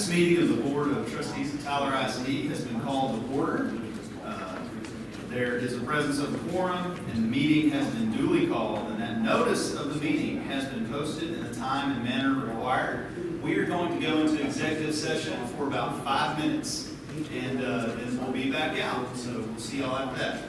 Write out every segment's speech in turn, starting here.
This meeting of the Board of Trustees of Tyler ISD has been called to order. There is a presence of a quorum, and the meeting has been duly called, and that notice of the meeting has been posted in the time and manner required. We are going to go into executive session for about 5 minutes, and then we'll be back out. So we'll see y'all after that.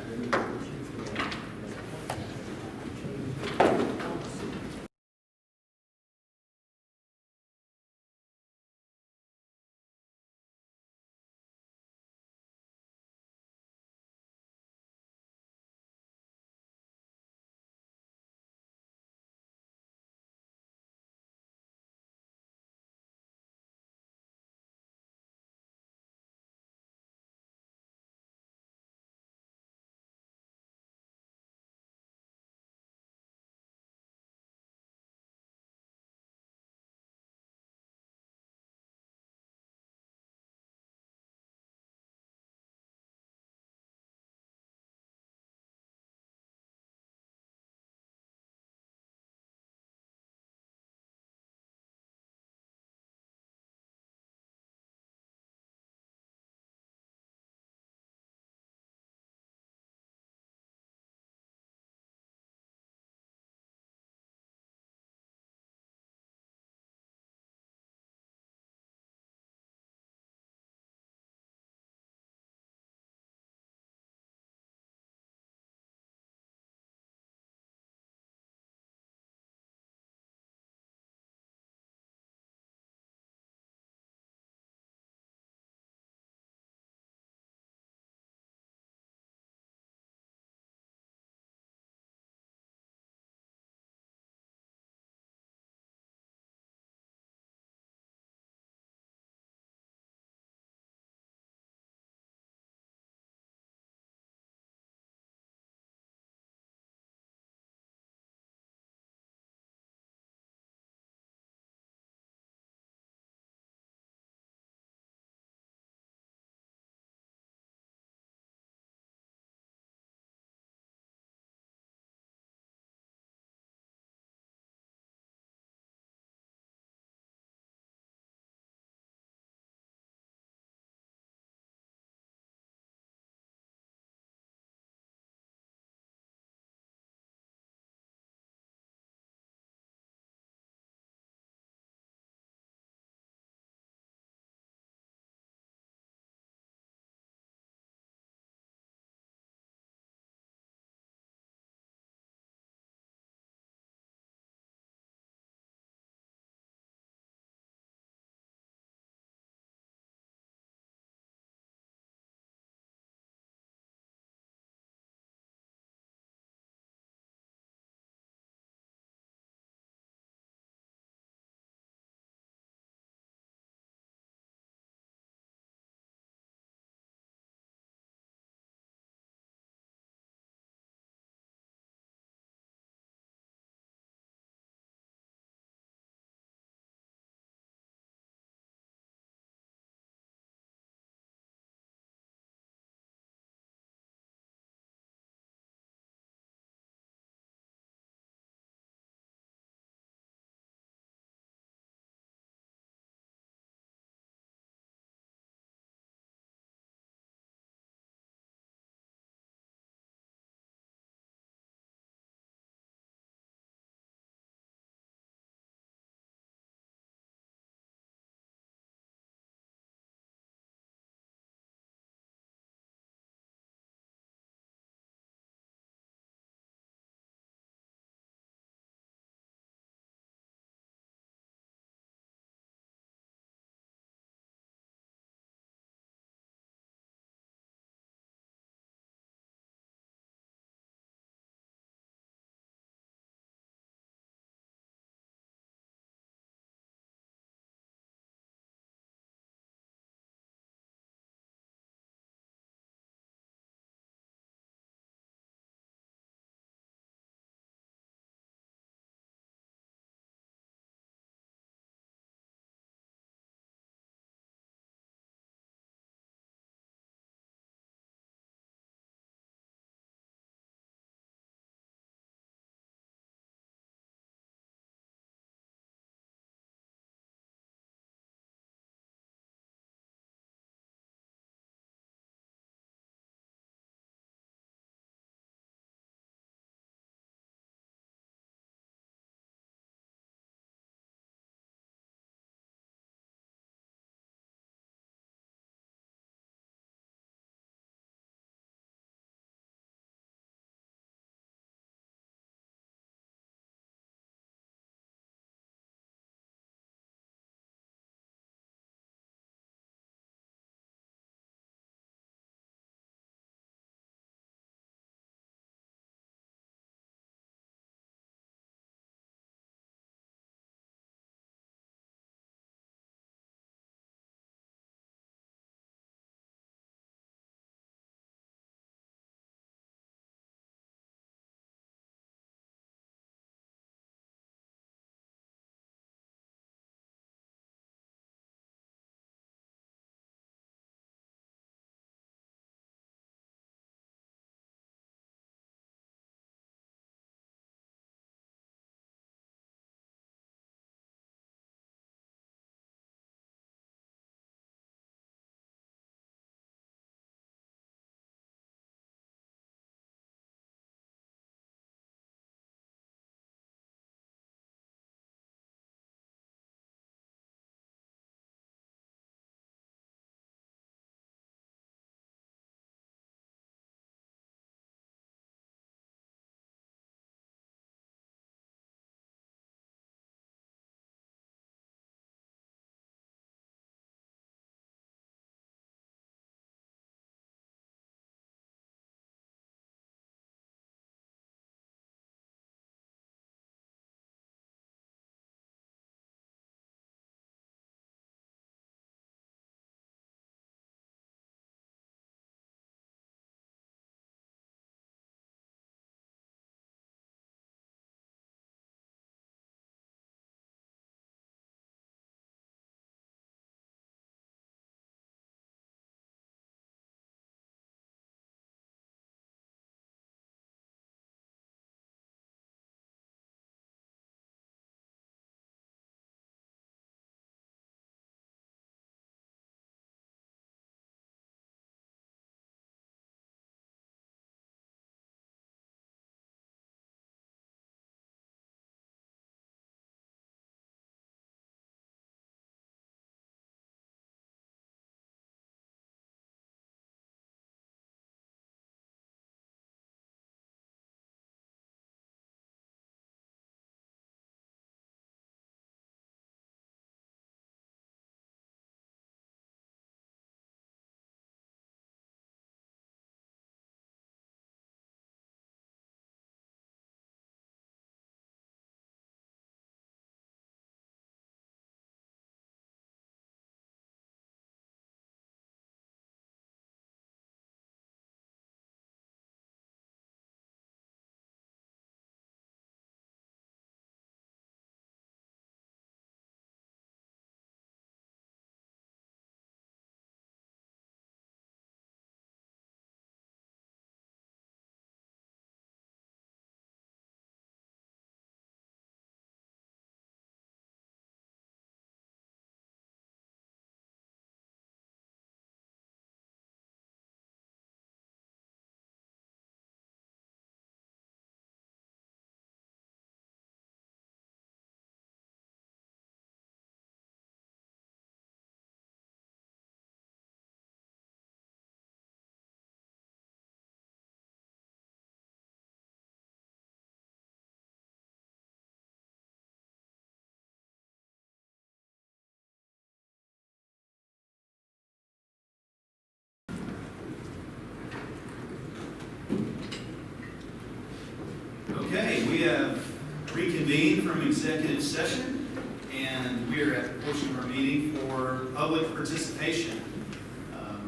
reconvened from executive session, and we are at the portion of our meeting for public participation.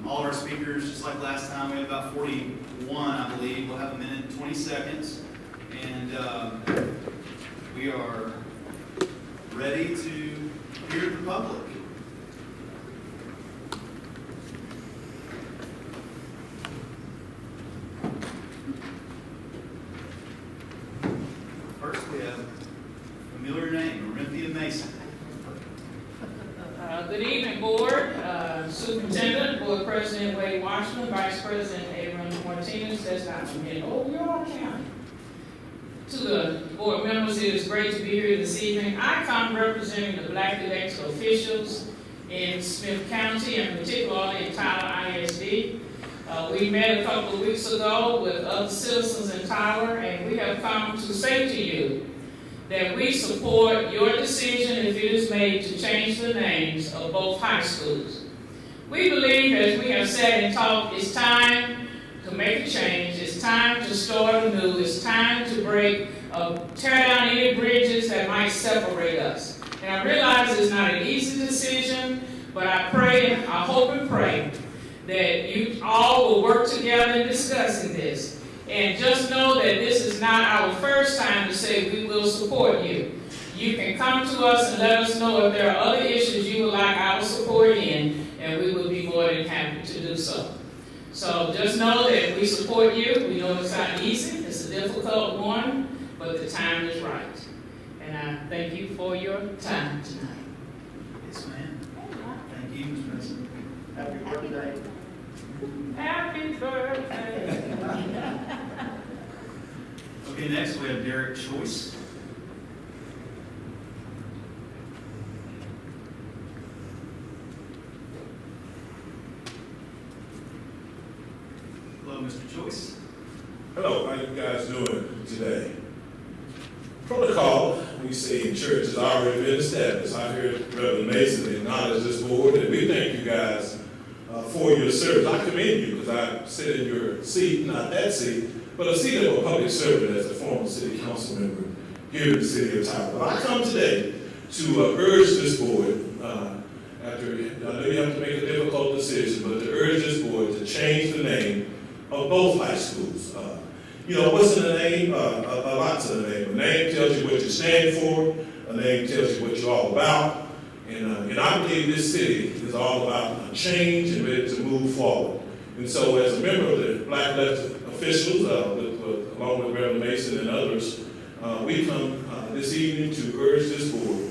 All of our speakers, just like last time, we had about 41, I believe. We'll have a minute and 20 seconds, and we are ready to hear the public. First, we have a familiar name, Orinthia Mason. Good evening, Board. Superintendent, Board President Wade Washington, Vice President Aaron Martinez, that's not from here. Oh, you're all county. To the Board members, it is great to be here this evening. I come representing the Black elected officials in Smith County, and particularly in Tyler ISD. We met a couple of weeks ago with other citizens in Tyler, and we have come to say to you that we support your decision if it is made to change the names of both high schools. We believe, as we have said and talked, it's time to make a change. It's time to start anew. It's time to tear down any bridges that might separate us. And I realize it's not an easy decision, but I pray, I hope and pray that you all will work together in discussing this. And just know that this is not our first time to say we will support you. You can come to us and let us know if there are other issues you would like our support in, and we will be more than happy to do so. So just know that we support you. We know it's not easy. It's a difficult one, but the time is right. And I thank you for your time tonight. Yes, ma'am. Thank you, Mr. President. Happy birthday. Happy birthday. Okay, next we have Derek Choice. Hello, Mr. Choice. Hello, how you guys doing today? Protocol, we say in church, has already been established. I heard Reverend Mason acknowledge this board, and we thank you guys for your service. I commend you because I sit in your seat, not that seat, but a seat of a public servant as a former city council member here in the city of Tyler. But I come today to urge this board, after, I know you have to make a difficult decision, but to urge this board to change the name of both high schools. What's in the name? A lot to the name. A name tells you what you stand for. A name tells you what you're all about. And I believe this city is all about a change and ready to move forward. And so as a member of the Black elected officials, along with Reverend Mason and others, we come this evening to urge this board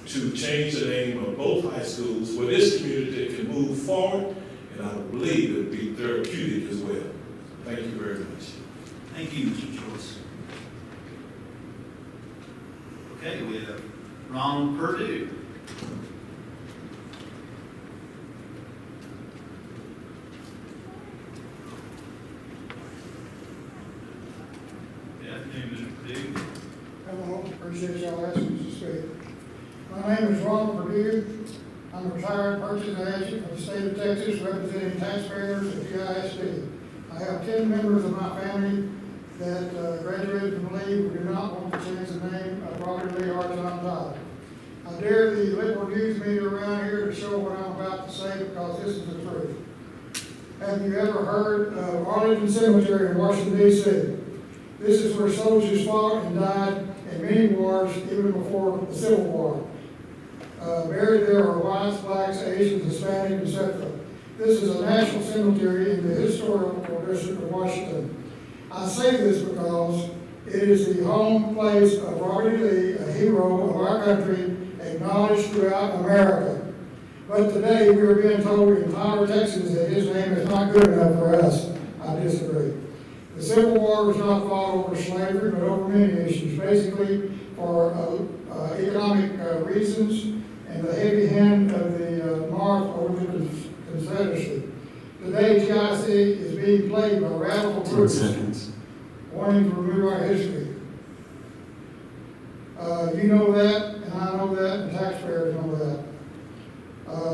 to change the name of both high schools where this community can move forward, and I believe it would be therapeutic as well. Thank you very much. Thank you, Mr. Choice. Okay, we have Ronald Purdue. Good afternoon, Mr. Purdue. Hello, appreciate y'all asking us to speak. My name is Ronald Purdue. I'm a retired purchasing agent for the state of Texas, representing taxpayers at the ISD. I have 10 members of my family that graduated from Lee who do not want to change the name of Robert Lee Arts on top. I dare the liberal news media around here to show what I'm about to say because this is the truth. Have you ever heard of Arlington Cemetery in Washington, D.C.? This is where soldiers fought and died in many wars, even before the Civil War. Buried there are whites, blacks, Asians, Hispanic, etc. This is a national cemetery in the historical district of Washington. I say this because it is the home place of Robert E. Lee, a hero of our country, acknowledged throughout America. But today we are being told in Tyler, Texas that his name is not good enough for us. I disagree. The Civil War was not fought over slavery, but over many issues, basically for economic reasons and the heavy hand of the North over the Confederacy. Today, TIC is being played by radical groups wanting to remove our history. You know that, and I know that, and taxpayers know that.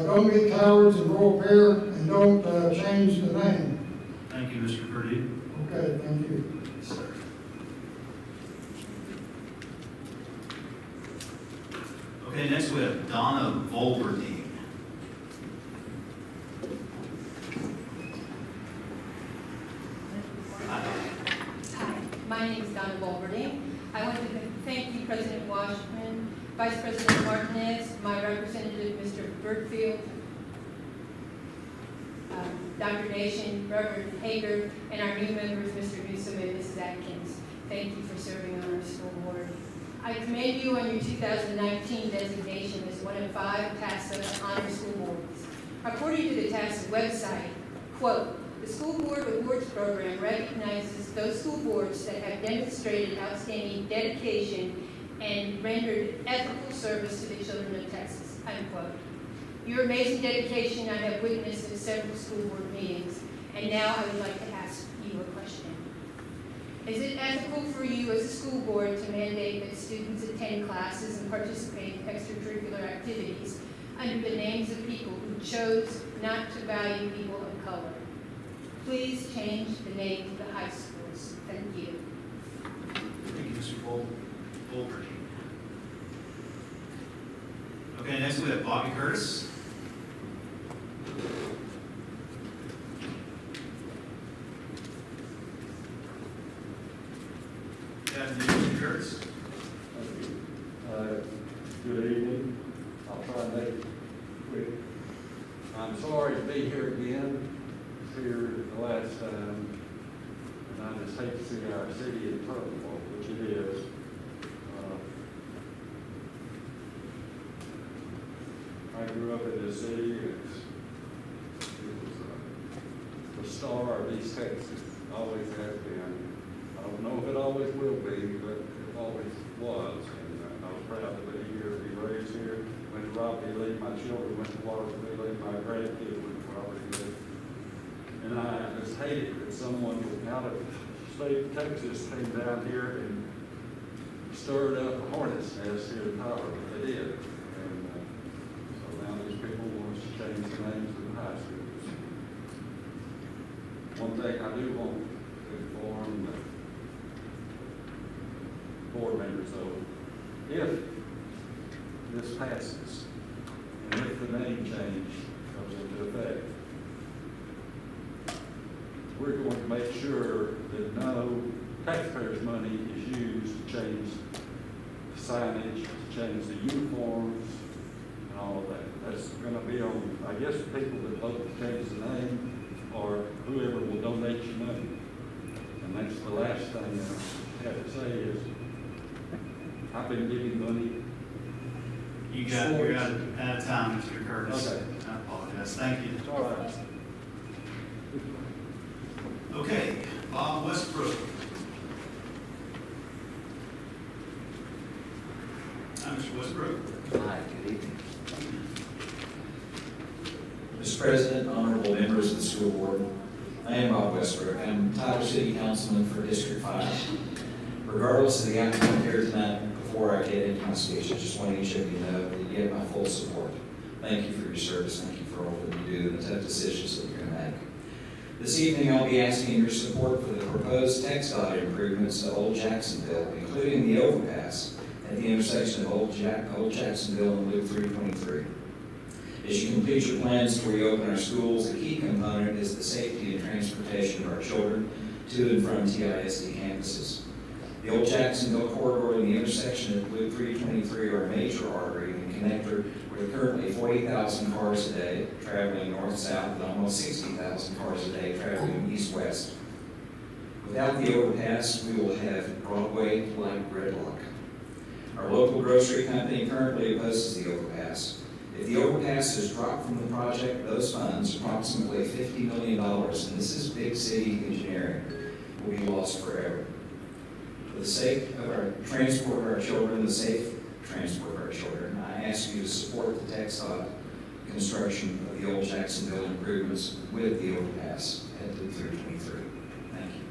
Don't be cowards and grow a pair, and don't change the name. Thank you, Mr. Purdue. Okay, thank you. Yes, sir. Okay, next we have Donna Volberding. Hi, my name is Donna Wolverding. I want to thank you, President Washington, Vice President Martinez, my representative, Mr. Bertfield, Dr. Nation, Reverend Hager, and our new members, Mr. Newsom and Mrs. Atkins. Thank you for serving on our school board. I commend you on your 2019 designation as one of 5 TASA honor school boards. According to the TASA website, quote, the School Board Awards Program recognizes those school boards that have demonstrated outstanding dedication and rendered ethical service to the children of Texas, unquote. Your amazing dedication I have witnessed at several school board meetings, and now I would like to ask you a question. Is it ethical for you as a school board to mandate that students attend classes and participate in extracurricular activities under the names of people who chose not to value people of color? Please change the name of the high schools. Thank you. Thank you, Mr. Volberding. Okay, next we have Bobby Curtis. Good afternoon, Mr. Curtis. Good evening. I'll try and make it quick. I'm sorry to be here again, here the last time, and I just hate to see our city in turmoil, which it is. I grew up in this city. It was the star of East Texas, always has been. I don't know if it always will be, but it always was. And I was proud to be here, to be raised here. Went to Robert E. Lee. My children went to Robert E. Lee. My grandkids went to Robert E. Lee. And I just hated that someone out of the state of Texas came down here and stirred up a hornet's nest here in Tyler, but they did. And so now these people want us to change the names of the high schools. One thing I do want to inform the board members though, if this passes, and if the name change comes into effect, we're going to make sure that no taxpayers' money is used to change the signage, to change the uniforms, and all of that. That's going to be on, I guess, the people that vote to change the name or whoever will donate your money. And that's the last thing I have to say is, I've been giving money. You're out of time, Mr. Curtis. Okay. I apologize. Thank you. It's all right. Okay, Bob Westbrook. Hi, Mr. Westbrook. Hi, good evening. Mr. President, honorable members of the school board, I am Bob Westbrook. I'm Tyler City Councilman for District 5. Regardless of the outcome here tonight, before I get into my speech, I just want each of you to know that you have my full support. Thank you for your service. Thank you for all that you do and the tough decisions that you're going to make. This evening, I'll be asking your support for the proposed TxDOT improvements to Old Jacksonville, including the overpass at the intersection of Old Jacksonville and Loop 323. As you complete your plans to reopen our schools, a key component is the safety and transportation of our children to and from TISD campuses. The Old Jacksonville corridor and the intersection of Loop 323 are a major artery and connector with currently 40,000 cars a day traveling north-south and almost 60,000 cars a day traveling east-west. Without the overpass, we will have Broadway-like gridlock. Our local grocery company currently opposes the overpass. If the overpass is dropped from the project, those funds, approximately $50 million, and this is big city engineering, will be lost forever. For the sake of our transport of our children, the safe transport of our children, I ask you to support the TxDOT construction of the Old Jacksonville improvements with the overpass at Loop 323. Thank you.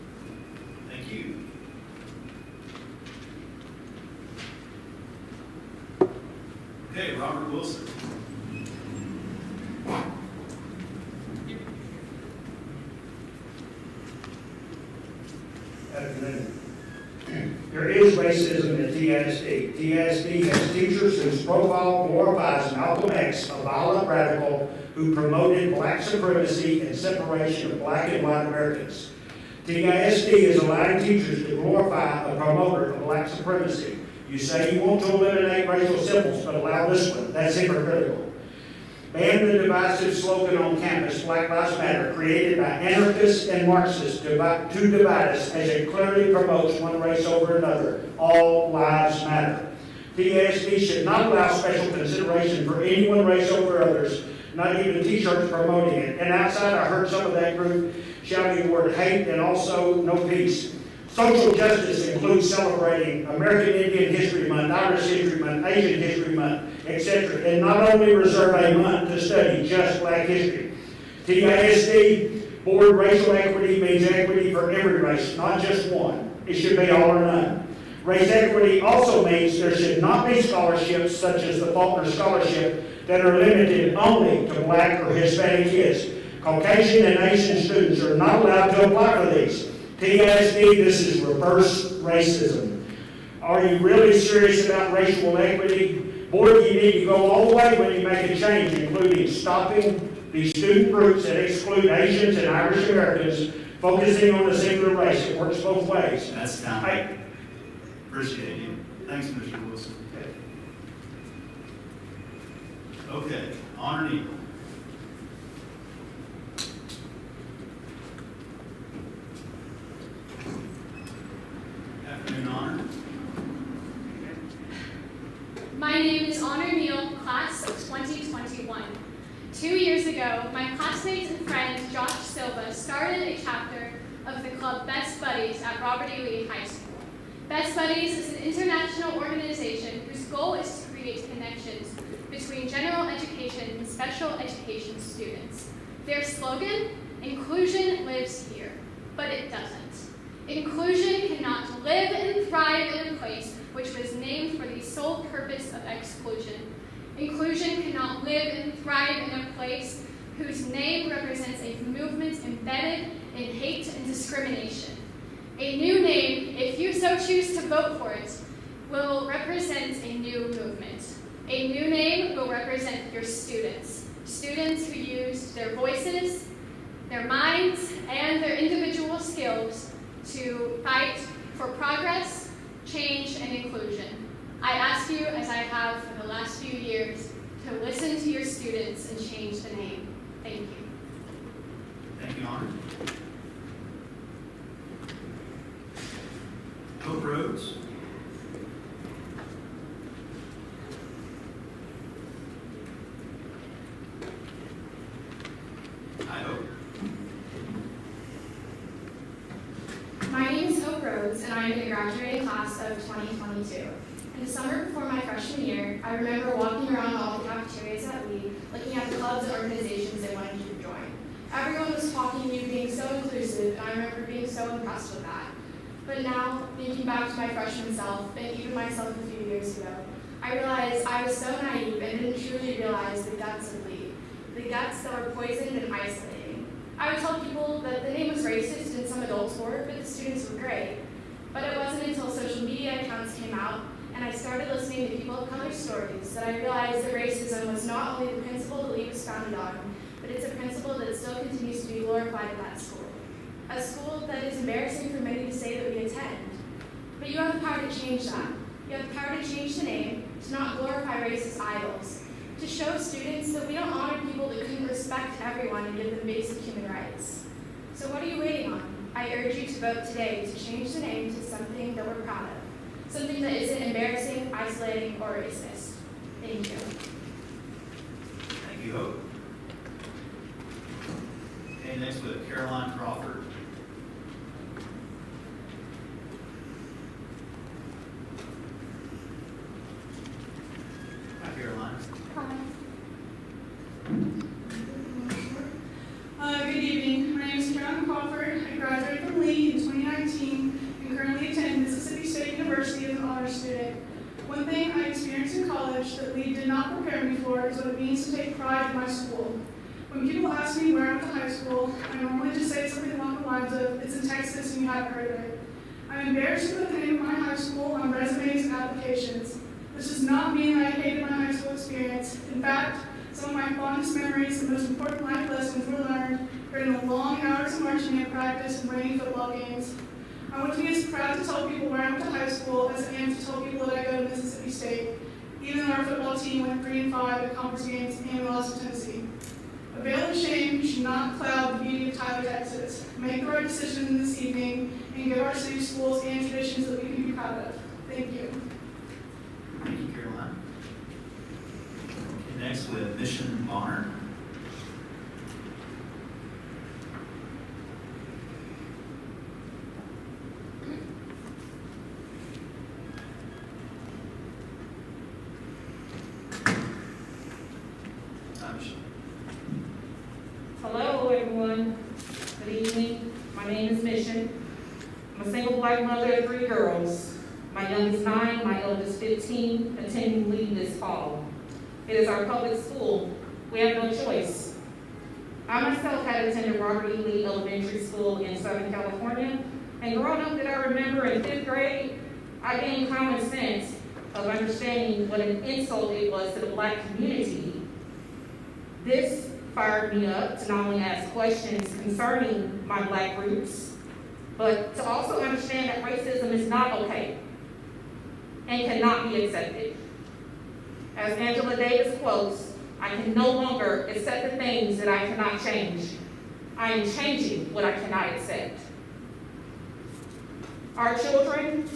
Thank you. Okay, Robert Wilson. Afternoon. There is racism at TISD. TISD has teachers whose profile glorifies Malcolm X, a violent radical who promoted black supremacy and separation of black and white Americans. TISD is allowing teachers to glorify a promoter of black supremacy. You say you want to eliminate racial symbols, but allow this one. That's hypocritical. Ban the divisive slogan on campus, Black Lives Matter, created by anarchists and Marxists to divide us, as it clearly promotes one race over another. All lives matter. TISD should not allow special consideration for any one race over others, not even t-shirts promoting it. And outside, I heard some of that group shouting the word hate and also no peace. Social justice includes celebrating American Indian History Month, Irish History Month, Asian History Month, etc. And not only reserve a month to study just black history. TISD, board racial equity means equity for every race, not just one. It should be all or none. Race equity also means there should not be scholarships such as the Faulkner Scholarship that are limited only to black or Hispanic kids. Caucasian and Asian students are not allowed to apply for these. TISD, this is reverse racism. Are you really serious about racial equity? Board, you need to go all the way when you make a change, including stopping these student groups that exclude Asians and Irish Americans, focusing on a singular race. It works both ways. That's time. Appreciate you. Thanks, Mr. Wilson. Okay, Honor and Eagle. Afternoon, Honor. My name is Honor Neal, class of 2021. 2 years ago, my classmates and friend Josh Silva started a chapter of the club Best Buddies at Robert E. Lee High School. Best Buddies is an international organization whose goal is to create connections between general education and special education students. Their slogan, inclusion lives here, but it doesn't. Inclusion cannot live and thrive in a place which was named for the sole purpose of exclusion. Inclusion cannot live and thrive in a place whose name represents a movement embedded in hate and discrimination. A new name, if you so choose to vote for it, will represent a new movement. A new name will represent your students. Students who used their voices, their minds, and their individual skills to fight for progress, change, and inclusion. I ask you, as I have for the last few years, to listen to your students and change the name. Thank you. Thank you, Honor. Hope Rhodes. I hope. My name is Hope Rhodes, and I am in the graduating class of 2022. In the summer before my freshman year, I remember walking around all the cafeterias at Lee, looking at the clubs and organizations they wanted you to join. Everyone was talking to you, being so inclusive, and I remember being so impressed with that. But now, thinking back to my freshman self, and even myself a few years ago, I realized I was so naive and didn't truly realize the guts of Lee. The guts that were poisoned and isolating. I would tell people that the name was racist and some adults were, but the students were great. But it wasn't until social media accounts came out and I started listening to people of color stories that I realized that racism was not only the principle that Lee was founded on, but it's a principle that still continues to be glorified at that school. A school that is embarrassing for many to say that we attend. But you have the power to change that. You have the power to change the name, to not glorify racist idols, to show students that we don't honor people that couldn't respect everyone and give them basic human rights. So what are you waiting on? I urge you to vote today to change the name to something that we're proud of. Something that isn't embarrassing, isolating, or racist. Thank you. Thank you, Hope. Okay, next with Caroline Crawford. Hi, Caroline. Good evening. My name is Caroline Crawford. I graduated from Lee in 2019 and currently attend Mississippi State University as an honors student. One thing I experienced in college that Lee did not prepare me for is what it means to take pride in my school. When people ask me where I went to high school, I normally just say something along the lines of, it's in Texas and you haven't heard of it. I'm embarrassed to put the name of my high school on resumes and applications. This does not mean that I hated my high school experience. In fact, some of my fondest memories and most important life lessons were learned during the long hours of marching band practice and rainy football games. I want to be as proud to tell people where I went to high school as I am to tell people that I go to Mississippi State, even though our football team went 3-5 at conference games and we lost to Tennessee. A veil of shame should not cloud the beauty of Tyler, Texas. Make the right decision this evening and give our city schools and traditions that we can be proud of. Thank you. Thank you, Caroline. Okay, next we have Mission Honor. Hello, everyone. Good evening. My name is Mission. I'm a single black mother of 3 girls. My youngest 9, my eldest 15, attending Lee this fall. It is our public school. We have no choice. I myself had attended Robert E. Lee Elementary School in Southern California, and growing up that I remember in 5th grade, I gained common sense of understanding what an insult it was to the black community. This fired me up to not only ask questions concerning my black roots, but to also understand that racism is not okay and cannot be accepted. As Angela Davis quotes, I can no longer accept the things that I cannot change. I am changing what I cannot accept. Our children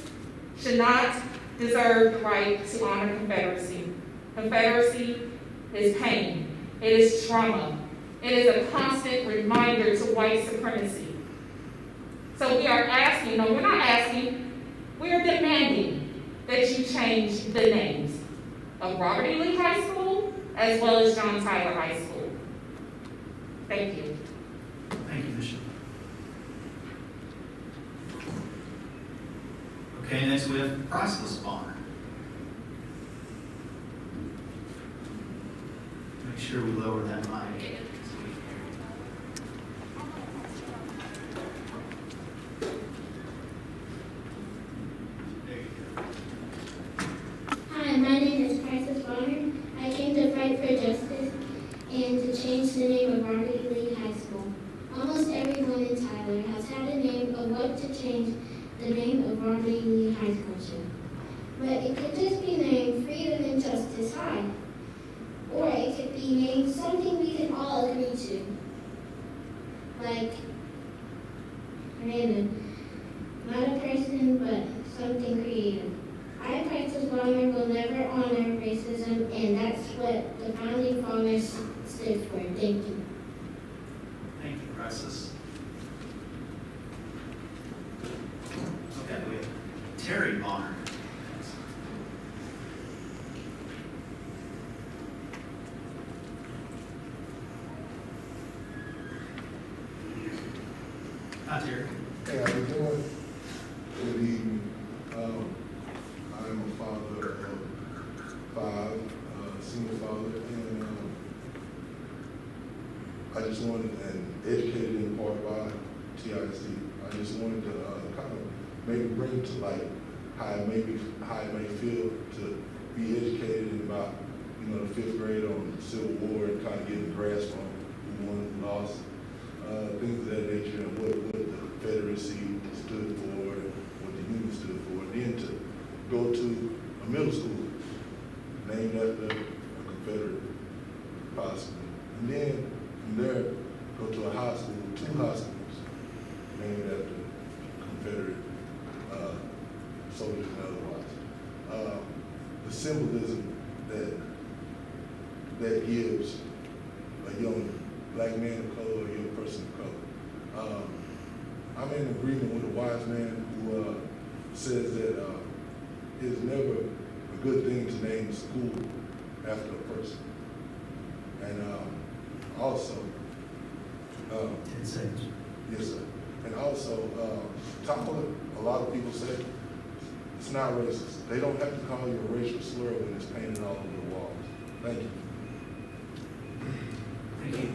should not deserve the right to honor Confederacy. Confederacy is pain. It is trauma. It is a constant reminder to white supremacy. So we are asking, no, we're not asking, we are demanding that you change the names of Robert E. Lee High School as well as John Tyler High School. Thank you. Thank you, Bishop. Okay, next we have Priceless Honor. Make sure we lower that mic. There you go. Hi, my name is Priceless Bonner. I came to fight for justice and to change the name of Robert E. Lee High School. Almost everyone in Tyler has had a name of what to change the name of Robert E. Lee High School to. But it could just be named Freedom and Justice High. Or it could be named something we can all agree to. Like, random. Not a person, but something creative. I, Priceless Bonner, will never honor racism, and that's what the founding fathers stood for. Thank you. Thank you, Priceless. Okay, we have Terry Bonner. Hi, Terry. Hey, how you doing? Good evening. I'm a father of 5, single father, and I just wanted, and educated in part by TISD. I just wanted to kind of maybe bring to light how it may feel to be educated about, the 5th grade on the Civil War and kind of getting a grasp on who won and lost. Things of that nature, and what the Confederacy stood for, and what the Union stood for, and then to go to a middle school named after a Confederate, possibly. And then from there, go to a high school, 2 high schools named after Confederate soldiers and otherwise. The symbolism that gives a young black man of color or young person of color. I'm in agreement with a wise man who says that it's never a good thing to name a school after a person. And also, 10 seconds. yes, sir. And also, Tyler, a lot of people say it's not racist. They don't have to call you a racial slur when it's painted all over the walls. Thank you. Thank you.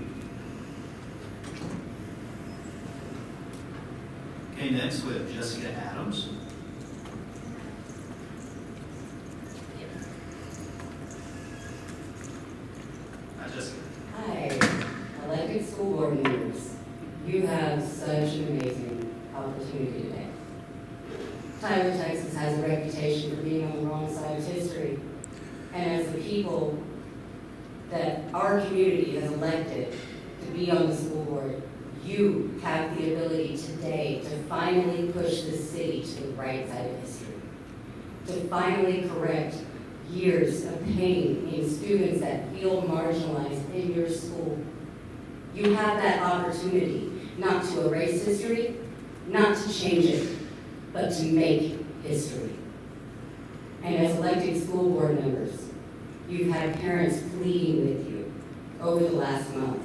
Okay, Okay, next we have Jessica Adams. Hi, Jessica. Hi, elected school board members. You have such an amazing opportunity today. Tyler, Texas has a reputation for being on the wrong side of history. And as the people that our community has elected to be on the school board, you have the ability today to finally push this city to the right side of history. To finally correct years of pain in students that feel marginalized in your school. You have that opportunity not to erase history, not to change it, but to make history. And as elected school board members, you've had parents pleading with you over the last month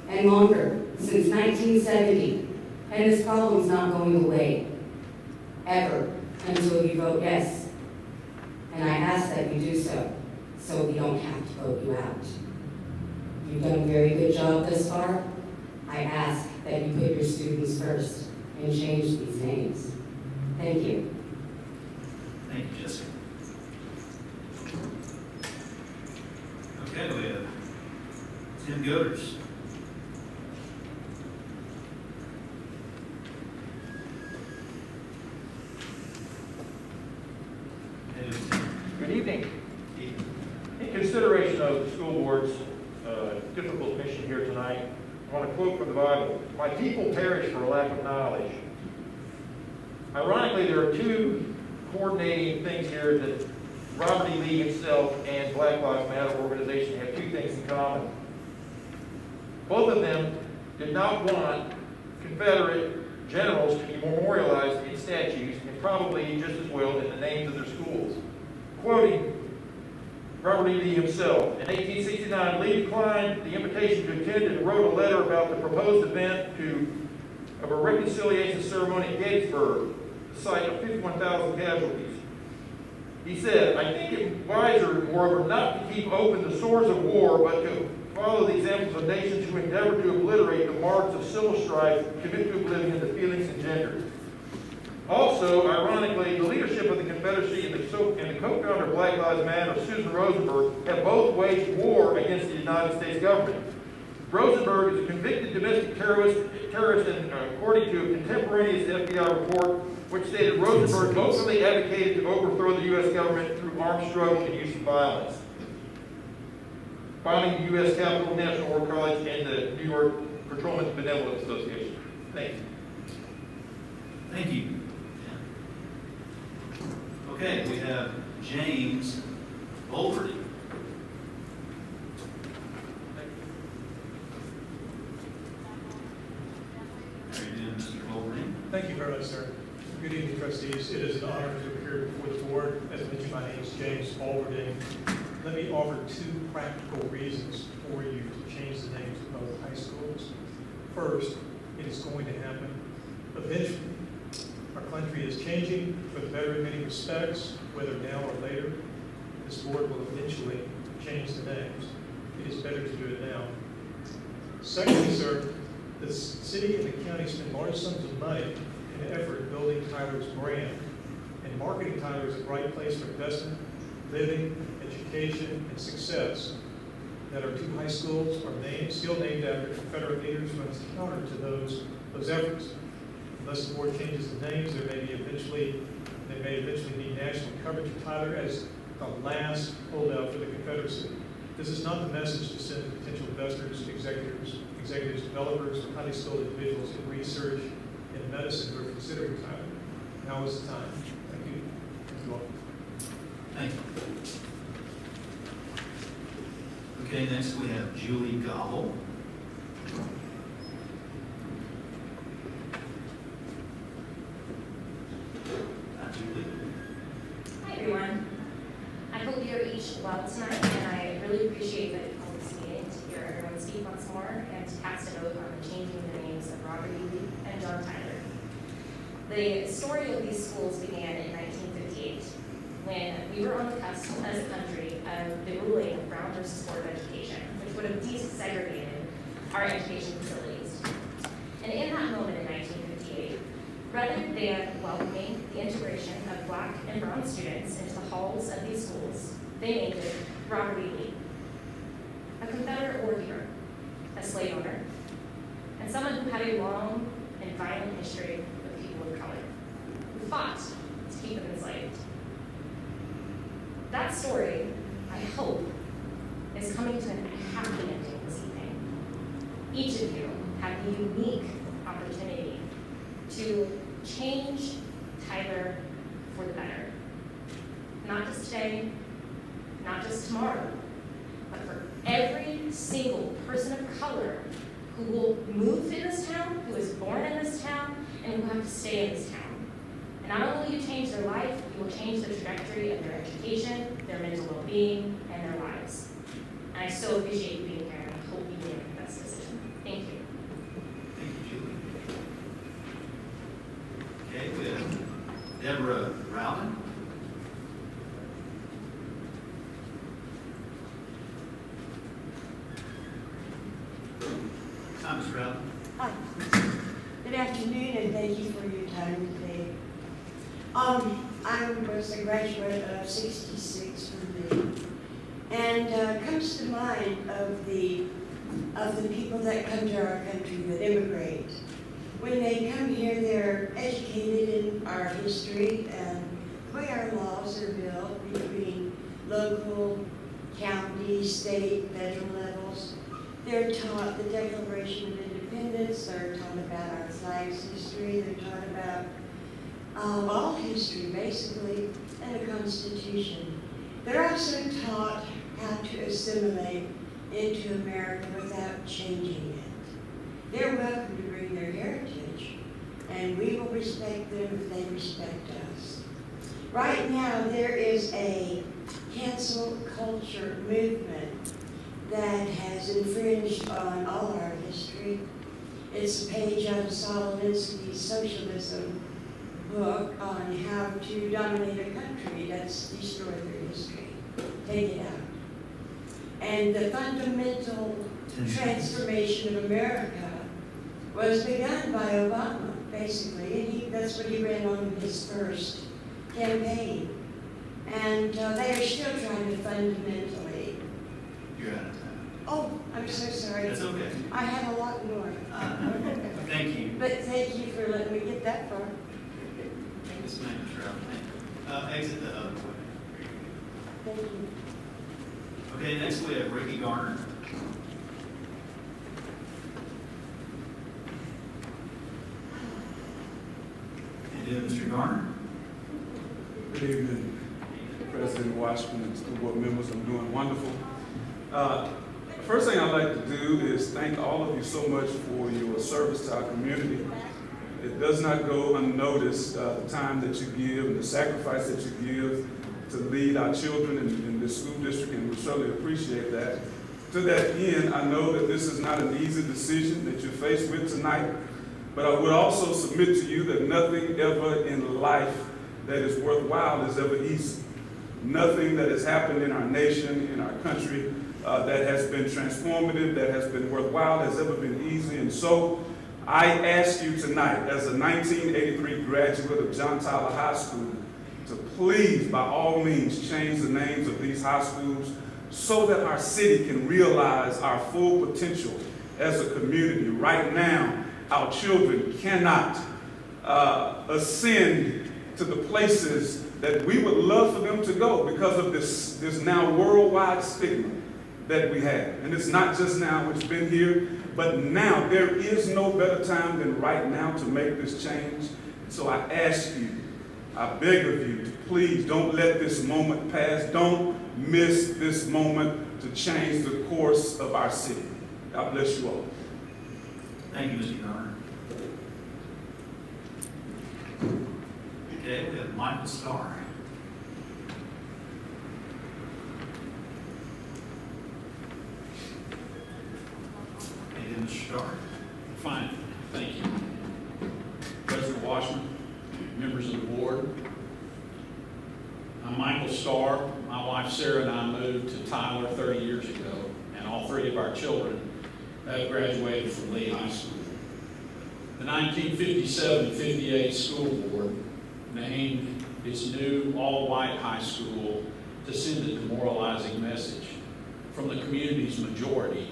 and longer, since 1970, and this problem's not going away, ever, until you vote yes. And I ask that you do so we don't have to vote you out. You've done a very good job thus far. I ask that you put your students first and change these names. Thank you. Thank you, Jessica. Okay, we have Tim Goders. Good evening. In consideration of the school board's difficult mission here tonight, I want to quote from the Bible: "My people perish for a lack of knowledge." Ironically, there are two coordinating things here that Robert E. Lee himself and Black Lives Matter organization have two things in common. Both of them did not want Confederate generals to be memorialized in statues, and probably just as well in the names of their schools. Quoting Robert E. Lee himself, in 1869, Lee declined the invitation to attend and wrote a letter about the proposed event of a reconciliation ceremony at Gettysburg, the site of 51,000 casualties. He said, "I think it wiser, moreover, not to keep open the sores of war, but to follow the examples of nations who endeavor to obliterate the marks of civil strife, commit to oblivion the feelings engendered." Also, ironically, the leadership of the Confederacy and the co-founder of Black Lives Matter, Susan Rosenberg, have both waged war against the United States government. Rosenberg is a convicted domestic terrorist, and according to a contemporaneous FBI report, which stated Rosenberg openly advocated to overthrow the U.S. government through armed struggle and use of violence, bombing the U.S. Capitol, National War College, and the New York Patrolmen's Benevolent Association. Thank you. Thank you. Okay, we have James Bolverty. How are you doing, Mr. Bolverty? Thank you very much, sir. Good evening, trustees. It is an honor to appear before the board. As mentioned, my name is James Bolverty. Let me offer two practical reasons for you to change the names of both high schools. First, it is going to happen eventually. Our country is changing for the better in many respects, whether now or later. This board will eventually change the names. It is better to do it now. Secondly, sir, the city and the county spend large sums of money and effort in building Tyler's brand and marketing Tyler as a bright place for investment, living, education, and success. That our two high schools are still named after Confederate leaders runs counter to those efforts. Unless the board changes the names, they may eventually need national coverage of Tyler as the last holdout for the Confederacy. This is not the message to send to potential investors, executives, developers, or highly skilled individuals in research and medicine who are considering Tyler. Now is the time. Thank you. Thank you all. Thank you. Okay, next we have Julie Gobble. Hi everyone. I hope you're each well tonight, and I really appreciate that you called this meeting to hear everyone speak once more and to cast a vote on the changing the names of Robert E. Lee and John Tyler. The story of these schools began in 1958, when we were on the cusp as a country of the ruling of Brown versus Board of Education, which would have desegregated our education facilities. And in that moment in 1958, Rather than welcoming the integration of Black and brown students into the halls of these schools, they named it Robert E. Lee, a Confederate war hero, a slave owner, and someone who had a long and violent history with people of color, who fought to keep them enslaved. That story, I hope, is coming to a happy ending this evening. Each of you have the unique opportunity to change Tyler for the better. Not just today, not just tomorrow, but for every single person of color who will move in this town, who is born in this town, and who have to stay in this town. And not only will you change their life, you will change the trajectory of their education, their mental well-being, and their lives. And I so appreciate you being here, and I hope you make the best decision. Thank you. Thank you, Julie. Okay, we have Deborah Rowden. Hi, Ms. Rowden. Hi. Good afternoon, and thank you for your time today. I was a graduate of 66 from Lee, and comes to mind of the people that come to our country that immigrate. When they come here, they're educated in our history and the way our laws are built between local, county, state, federal levels. They're taught the Declaration of Independence, they're taught about our flag's history, they're taught about all history, basically, and the Constitution. They're also taught how to assimilate into America without changing it. They're welcome to bring their heritage, and we will respect them if they respect us. Right now, there is a cancel culture movement that has infringed on all our history. It's a page out of Soloninsky's socialism book on how to dominate a country that's destroyed their history. Take it out. And the fundamental transformation of America was begun by Obama, basically, and that's what he ran on his first campaign. And they are still trying to fundamentally. You're out of time. Oh, I'm so sorry. That's okay. I have a lot more. Thank you. But thank you for letting me get that far. Yes, ma'am, Ms. Rowden. Exit the other way. Thank you. Okay, next we have Ricky Garner. And then Mr. Garner. Good evening, President Washington and school board members. I'm doing wonderful. First thing I'd like to do is thank all of you so much for your service to our community. It does not go unnoticed, the time that you give and the sacrifice that you give to lead our children in this school district, and we certainly appreciate that. To that end, I know that this is not an easy decision that you're faced with tonight, but I would also submit to you that nothing ever in life that is worthwhile is ever easy. Nothing that has happened in our nation, in our country, that has been transformative, that has been worthwhile, has ever been easy. And so I ask you tonight, as a 1983 graduate of John Tyler High School, to please, by all means, change the names of these high schools so that our city can realize our full potential as a community. Right now, our children cannot ascend to the places that we would love for them to go because of this now worldwide stigma that we have. And it's not just now, it's been here, but now there is no better time than right now to make this change. So I ask you, I beg of you, to please don't let this moment pass. Don't miss this moment to change the course of our city. God bless you all. Thank you, Mr. Garner. Okay, we have Michael Starr. And then Mr. Starr. Fine, thank you. President Washington, members of the board. I'm Michael Starr. My wife Sarah and I moved to Tyler 30 years ago, and all three of our children have graduated from Lee High School. The 1957-58 school board named its new all-white high school to send a demoralizing message from the community's majority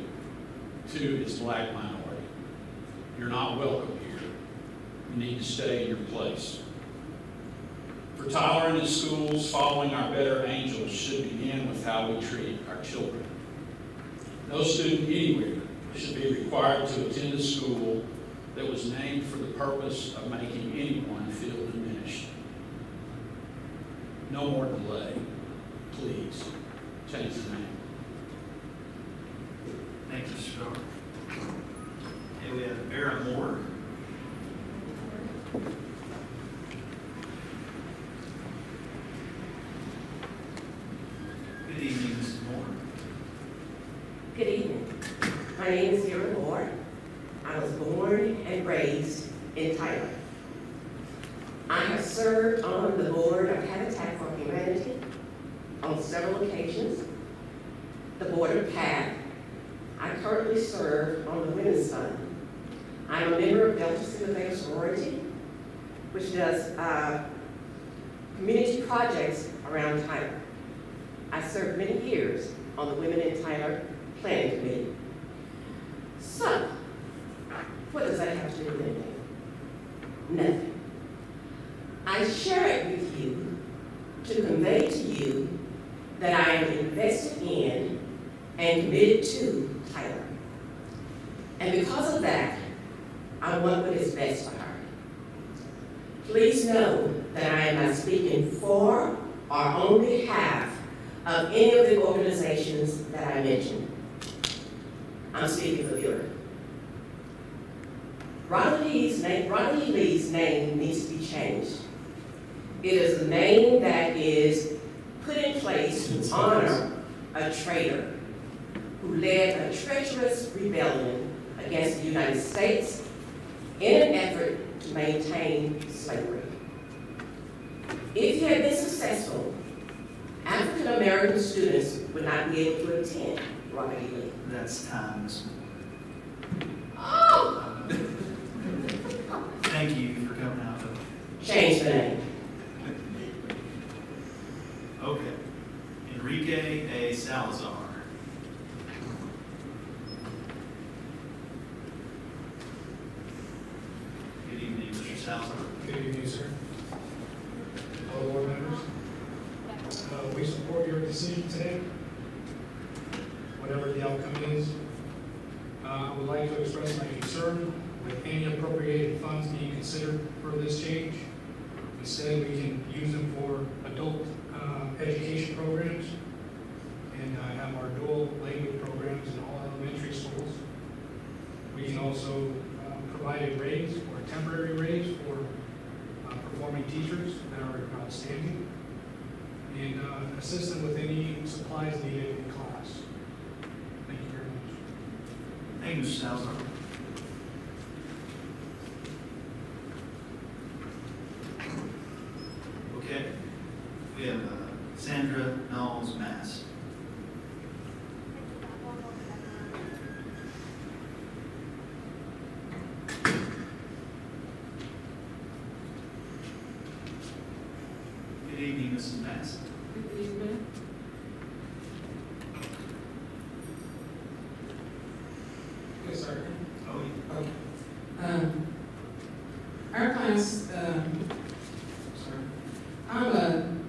to its black minority. You're not welcome here. You need to stay in your place. For Tyler and his schools, following our better angels should begin with how we treat our children. No student anywhere should be required to attend a school that was named for the purpose of making anyone feel diminished. No more delay. Please, change the name. Thank you, Mr. Starr. Okay, we have Aaron Moore. Good evening, Mrs. Moore. Good evening. My name is Aaron Moore. I was born and raised in Tyler. I have served on the board of Habitat for Humanity on several occasions, the board of PAC. I currently serve on the Women's Fund. I'm a member of Delta Sigma Theta Sorority, which does community projects around Tyler. I served many years on the Women in Tyler Planning Committee. So, what does that have to do with anything? Nothing. I share it with you to convey to you that I am invested in and committed to Tyler. And because of that, I want what is best for her. Please know that I am not speaking for or on behalf of any of the organizations that I mentioned. I'm speaking for Bureau. Ronald E. Lee's name needs to be changed. It is a name that is put in place to honor a traitor who led a treacherous rebellion against the United States in an effort to maintain slavery. If he had been successful, African American students would not be able to attend Robert E. Lee. That's time, Ms. Moore. Oh! Thank you for coming out. Change the name. Okay. Enrique A. Salazar. Good evening, Mr. Salazar. Good evening, sir. All board members. We support your decision today, whatever the outcome is. I would like to express my concern with any appropriated funds being considered for this change. Instead, we can use them for adult education programs and have our dual language programs in all elementary schools. We can also provide a raise or a temporary raise for performing teachers that are outstanding and assist them with any supplies needed in class. Thank you very much. Thank you, Mr. Salazar. Okay. We have Sandra Knowles Mass. Good evening, Mrs. Mass. Good evening. Yes, sir. Oh, Our class, I'm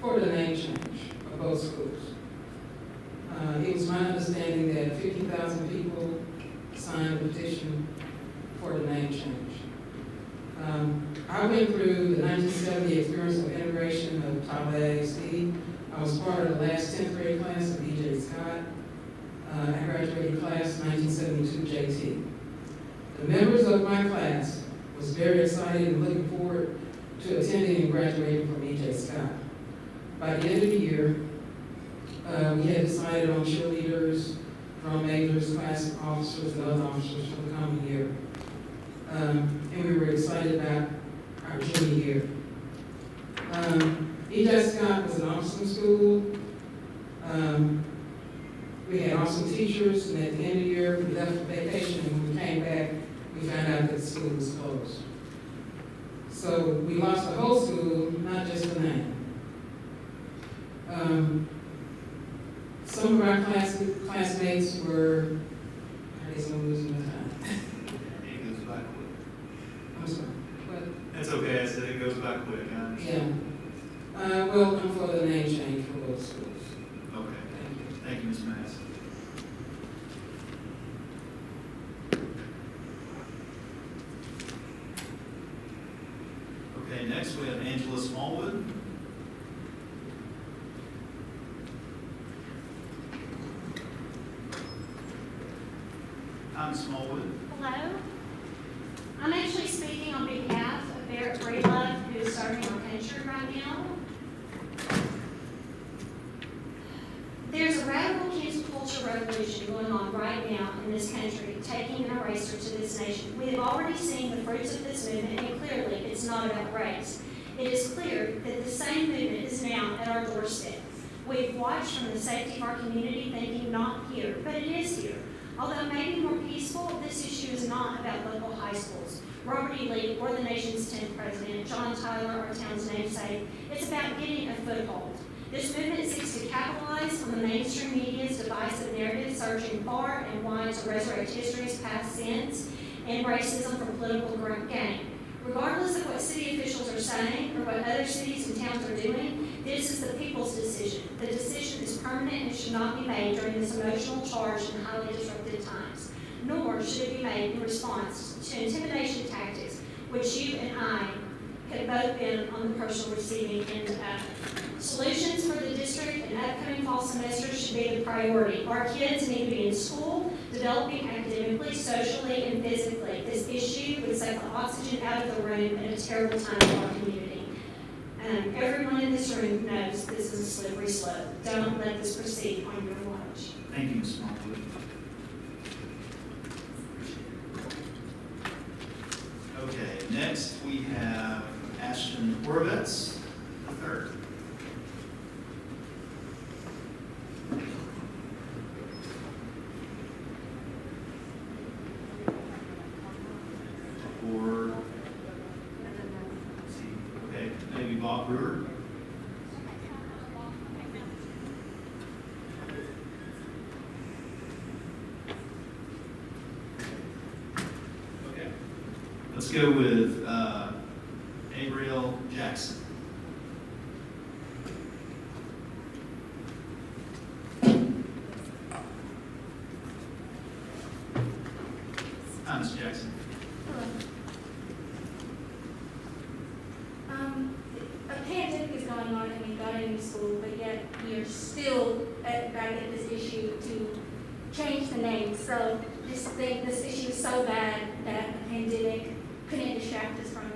for the name change of both schools. It was my understanding that 50,000 people signed a petition for the name change. I went through the 1970 experience of integration of Tyler ISD. I was part of the last 10th grade class of E.J. Scott. I graduated class 1972 JT. The members of my class was very excited and looking forward to attending and graduating from E.J. Scott. By the end of the year, we had decided on cheerleaders, drum majors, class officers, and other officers for the coming year. And we were excited about our junior year. E.J. Scott was an awesome school. We had awesome teachers, and at the end of the year, we left for vacation, and when we came back, we found out that the school was closed. So we lost the whole school, not just the name. Some of our classmates were, I guess I'm losing my time. It goes by quick. I'm sorry, what? That's okay, I said it goes by quick, I understand. Yeah. Welcome for the name change for both schools. Okay, thank you, Ms. Mass. Okay, next we have Angela Smallwood. I'm Smallwood. Hello. I'm actually speaking on behalf of Barrett Braylove, who is serving our country right now. There's a radical cancel culture revolution going on right now in this country, taking an eraser to this nation. We have already seen the fruits of this movement, and clearly it's not about race. It is clear that the same movement is now at our doorstep. We've watched from the safety of our community thinking not here, but it is here. Although it may be more peaceful, this issue is not about local high schools, Robert E. Lee, or the nation's 10th president, John Tyler, our town's namesake. It's about getting a foothold. This movement seeks to capitalize on the mainstream media's divisive narrative, searching far and wide to resurrect history's past sins and racism for political gain. Regardless of what city officials are saying or what other cities and towns are doing, this is the people's decision. The decision is permanent and should not be made during this emotional charged and highly disrupted times. Nor should it be made in response to intimidation tactics, which you and I have both been on the personal receiving end of. Solutions for the district and upcoming fall semesters should be the priority. Our kids need to be in school, developing academically, socially, and physically. This issue would suck the oxygen out of the room at a terrible time for our community. Everyone in this room knows this is a slippery slope. Don't let this proceed on your watch. Thank you, Ms. Smallwood. Okay, next we have Ashton Horvitz, the third. Or, let's see, okay, maybe Bob Brewer. Okay, let's go with Gabriel Jackson. Hi, Ms. Jackson. A pandemic is going on and we got into school, but yet we are still back at this issue to change the name. So this issue is so bad that a pandemic couldn't distract us from it.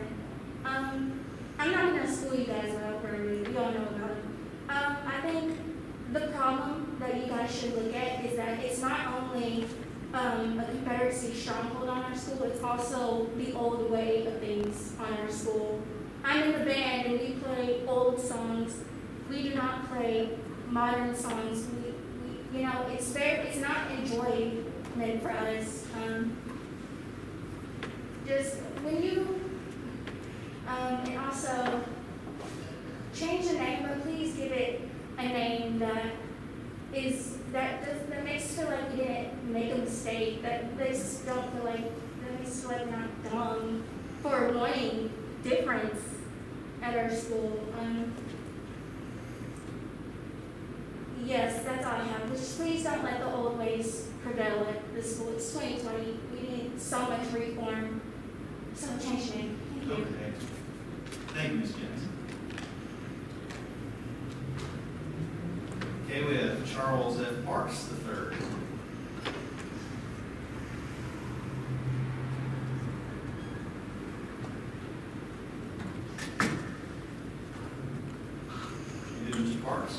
I'm not going to school you guys about Burberry. We all know about it. I think the problem that you guys should look at is that it's not only a Confederacy stronghold on our school, it's also the old way of things on our school. I'm in the band and we play old songs. We do not play modern songs. We it's not enjoyment for us. Just when you, and also change the name, but please give it a name that makes us feel like we didn't make a mistake, that makes us feel like we're not dumb for wanting difference at our school. Yes, that's all I have. Just please don't let the old ways prevail at the school. It's 2020. We need so much reform. So change the name. Thank you. Okay. Thank you, Ms. Jackson. Okay, we have Charles F. Parks III. Mr. Parks.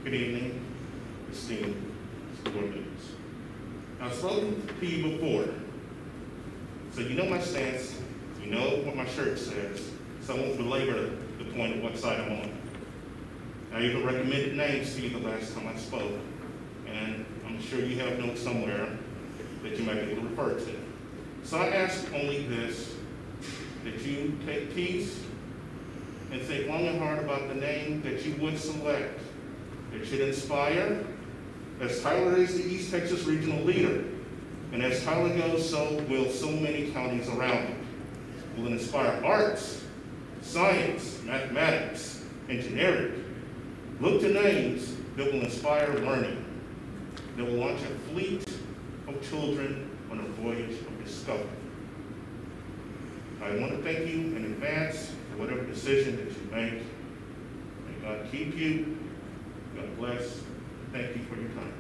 Good evening, esteemed school board members. I've spoken to you before, so you know my stance, you know what my shirt says, so I won't belabor the point of what side I'm on. I even recommended names to you the last time I spoke, and I'm sure you have notes somewhere that you might be able to refer to. So I ask only this, that you take peace and think long and hard about the name that you would select. It should inspire, as Tyler is the East Texas regional leader. And as Tyler goes, so will so many counties around it. Will it inspire arts, science, mathematics, engineering? Look to names that will inspire learning, that will launch a fleet of children on a voyage of discovery. I want to thank you in advance for whatever decision that you make. May God keep you. God bless. Thank you for your time.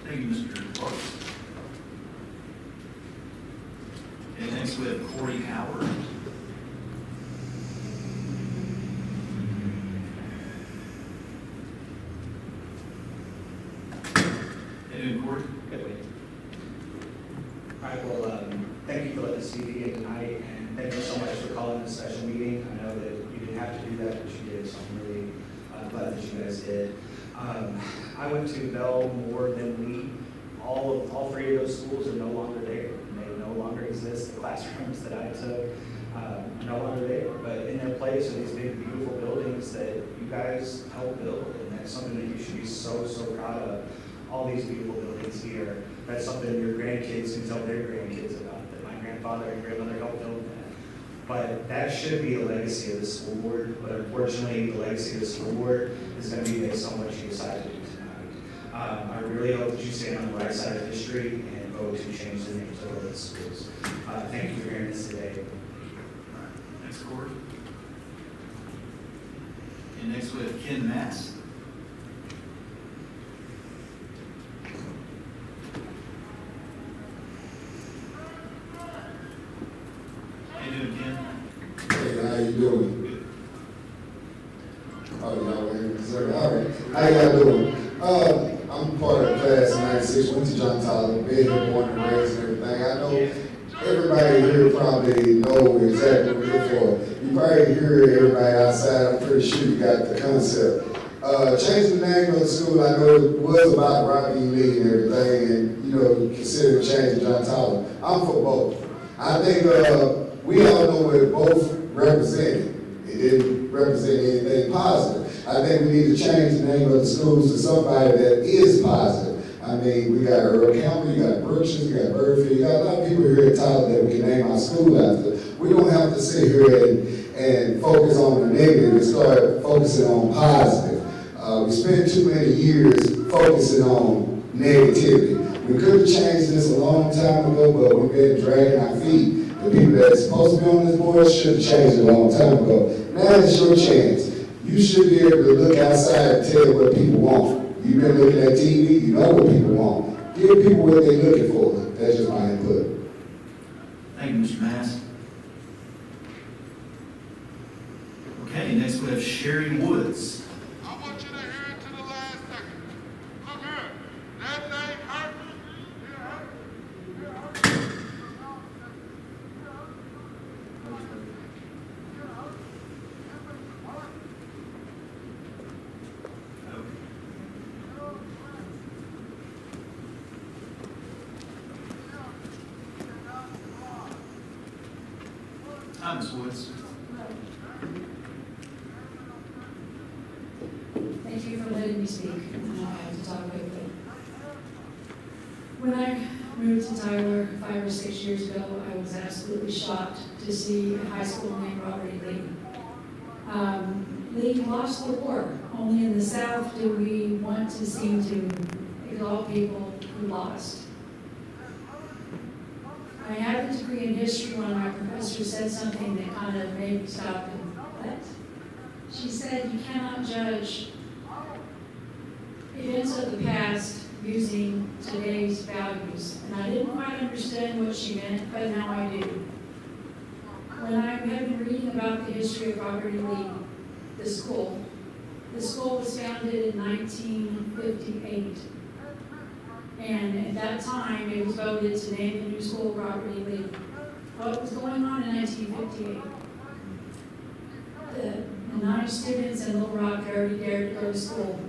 Thank you, Mr. Clark. And next we have Corey Howard. And Corey? All right, well, thank you for letting us see you again tonight, and thank you so much for calling this special meeting. I know that you didn't have to do that, but you did, so I'm really glad that you guys did. I went to Bell, Moore, then Lee. All three of those schools are no longer there. They no longer exist. The classrooms that I took are no longer there, but in their place are these big, beautiful buildings that you guys helped build, and that's something that you should be so, so proud of. All these beautiful buildings here. That's something your grandkids can tell their grandkids about, that my grandfather and grandmother helped build that. But that should be a legacy of the school board, but unfortunately, the legacy of the school board is going to be based on what you decide to do tonight. I really hope that you stand on the right side of history and vote to change the names of all the schools. Thank you for hearing this today. Next, Corey. And next we have Ken Mass. Hey, how you doing? Oh, y'all were here, sir. All right. How y'all doing? I'm part of class 96, went to John Tyler, been here, born and raised and everything. I know everybody here probably know exactly what we're for. You probably hear everybody outside. I'm pretty sure you got the concept. Changing the name of the school, I know it was about Robbie E. Lee and everything, and, you know, consider changing John Tyler. I'm for both. I think we all know what both represented. It didn't represent anything positive. I think we need to change the name of the schools to somebody that is positive. I mean, we got Earl Campbell, you got Brookshire, you got Birdfield, you got a lot of people here at Tyler that we can name our school after. We don't have to sit here and focus on the negative and start focusing on positive. We spent too many years focusing on negativity. We could have changed this a long time ago, but we've been dragging our feet. The people that's supposed to be on this board should have changed it a long time ago. Now it's your chance. You should be able to look outside and tell what people want. You've been looking at TV, you know what people want. Give people what they're looking for. That's just my input. Thank you, Mr. Mass. Okay, next we have Sherry Woods. I want you to hear it to the last second. Look here. That name hurt. Ms. Woods. Thank you for letting me speak. I have to talk quickly. When I moved to Tyler 5 or 6 years ago, I was absolutely shocked to see a high school named Robert E. Lee. Lee lost the war. Only in the South do we want to seem to exalt people who lost. I have a degree in history. One of my professors said something that kind of made me stop and what? She said, you cannot judge events of the past using today's values. And I didn't quite understand what she meant, but now I do. When I have been reading about the history of Robert E. Lee, the school was founded in 1958. And at that time, it was voted to name the new school Robert E. Lee. What was going on in 1958? The 9 students in Little Rock already dared to go to school.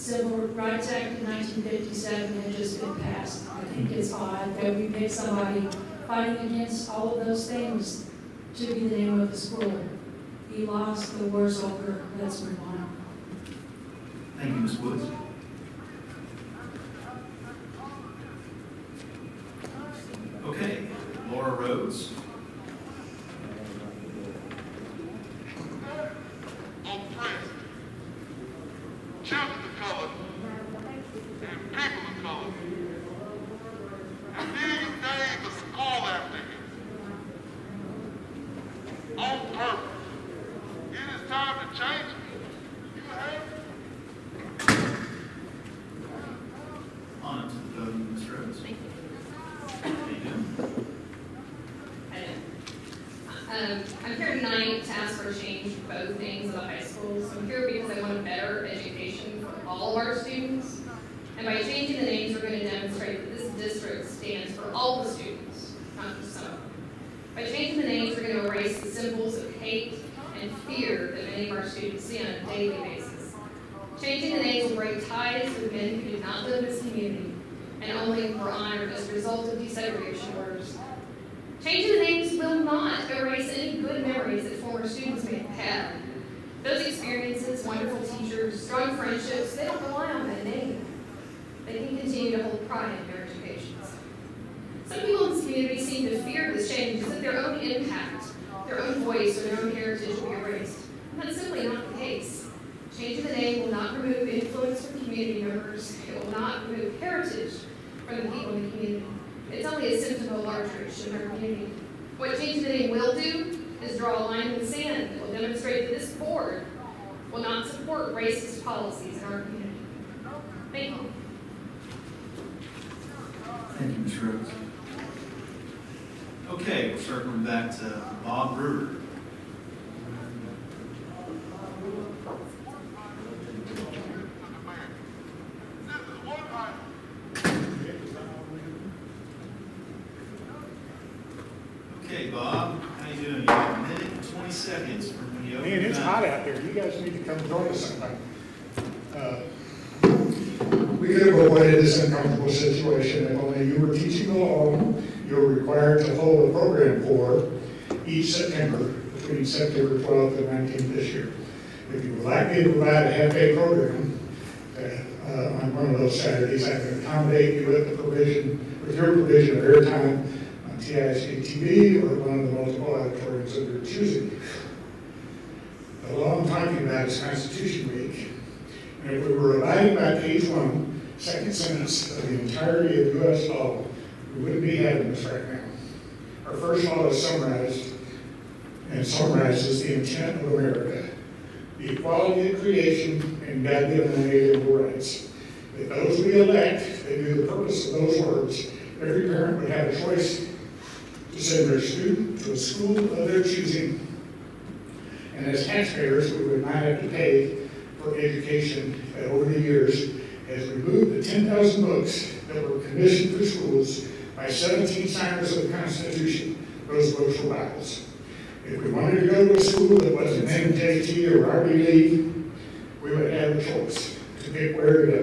Civil Rights Act of 1957 had just been passed. I think it's odd that we pick somebody fighting against all of those things to be the name of the school. He lost, the war's over, let's move on. Thank you, Ms. Woods. Okay, Laura Rhodes. On print, children of color and people of color. And these names are called after him. On purpose. It is time to change it. You have On to the podium, Ms. Rhodes. Thank you. How you doing? I'm here tonight to ask for a change for both things in the high school. So I'm here because I want a better education for all of our students. And by changing the names, we're going to demonstrate that this district stands for all the students, not just some. By changing the names, we're going to erase the symbols of hate and fear that many of our students see on a daily basis. Changing the names will break ties with men who do not live in this community and only were honored as a result of desegregation orders. Changing the names will not erase any good memories that former students may have had. Those experiences, wonderful teachers, strong friendships, they don't rely on that name. They can continue to hold pride in their educations. Some people in this community seem to fear this change as if their own impact, their own voice, or their own heritage will be erased. And that's simply not the case. Changing the name will not remove influence from community members. It will not remove heritage from the people in the community. It's only a symptom of a larger issue in our community. What changing the name will do is draw a line in the sand that will demonstrate that this board will not support racist policies in our community. Thank you. Thank you, Ms. Rhodes. Okay, we're circling back to Bob Brewer. Okay, Bob, how you doing? You have a minute and 20 seconds from when you open Man, your it's mouth. hot out there. You guys need to come join us sometime. We could have avoided this uncomfortable situation if only you were teaching along. You're required to hold a program for each September between September 12th and 19th this year. If you would like me to provide a half-day program on one of those Saturdays, I can accommodate you with your provision of airtime on TISD TV or one of the multiple auditoriums of your choosing. The law I'm talking about is Constitution Week. And if we were abiding by page 1, second sentence of the entirety of U.S. law, we wouldn't be having this right now. Our first law is summarized and summarizes the intent of America, the equality of creation and God-given inalienable rights. That those we elect, they do the purpose of those words, every parent would have a choice to send their student to a school of their choosing. And as taxpayers, we would not have to pay for education that over the years has removed the 10,000 books that were commissioned for schools by 17 signers of the Constitution. Those books were Bibles. If we wanted to go to a school that wasn't named JT or Ivy League, we would have a choice to pick where to go.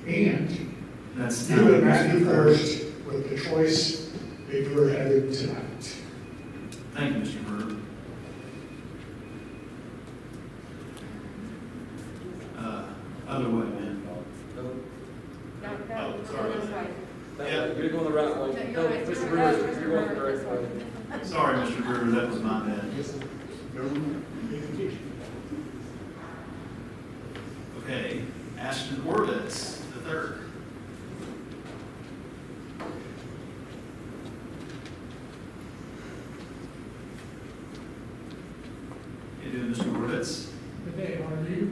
And you would not be forced with the choice that you are having tonight. Thank you, Mr. Brewer. Other way, man. Oh, sorry. Yeah. You're going the right way. No, Mr. Brewer, you're going the right way. Sorry, Mr. Brewer, that was my bad. Okay, Ashton Horvitz, the third. How you doing, Mr. Horvitz? Good day, how are you?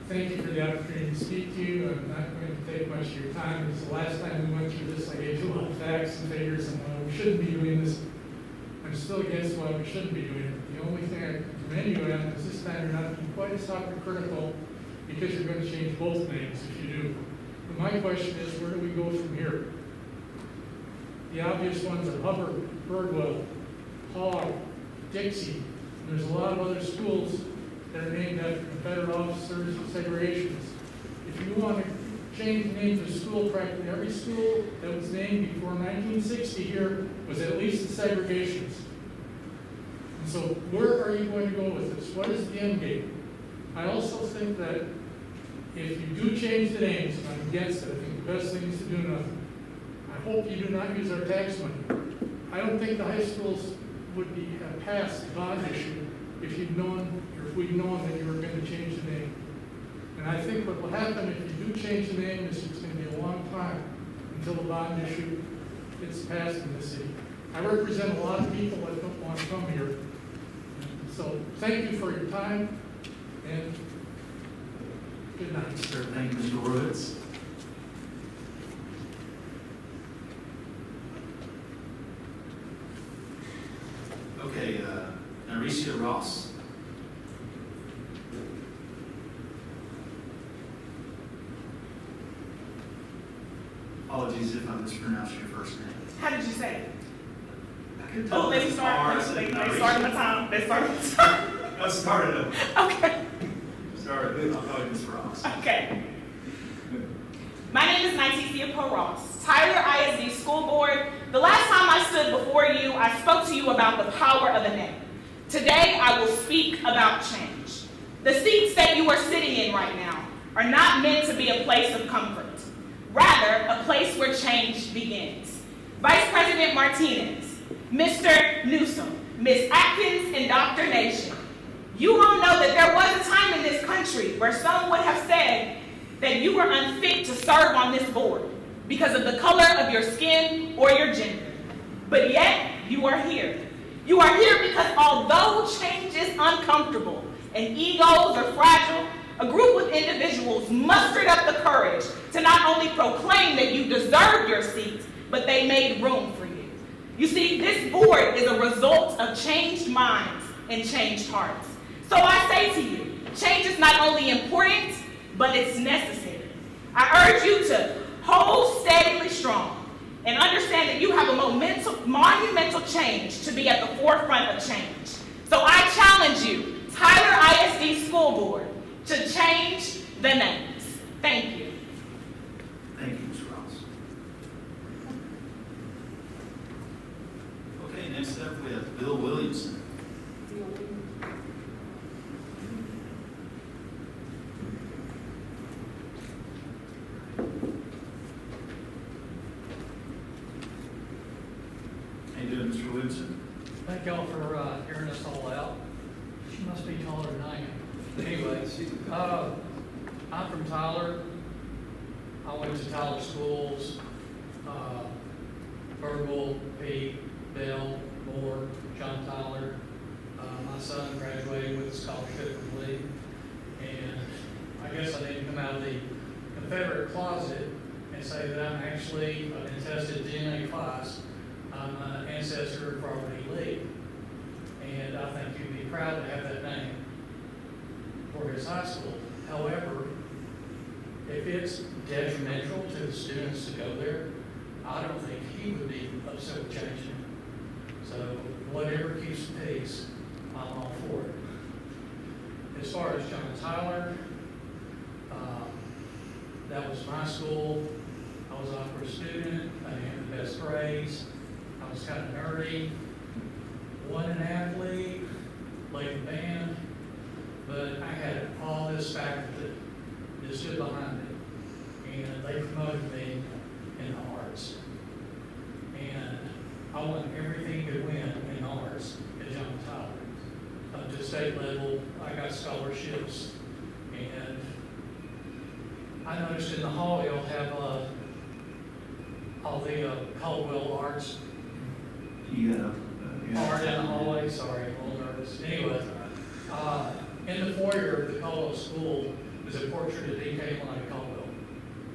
Thank you for the opportunity to speak to you. I'm not going to take much of your time. It's the last time we went through this. I gave you a lot of facts and figures and why we shouldn't be doing this. I'm still against why we shouldn't be doing it. The only thing I can commend you on is this time you're not being quite as hypocritical because you're going to change both names if you do. But my question is, where do we go from here? The obvious ones are Hubbard, Birdwell, Hogg, Dixie. And there's a lot of other schools that are named after Confederate officers and segregationists. If you want to change the names of school, practically every school that was named before 1960 here was at least a segregationist. And so where are you going to go with this? What is the end game? I also think that if you do change the names, and I'm against it, I think the best thing is to do nothing. I hope you do not use our tax money. I don't think the high schools would have passed the bond issue if we'd known that you were going to change the name. And I think what will happen if you do change the name is it's going to be a long time until the bond issue gets passed in this city. I represent a lot of people that don't want to come here. So thank you for your time, and good night. Sir, thank you, Mr. Horowitz. Okay, Naricia Ross. Apologies if I mispronounced your first name. How did you say it? I couldn't tell They if it's R, started it's my Naricia. time. They started my time. Let's start it over. Okay. I'll call you Ms. Ross. Okay. My name is Niticia Ross, Tyler ISD School Board. The last time I stood before you, I spoke to you about the power of a name. Today, I will speak about change. The seats that you are sitting in right now are not meant to be a place of comfort, rather a place where change begins. Vice President Martinez, Mr. Newsom, Ms. Atkins, and Dr. Nation, you all know that there was a time in this country where some would have said that you were unfit to serve on this board because of the color of your skin or your gender. But yet, you are here. You are here because although change is uncomfortable and egos are fragile, a group of individuals mustered up the courage to not only proclaim that you deserve your seat, but they made room for you. You see, this board is a result of changed minds and changed hearts. So I say to you, change is not only important, but it's necessary. I urge you to hold steadily strong and understand that you have a monumental change to be at the forefront of change. So I challenge you, Tyler ISD School Board, to change the names. Thank you. Thank you, Ms. Ross. Okay, next up we have Bill Williamson. How you doing, Mr. Williamson? Thank y'all for hearing us all out. She must be taller than I am. Anyway, I'm from Tyler. I went to Tyler schools, Virgil, Pete, Bell, Moore, John Tyler. My son graduated with a scholarship from Lee. And I guess I need to come out of the Confederate closet and say that I'm actually an attested DNA class. I'm an ancestor of Robert E. Lee. And I think you'd be proud to have that name for his high school. However, if it's detrimental to the students to go there, I don't think he would be upset with changing it. So whatever keeps the peace, I'm all for it. As far as John Tyler, that was my school. I was an opera student. I had the best grades. I was kind of nerdy. Wasn't an athlete, played in band, but I had all this faculty that stood behind me, and they promoted me in the arts. And I won everything to win in arts at John Tyler. Up to state level, I got scholarships, and I noticed in the hall y'all have all the Caldwell Arts. Yeah. Art in the hallway, sorry, I'm a little nervous. Anyway, in the foyer of the Caldwell School is a portrait of D.K. Lonnie Caldwell.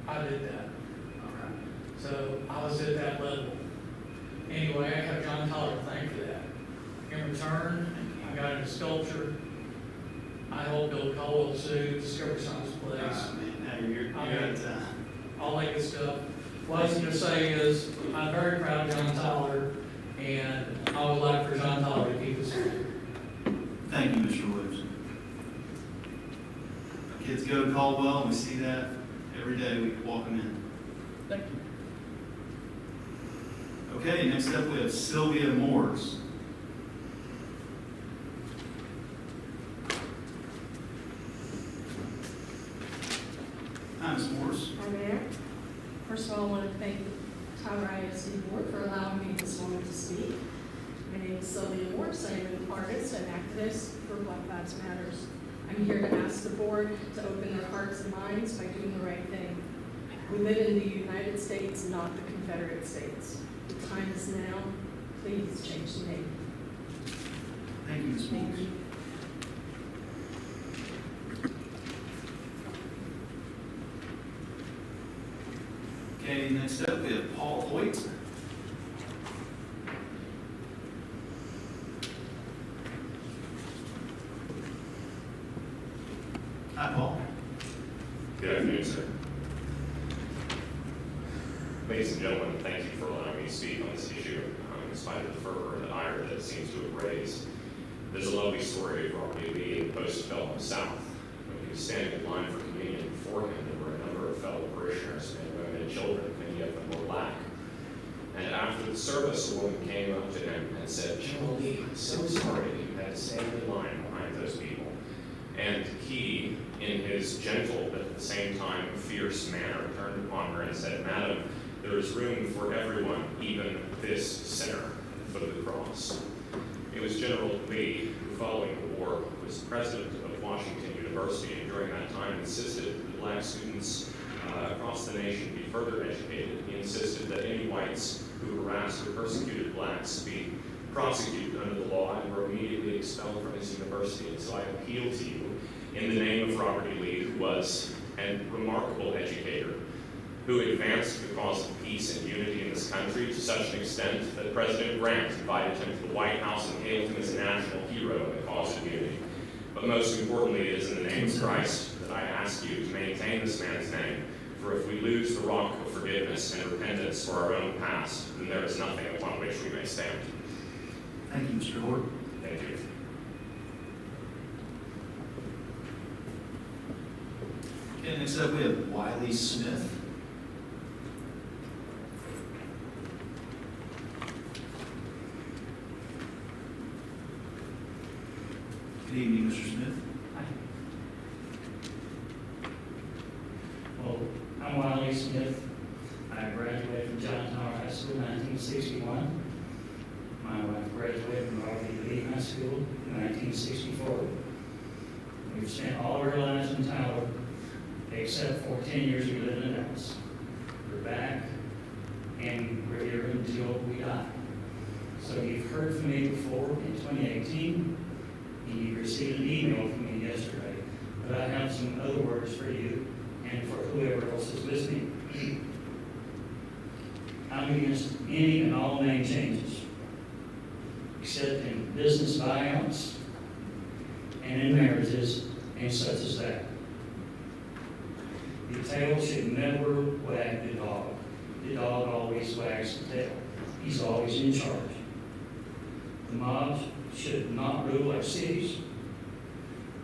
I did that. Okay. So I was at that level. Anyway, I have John Tyler to thank for that. In return, I got into sculpture. I helped build Caldwell Zoo, Discovery Science Place. Now you're at all that good stuff. What I was going to say is, I'm very proud of John Tyler, and I would like for John Tyler to keep us here. Thank you, Mr. Williamson. Kids go to Caldwell, and we see that every day we walk them in. Thank you. Okay, next up we have Sylvia Moores. Hi, Ms. Morris. Hi, Mayor. First of all, I want to thank the Tyler ISD Board for allowing me this moment to speak. My name is Sylvia Morris. I am an artist and activist for Black Lives Matters. I'm here to ask the board to open their hearts and minds by doing the right thing. We live in the United States, not the Confederate States. The time is now. Please change the name. Thank you, Ms. Morris. Okay, next up we have Paul Hoyt. Hi, Paul. Good afternoon, sir. Ladies and gentlemen, thank you for allowing me to speak on this issue, in spite of the fervor and the ire that it seems to have raised. There's a lovely story of Robert E. Lee in the post-Belgium South. When he was standing in line for communion before him, there were a number of fellow parishioners, men, women, and children, many of them were black. And after the service, a woman came up to him and said, "General Lee, I'm so sorry that you had to stand in line behind those people." And he, in his gentle but at the same time fierce manner, turned upon her and said, "Madam, there is room for everyone, even this sinner, at the foot of the cross." It was General Lee who, following the war, was president of Washington University, and during that time insisted that black students across the nation be further educated. He insisted that any whites who harassed or persecuted blacks be prosecuted under the law and were immediately expelled from his university. And so I appeal to you in the name of Robert E. Lee, who was a remarkable educator, who advanced the cause of peace and unity in this country to such an extent that President Grant invited him to the White House and hailed him as a national hero in the cause of unity. But most importantly, it is in the name of Christ that I ask you to maintain this man's name, for if we lose the rock of forgiveness and repentance for our own past, then there is nothing upon which we may stand. Thank you, Mr. Hoyt. Thank you. Okay, next up we have Wiley Smith. Good evening, Mr. Smith. Well, I'm Wiley Smith. I graduated from John Tyler High School in 1961. My wife graduated from Robert E. Lee High School in 1964. We've spent all of our lives in Tyler, except for 10 years we lived in Dallas. We're back, and we're here until we die. So you've heard from me before in 2018, and you received an email from me yesterday. But I have some other words for you and for whoever else is listening. I'm against any and all name changes, except in business buyouts and in marriages and such as that. The tail should never wag the dog. The dog always wags the tail. He's always in charge. The mobs should not rule our cities,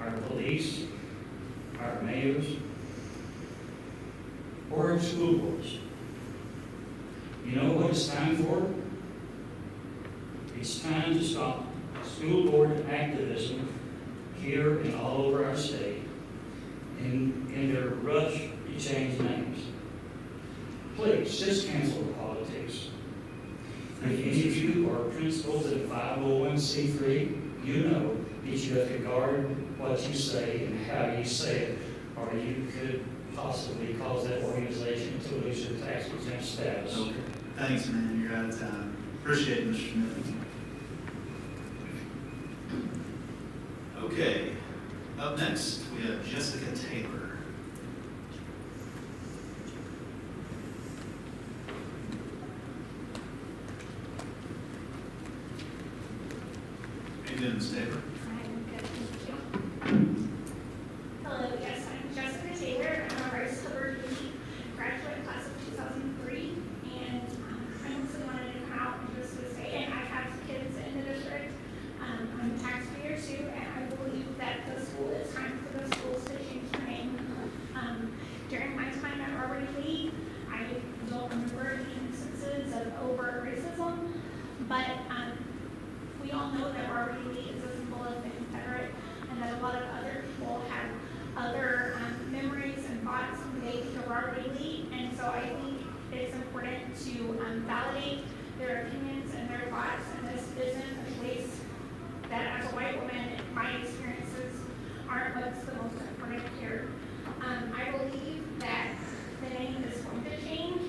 our police, our mayors, or our school boards. You know what it's time for? It's time to stop school board activism here and all over our state in their rush to change names. Please, just cancel the politics. If any of you are principals at a 501c3, you know that you have to guard what you say and how you say it, or you could possibly cause that organization to lose their tax exempt status. Okay. Thanks, man. You're out of time. Appreciate it, Mr. Smith. Okay. Up next, we have Jessica Taylor. How you doing, Ms. Taylor? Hello, yes, I'm Jessica Taylor. I'm a Rice Hubbard graduate class of 2003, and I also wanted to come out and just to say, and I have kids in the district. I'm a taxpayer too, and I believe that the school, it's time for the schools to change their name what's the most important here. I believe that the name is going to change,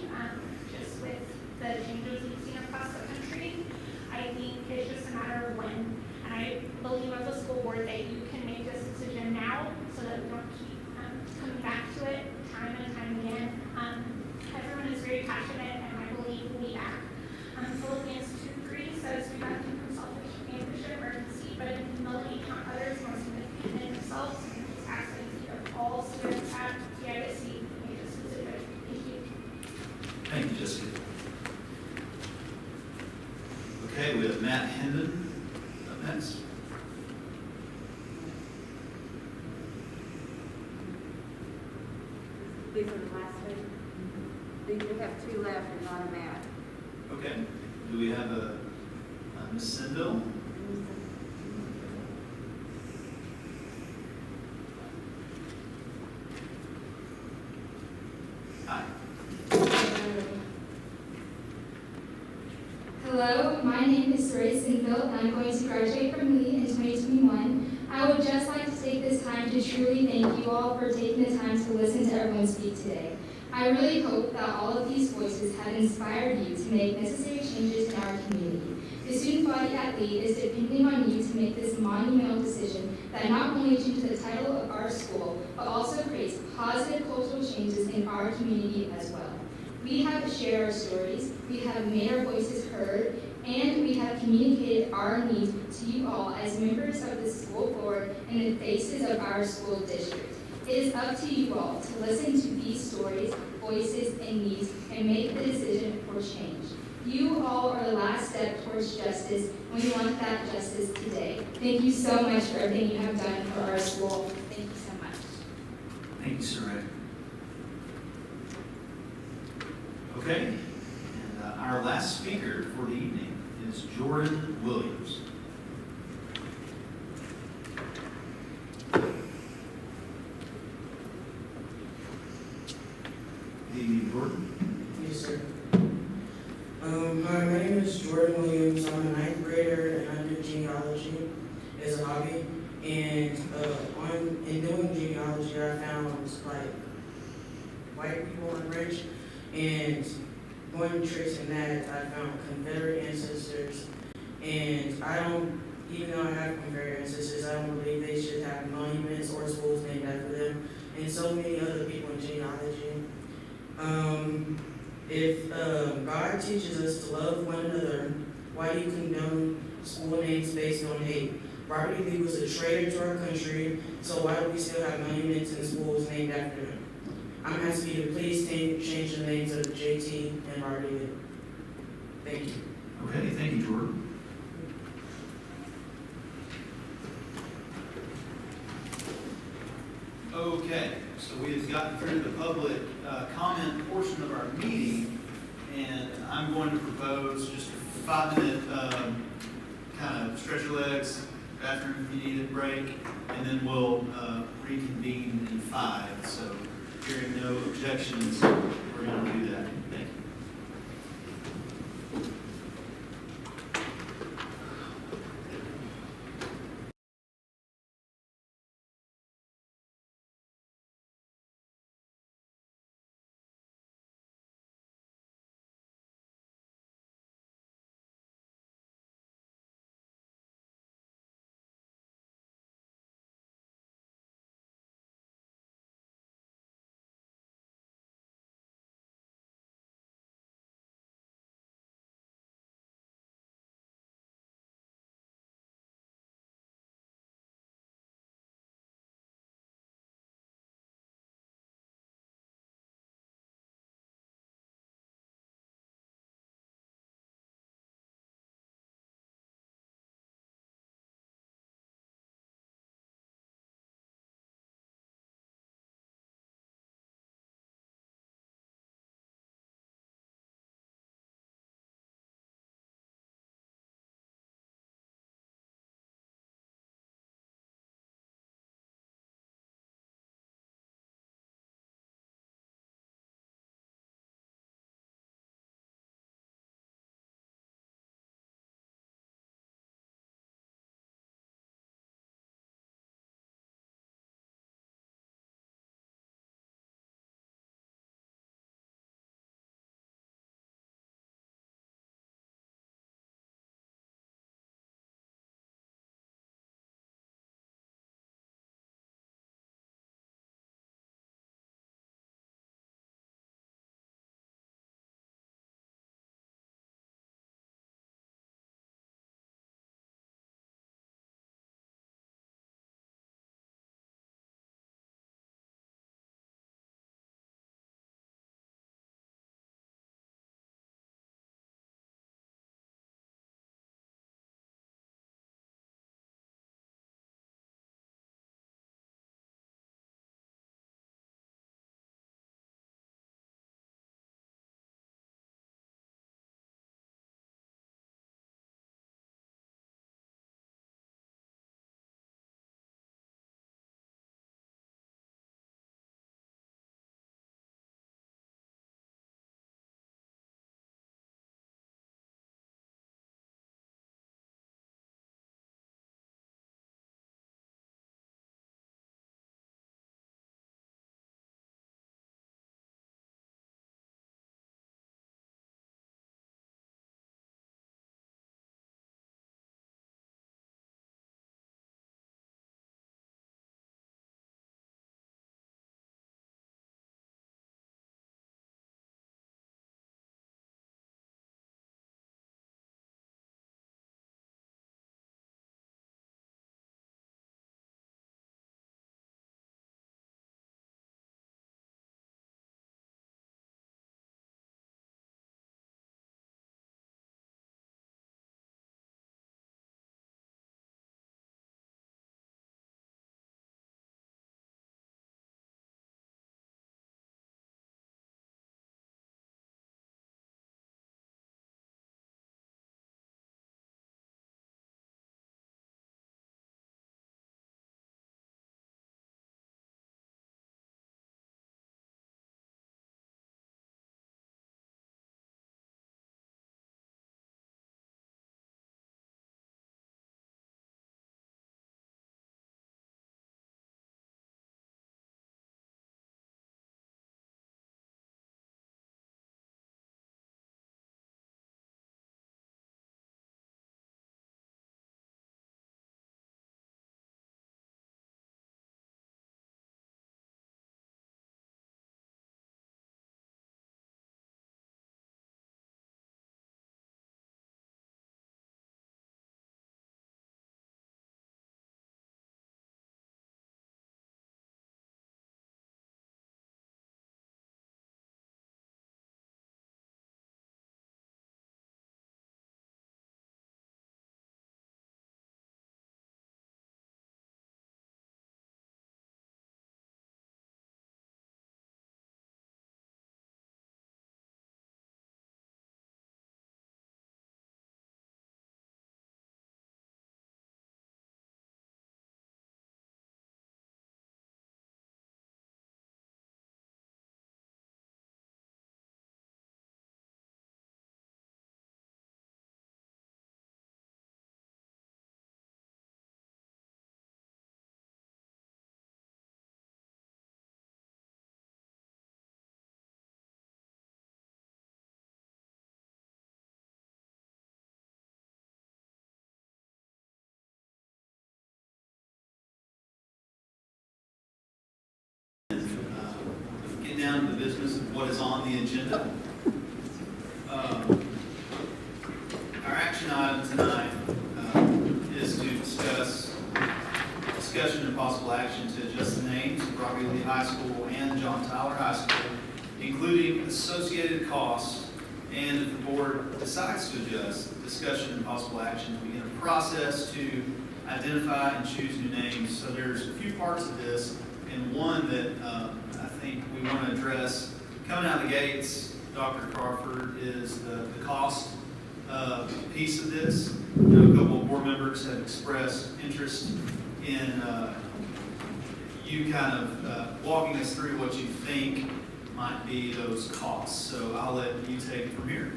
just with the changes we've seen across the country. I think it's just a matter of when. And I believe as a school board that you can make this decision now so that we don't keep coming back to it time and time again. Everyone is very passionate, and I believe we'll be back. Philippians 2:3 says, "Do nothing from selfish ambition or conceit, but in humility count others more significant than themselves." And just ask that you of all students at the ISD make this decision. Thank you. Thank you, Jessica. Okay, we have Matt Hendon up next. These are the last two. We have two left and not a Matt. Okay, do we have a Ms. Sindel? Hi. Hello, my name is Saray Sinfield, and I'm going to graduate from Lee in 2021. I would just like to take this time to truly thank you all for taking the time to listen to everyone speak today. I really hope that all of these voices have inspired you to make necessary changes in our community. The student body at Lee is depending on you to make this monumental decision that not only changes the title of our school, but also creates positive cultural changes in our community as well. We have shared our stories, we have made our voices heard, and we have communicated our needs to you all as members of the school board and the faces of our school district. It is up to you all to listen to these stories, voices, and needs and make the decision for change. You all are the last step towards justice, and we want that justice today. Thank you so much for everything you have done for our school. Thank you so much. Thank you, Saray. Okay, and our last speaker for the evening is Jordan Williams. Good evening, Jordan. Yes, sir. Hi, my name is Jordan Williams. I'm a ninth grader and I do genealogy as a hobby. And in doing genealogy, I found like white people and rich. And going tracing that, I found Confederate ancestors. And I don't, even though I have Confederate ancestors, I don't believe they should have monuments or schools named after them. And so many other people in genealogy. If God teaches us to love one another, why do you condone school names based on hate? Robert E. Lee was a traitor to our country, so why do we still have monuments and schools named after him? I'm asking you to please change the names of JT and Robert E. Lee. Thank you. Okay, thank you, Jordan. Okay, so we have gotten through the public comment portion of our meeting, and I'm going to propose just a 5-minute kind of stretch your legs, bathroom if you need a break, and then we'll reconvene in 5. So hearing no objections, we're going to do that. Thank you. get down to the business of what is on the agenda. Our action item tonight is to discussion and possible action to adjust the names of Rocky Lee High School and John Tyler High School, including associated costs, and if the board decides to adjust, discussion and possible action to begin a process to identify and choose new names. So there's a few parts of this, and one that I think we want to address coming out of the gates, Dr. Crawford, is the cost piece of this. I know a couple of board members have expressed interest in you kind of walking us through what you think might be those costs. So I'll let you take it from here.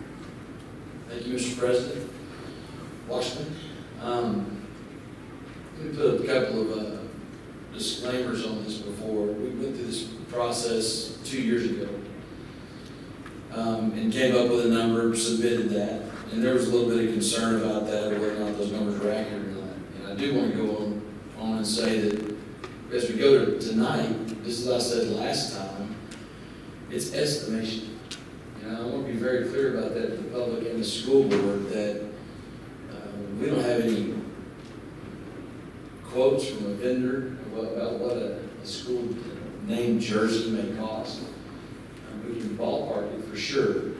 Thank you, Mr. President. Washington. Let me put a couple of disclaimers on this before. We went through this process 2 years ago and came up with a number, submitted that, and there was a little bit of concern about that, whether or not those numbers were accurate or not. And I do want to go on and say that as we go to tonight, just as I said last time, it's estimation. And I want to be very clear about that to the public and the school board that we don't have any quotes from a vendor about what a school name jersey may cost. We can ballpark it for sure.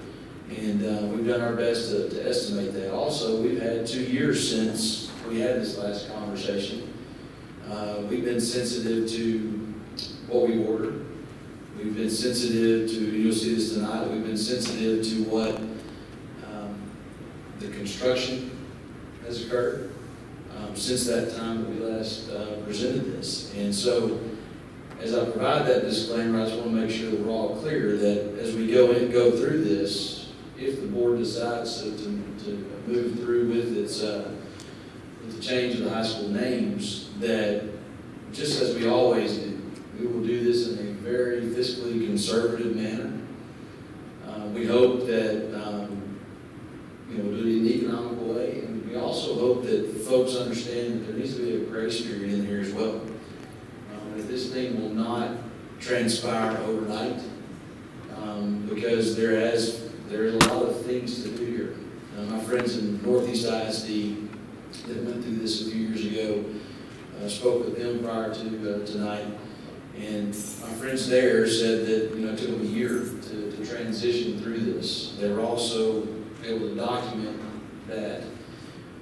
And we've done our best to estimate that. Also, we've had 2 years since we had this last conversation. We've been sensitive to what we ordered. We've been sensitive to, you'll see this tonight, we've been sensitive to what the construction has occurred since that time that we last presented this. And so, as I provide that disclaimer, I just want to make sure that we're all clear that as we go through this, if the board decides to move through with its with the change of the high school names, that just as we always do, we will do this in a very fiscally conservative manner. We hope that we'll do it in an economical way, and we also hope that folks understand that there needs to be a grace period in here as well. That this thing will not transpire overnight, because there is a lot of things to do here. My friends in Northeast ISD that went through this a few years ago, spoke with them prior to tonight, and my friends there said that it took them a year to transition through this. They were also able to document that.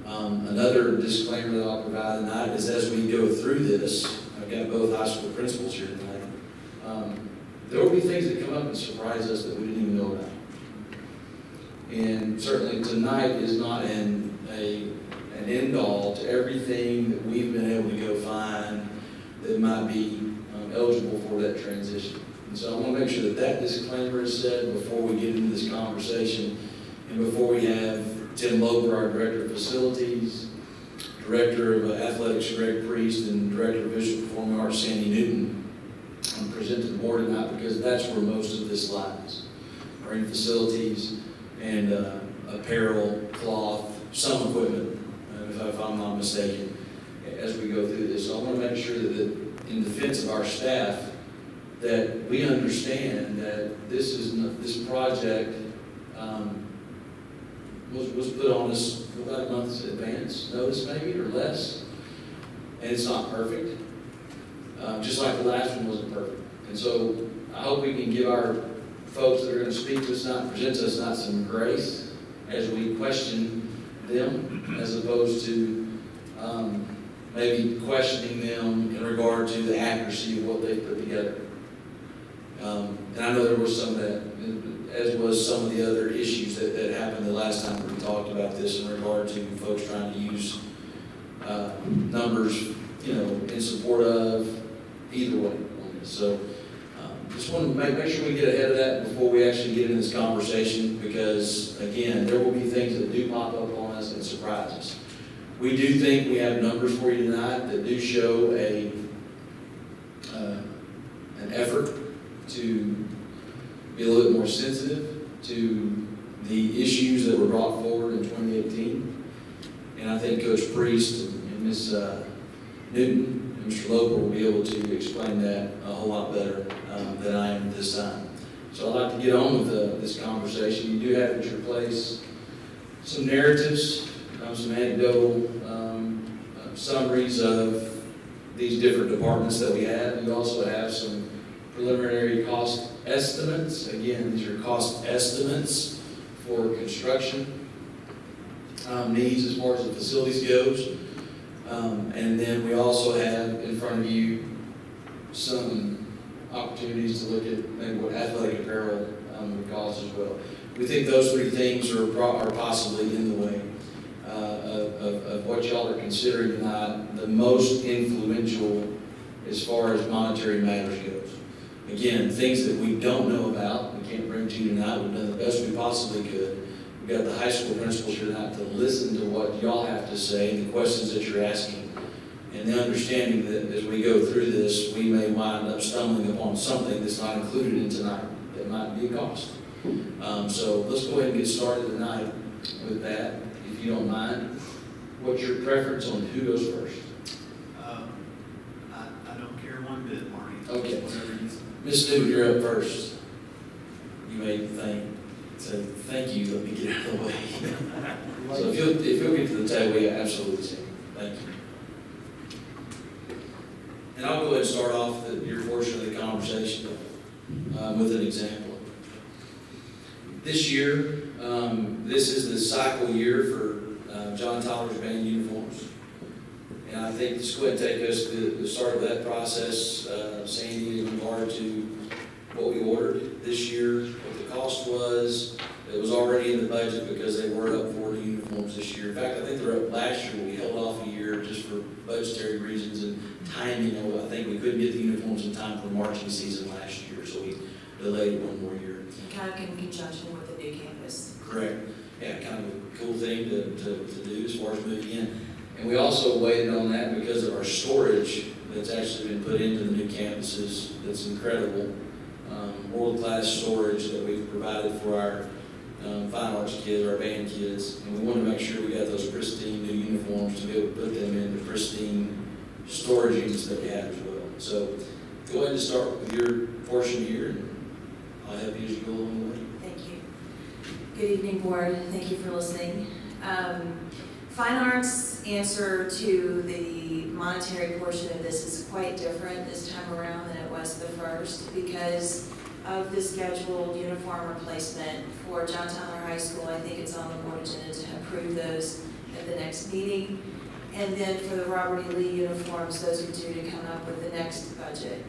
Another disclaimer that I'll provide tonight is as we go through this, I've got both high school principals here tonight, there will be things that come up and surprise us that we didn't even know about. And certainly tonight is not an end-all to everything that we've been able to go find that might be eligible for that transition. And so I want to make sure that that disclaimer is said before we get into this conversation and before we have Tim Loper, our Director of Facilities, Director of Athletics, Greg Priest, and Director of Visual Performing Arts, Sandy Newton, present to the board tonight, because that's where most of this lies, are in facilities and apparel, cloth, some equipment, if I'm not mistaken, as we go through this. So I want to make sure that in defense of our staff, that we understand that this project was put on us about a month's advance notice, maybe, or less, and it's not perfect, just like the last one wasn't perfect. And so I hope we can give our folks that are going to speak to us tonight, present to us tonight, some grace as we question them, as opposed to maybe questioning them in regard to the accuracy of what they put together. And I know there was some of that, as was some of the other issues that happened the last time we talked about this in regard to folks trying to use numbers, in support of either way on this. So just want to make sure we get ahead of that before we actually get into this conversation, because again, there will be things that do pop up on us and surprise us. We do think we have numbers for you tonight that do show an effort to be a little bit more sensitive to the issues that were brought forward in 2018. And I think Coach Priest and Ms. Newton and Mr. Loper will be able to explain that a whole lot better than I am this time. So I'd like to get on with this conversation. You do have at your place some narratives, some anecdotal summaries of these different departments that we have. You also have some preliminary cost estimates. Again, these are cost estimates for construction needs as far as the facilities goes. And then we also have in front of you some opportunities to look at maybe what athletic apparel would cost as well. We think those three things are possibly in the way of what y'all are considering tonight the most influential as far as monetary matters goes. Again, things that we don't know about, we can't bring to you tonight. We've done the best we possibly could. We've got the high school principals here tonight to listen to what y'all have to say, the questions that you're asking, and the understanding that as we go through this, we may wind up stumbling upon something that's not included in tonight that might be a cost. So let's go ahead and get started tonight with that, if you don't mind. What's your preference on who goes first? I don't care one bit, Marty. Okay. Whatever you say. Ms. Stewart, you're up first. You may say thank you, let me get out of the way. So if you'll get to the table, yeah, absolutely. Thank you. And I'll go ahead and start off your portion of the conversation with an example. This year, this is the cycle year for John Tyler's band uniforms. And I think let's go ahead and take us to the start of that process, Sandy, in regard to what we ordered this year, what the cost was. It was already in the budget because they were up for the uniforms this year. In fact, I think they were up last year, but we held off a year just for budgetary reasons and timing. I think we couldn't get the uniforms in time for marching season last year, so we delayed it one more year. Kind of in conjunction with the new campus. Correct. Yeah, kind of a cool thing to do as far as moving in. And we also waited on that because of our storage that's actually been put into the new campuses. That's incredible. World-class storage that we've provided for our fine arts kids, our band kids. And we want to make sure we got those pristine new uniforms to be able to put them in the pristine storage units that we have as well. So go ahead and start with your portion here, and I'll help you as you go along the way. Thank you. Good evening, board. Thank you for listening. Fine arts answer to the monetary portion of this is quite different this time around than it was the first because of the scheduled uniform replacement for John Tyler High School. I think it's on the board agenda to approve those at the next meeting. And then for the Robert E. Lee uniforms, those are due to come up with the next budget.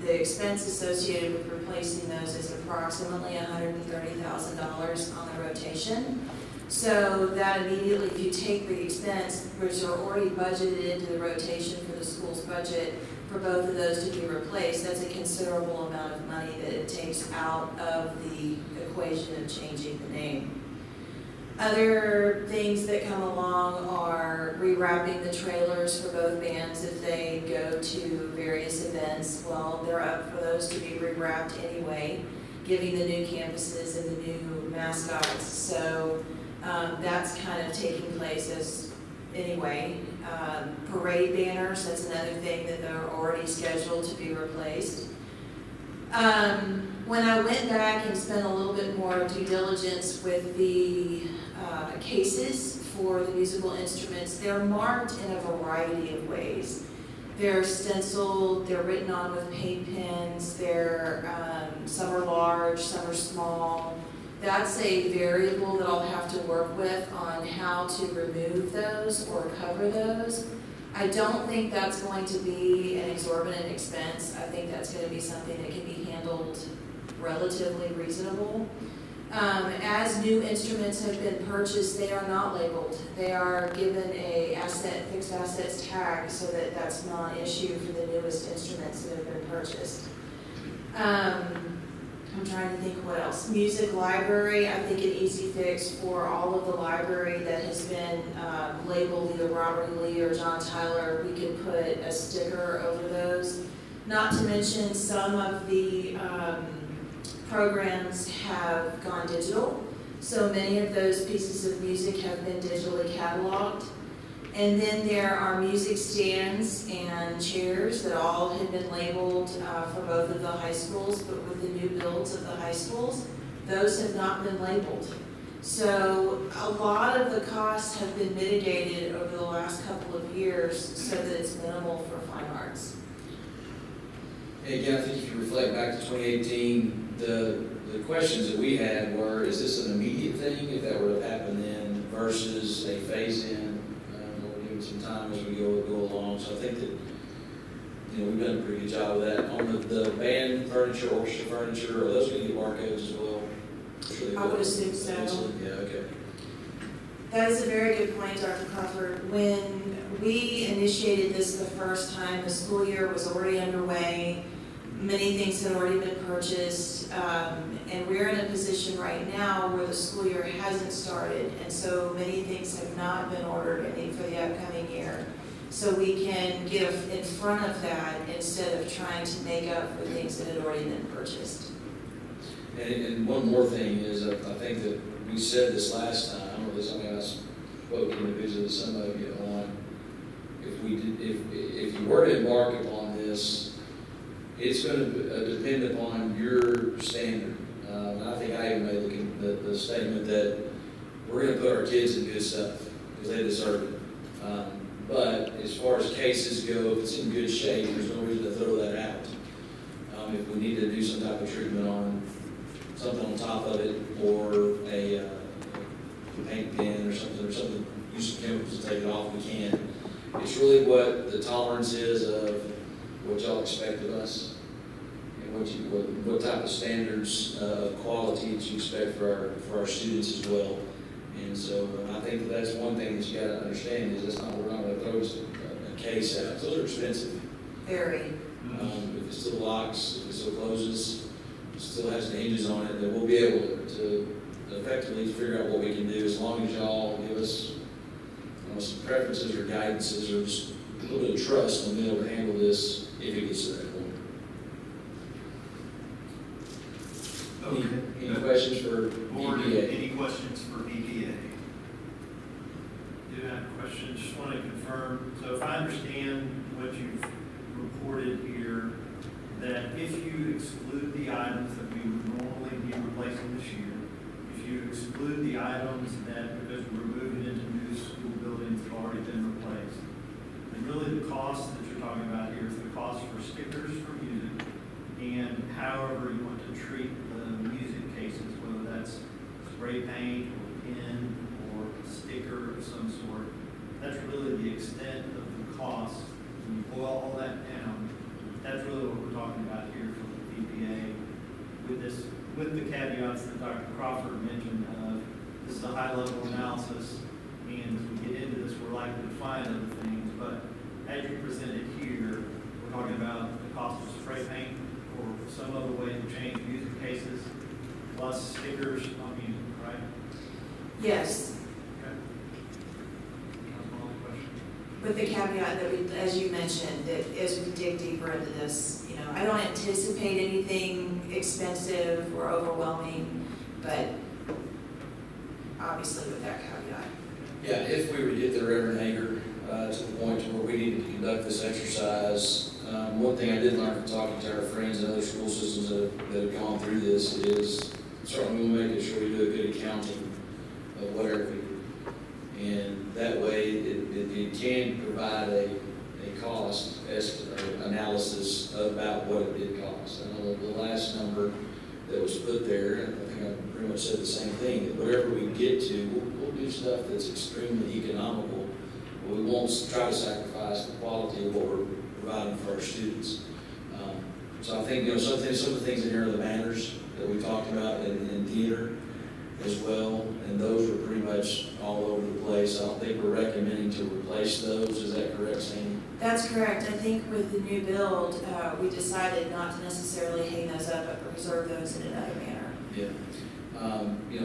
The expense associated with replacing those is approximately $130,000 on the rotation. So that immediately, if you take the expense, which are already budgeted into the rotation for the school's budget, for both of those to be replaced, that's a considerable amount of money that it takes out of the equation of changing the name. Other things that come along are rewrapping the trailers for both bands if they go to various events. Well, they're up for those to be rewrapped anyway, giving the new campuses and the new mascots. So that's kind of taking place as anyway. Parade banners, that's another thing that they're already scheduled to be replaced. When I went back and spent a little bit more due diligence with the cases for the musical instruments, they're marked in a variety of ways. They're stenciled, they're written on with paint pens, some are large, some are small. That's a variable that I'll have to work with on how to remove those or cover those. I don't think that's going to be an exorbitant expense. I think that's going to be something that can be handled relatively reasonable. As new instruments have been purchased, they are not labeled. They are given a fixed assets tag so that that's not an issue for the newest instruments that have been purchased. I'm trying to think what else. Music library, I think an easy fix for all of the library that has been labeled either Robert E. Lee or John Tyler, we can put a sticker over those. Not to mention some of the programs have gone digital. So many of those pieces of music have been digitally cataloged. And then there are music stands and chairs that all had been labeled for both of the high schools, but with the new builds of the high schools, those have not been labeled. So a lot of the costs have been mitigated over the last couple of years so that it's minimal for fine arts. And again, I think if you reflect back to 2018, the questions that we had were, is this an immediate thing if that were to happen then versus a phase-in? We'll give it some time as we go along. So I think that, we've done a pretty good job of that. On the band furniture, orchestra furniture, are those going to get barcodes as well? Sure I would assume so. Yeah, okay. That is a very good point, Dr. Crawford. When we initiated this the first time, the school year was already underway. Many things had already been purchased, and we're in a position right now where the school year hasn't started, and so many things have not been ordered for the upcoming year. So we can get in front of that instead of trying to make up for things that had already been purchased. And one more thing is, I think that we said this last time, or this, I spoke individually to some of you on, if you were to embark upon this, it's going to depend upon your standard. And I think I even made the statement that we're going to put our kids in good stuff because they deserve it. But as far as cases go, if it's in good shape, there's no reason to throw that out. If we need to do some type of treatment on something on top of it, or a paint pen or something, use some chemicals to take it off, we can. It's really what the tolerance is of what y'all expect of us, and what type of standards of quality that you expect for our students as well. And so I think that's one thing that you got to understand is that's not, we're not going to throw just a case out. Those are expensive. Very. If it still locks, if it still closes, still has the hinges on it, then we'll be able to effectively figure out what we can do as long as y'all give us some preferences or guidances or just a little bit of trust on being able to handle this if it gets to that point. Okay. Any questions for Board, BPA? any questions for BPA? I do have a question. Just want to confirm. So if I understand what you've reported here, that if you exclude the items that we would normally be replacing this year, if you exclude the items that, because we're moving into new school buildings, have already been replaced, then really the cost that you're talking about here is the cost for stickers for music and however you want to treat the music cases, whether that's spray paint or pen or a sticker of some sort. That's really the extent of the cost. When you boil all that down, that's really what we're talking about here for the PPA with the caveats that Dr. Crawford mentioned of this is a high-level analysis, and as we get into this, we're likely to find other things, but as you presented here, we're talking about the cost of spray paint or some other way to change music cases, plus stickers on music, right? Yes. Okay. That's my only question. With the caveat that we, as you mentioned, that as we dig deeper into this, I don't anticipate anything expensive or overwhelming, but obviously with that caveat. Yeah, if we were to get the Reverend Hager to the point where we needed to conduct this exercise, one thing I did learn from talking to our friends in other school systems that have gone through this is certainly we'll make sure we do a good accounting of whatever we do. And that way it can provide a cost analysis about what it did cost. I know the last number that was put there, and I think I pretty much said the same thing, that whatever we get to, we'll do stuff that's extremely economical, but we won't try to sacrifice the quality of what we're providing for our students. So I think, some of the things in here are the banners that we talked about in theater as well, and those were pretty much all over the place. I don't think we're recommending to replace those. Is that correct, Sandy? That's correct. I think with the new build, we decided not to necessarily hang those up, but preserve those in another manner. Yeah.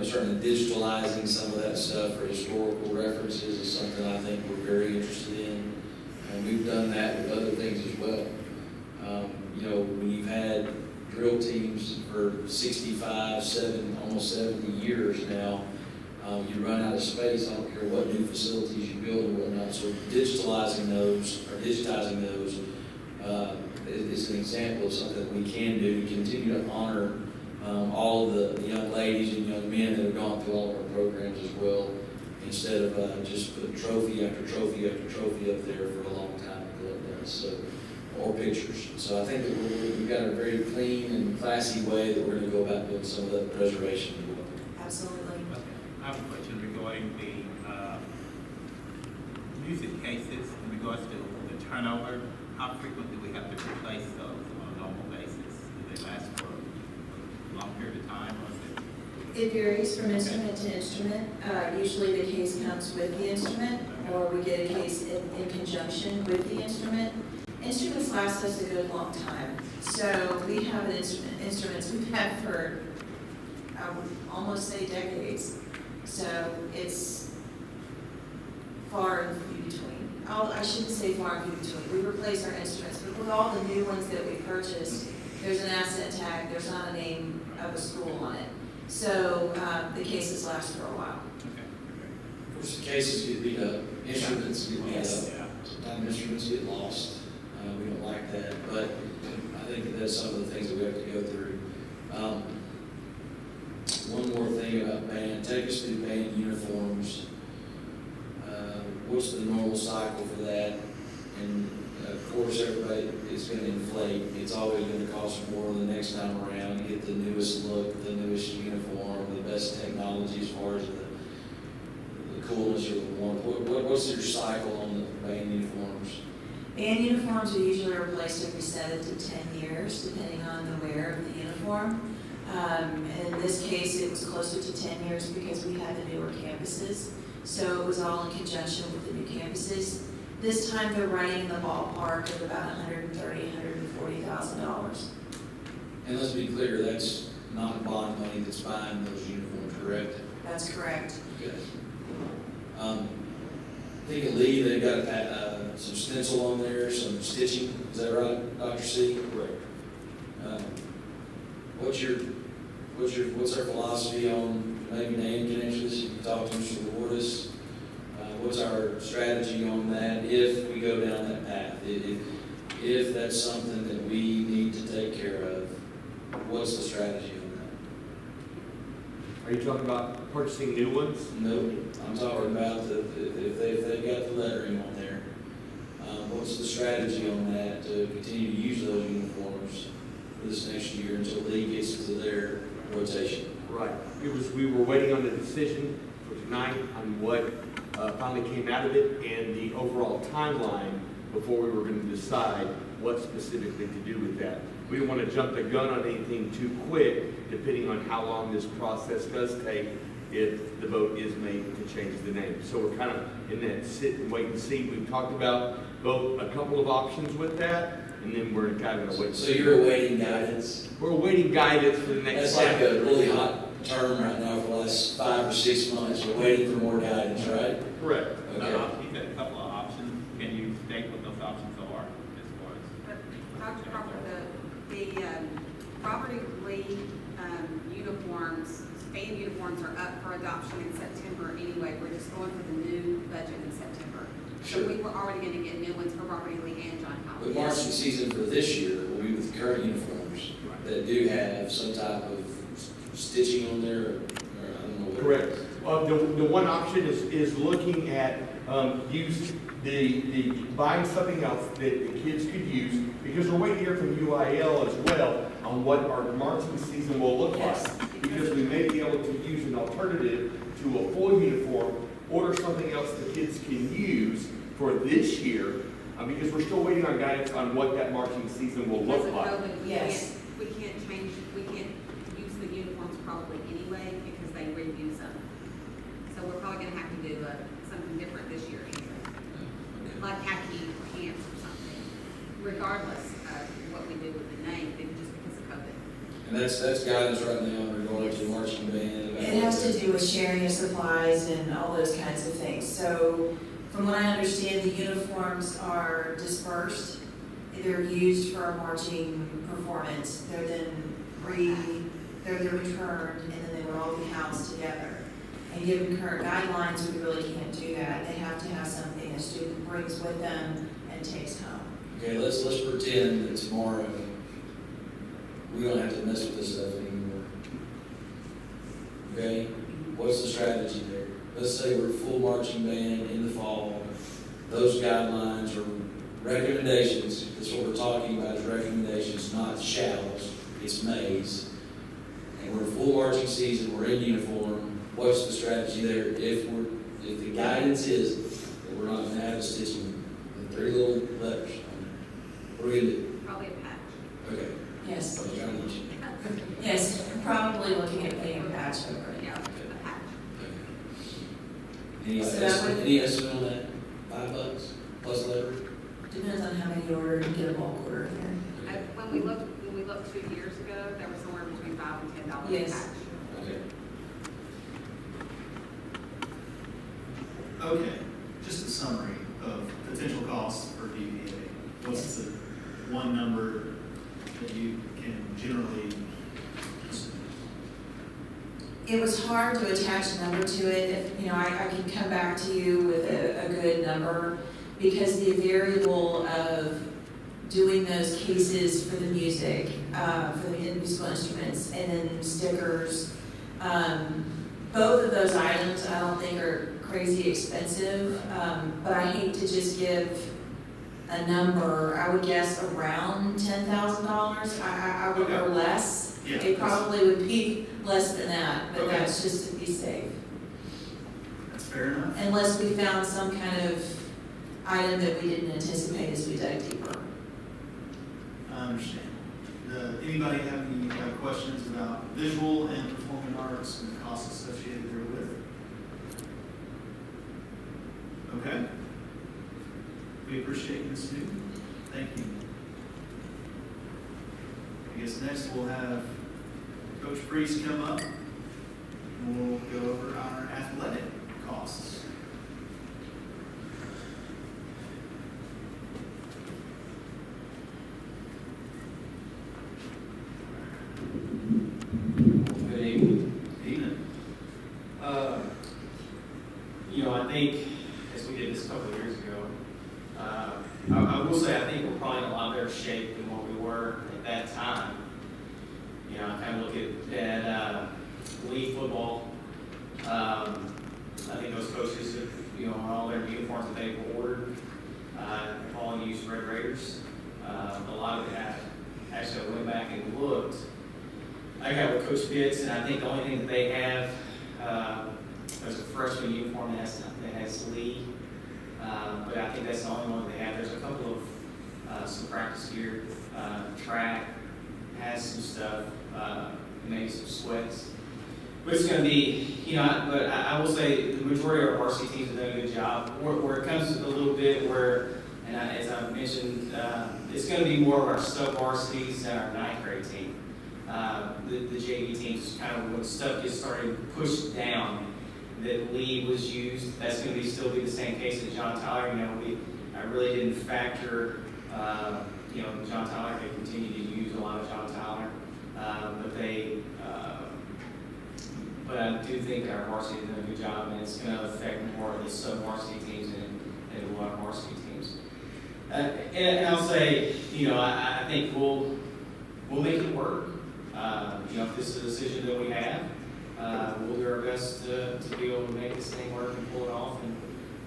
Certainly digitalizing some of that stuff for historical references is something I think we're very interested in. And we've done that with other things as well. When you've had drill teams for 65, almost 70 years now, You run out of space, I don't care what new facilities you build or whatnot, so digitizing those is an example of something that we can do to continue to honor all of the young ladies and young men that have gone through all of our programs as well, instead of just putting trophy after trophy after trophy up there for a long time to go does, so, or pictures. So I think that we've got a very clean and classy way that we're going to go about doing some of that preservation as well. Absolutely. I have a question regarding the music cases in regards to the turnover. How frequent do we have to replace those on a normal basis? Do they last for a long period of time, or is it? It varies from instrument to instrument. Usually the case comes with the instrument, or we get a case in conjunction with the instrument. Instruments last us a good long time. So we have instruments we've had for, I would almost say decades. So it's far and few between. I shouldn't say far and few between. We replace our instruments, but with all the new ones that we purchased, there's an asset tag, there's not a name of a school on it. So the cases last for a while. Of course, the cases get beat up, instruments get beat up, sometimes instruments get lost. We don't like that, but I think that that's some of the things that we have to go through. One more thing about band, take us through band uniforms. What's the normal cycle for that? And of course, everybody is going to inflate. It's always going to cost more the next time around. You get the newest look, the newest uniform, the best technology as far as the coolness or the warmth. What's your cycle on the band uniforms? Band uniforms are usually replaced every 7 to 10 years, depending on the wear of the uniform. In this case, it was closer to 10 years because we had the newer campuses. So it was all in conjunction with the new campuses. This time they're running in the ballpark of about $130,000, $140,000. And let's be clear, that's not bond money that's buying those uniforms, correct? That's correct. Okay. I think at Lee, they've got some stencil on there, some stitching. Is that right, Dr. C? Correct. What's our philosophy on, maybe Dan can answer this, you can talk to Mr. Lourdes. What's our strategy on that if we go down that path? If that's something that we need to take care of, what's the strategy on that? Are you talking about purchasing new ones? No, I'm talking about if they've got the lettering on there. What's the strategy on that to continue to use those uniforms for this next year until Lee gets to their rotation? Right. We were waiting on the decision for tonight on what finally came out of it and the overall timeline before we were going to decide what specifically to do with that. We don't want to jump the gun on anything too quick, depending on how long this process does take if the vote is made to change the name. So we're kind of in that sit and wait and see. We've talked about both a couple of options with that, and then we're kind of in a wait. So you're awaiting guidance? We're awaiting guidance for the next. That's like a really hot term right now for the last 5 or 6 months. We're waiting for more guidance, right? Correct. Okay. You said a couple of options. Can you state what those options are as far as? Dr. Crawford, the Robert E. Lee uniforms, band uniforms are up for adoption in September anyway. We're just going for the new budget in September. Sure. So we were already going to get new ones for Robert E. Lee and John Howard. The marching season for this year will be with the current uniforms that do have some type of stitching on there, or I don't know what. Correct. The one option is looking at buying something else that the kids could use, because we're waiting to hear from UIL as well on what our marching season will look like. Because we may be able to use an alternative to a full uniform, order something else the kids can use for this year, because we're still waiting on guidance on what that marching season will look like. Yes. We can't use the uniforms probably anyway because they reuse them. So we're probably going to have to do something different this year anyway. Like khaki pants or something, regardless of what we do with the name, just because of COVID. And that's guidance right now regarding to marching band. It has to do with sharing of supplies and all those kinds of things. So from what I understand, the uniforms are dispersed. They're used for a marching performance. They're then returned, and then they would all be housed together. And given current guidelines, we really can't do that. They have to have something a student brings with them and takes home. Okay, let's pretend that tomorrow we don't have to mess with this stuff anymore. Okay? What's the strategy there? Let's say we're full marching band in the fall. Those guidelines are recommendations. That's what we're talking about, is recommendations, not shalls. It's mays. And we're full marching season, we're in uniform. What's the strategy there? If the guidance is that we're not gonna have a stitching, the 3 little letters on there, what are we gonna do? Probably a patch. Okay. Yes. I was trying to get you. Yes, probably looking at putting a patch over it. Yeah, a patch. Any So that estimate, would- any estimate on that? $5 plus labor? Depends on how many you order and get a bulk order in there. When we looked 2 years ago, there was somewhere between $5 and $10 a Yes. patch. Okay. Okay, just a summary of potential costs for DVA. What's the one number that you can generally assume? It was hard to attach a number to it. If, I can come back to you with a good number, because the variable of doing those cases for the music, for the musical instruments, and then stickers, both of those items I don't think are crazy expensive, but I hate to just give a number. I would guess around $10,000. I would, or less. Yeah, It probably would be less than that, but Okay. that's just to be safe. That's fair enough. Unless we found some kind of item that we didn't anticipate as we dug deeper. I understand. Anybody have any questions about visual and performing arts and the costs associated therewith? Okay. We appreciate you, Ms. Newton. Thank you. I guess next we'll have Coach Priest come up, and we'll go over our athletic costs. Good evening. Evening. I think, as we did this a couple of years ago, I will say I think we're probably in a lot better shape than what we were at that time. I kind of look at league football. I think those coaches, on all their uniforms that they've ordered, have all used Red Raiders. A lot of that, actually, I went back and looked. I got with Coach Pitts, and I think the only thing that they have is a freshman uniform that has Lee. But I think that's the only one they have. There's a couple of some practice gear, track has some stuff, maybe some sweats. But it's going to be, but I will say the majority of our varsity teams have done a good job. Where it comes a little bit and as I mentioned, it's going to be more of our sub-varsities and our 9th grade team. The JV teams, kind of when stuff gets started pushed down, that Lee was used, that's going to still be the same case as John Tyler. I really didn't factor, John Tyler. They continue to use a lot of John Tyler, but I do think our varsity is doing a good job, and it's going to affect more of the sub-varsity teams and a lot of varsity teams. And I'll say, I think we'll make it work. If this is a decision that we have, we'll do our best to be able to make this thing work and pull it off. And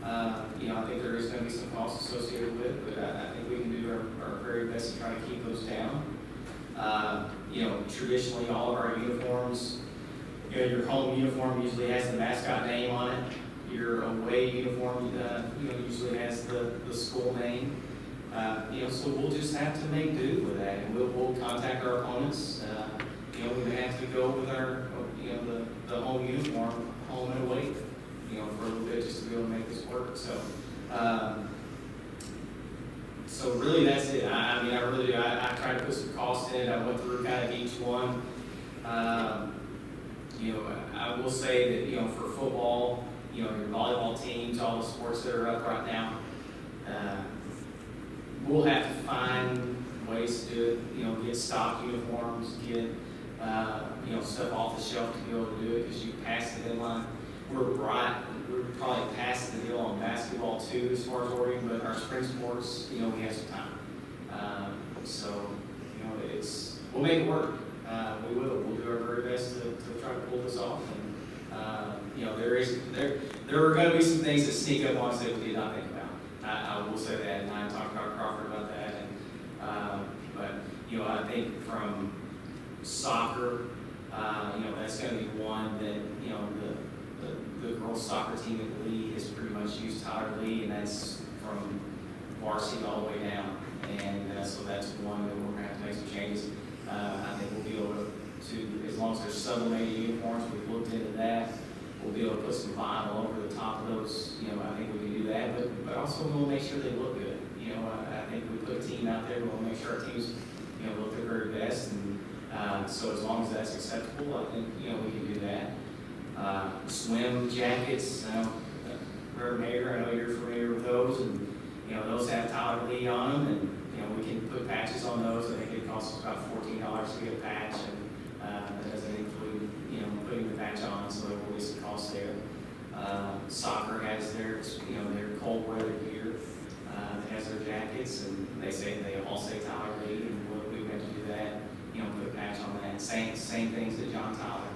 I think there is going to be some costs associated with it, but I think we can do our very best to try to keep those down. Traditionally, all of our uniforms, your home uniform usually has the mascot name on it. Your away uniform, usually has the school name. So we'll just have to make do with that, and we'll contact our opponents. We may have to go with our, the home uniform, home and away, for a little bit just to be able to make this work. So really that's it. I really do. I tried to put some cost in it. I went through kind of each one. I will say that, for football, your volleyball teams, all the sports that are up right now, we'll have to find ways to do it, get stock uniforms, get, stuff off the shelf to be able to do it, because you pass the deadline. we're probably past the deal on basketball too, as far as ordering, but our spring sports, you know, we have some time. So, you know, we'll make it work. We'll do our very best to try to pull this off. And, you know, there are gonna be some things that sneak up on us that we did not think about. I will say that, and I talked about Crawford about that. And, but, you know, I think from soccer, you know, that's gonna be one that, you know, the girls soccer team at Lee has pretty much used Tyler Lee, and that's from varsity all the way down. And so that's one that we're gonna have to make some changes. I think we'll be able to, as long as there's sublimated uniforms, we've looked into that. We'll be able to put some vinyl over the top of those. You know, I think we can do that, but also we'll make sure they look good. You know, I think we put a team out there, we'll make sure our teams, you know, look their very best. And so as long as that's acceptable, I think, you know, we can do that. Swim jackets, Reverend Mayor, I know you're familiar with those, and, you know, those have Tyler Lee on them, and, you know, we can put patches on those. I think it costs us about $14 to get a patch, and that doesn't include, you know, putting the patch on, so there will be some costs there. Soccer has their, you know, their cold weather gear, that has their jackets, and they all say Tyler Lee, and we have to do that, you know, put a patch on that. Same things that John Tyler.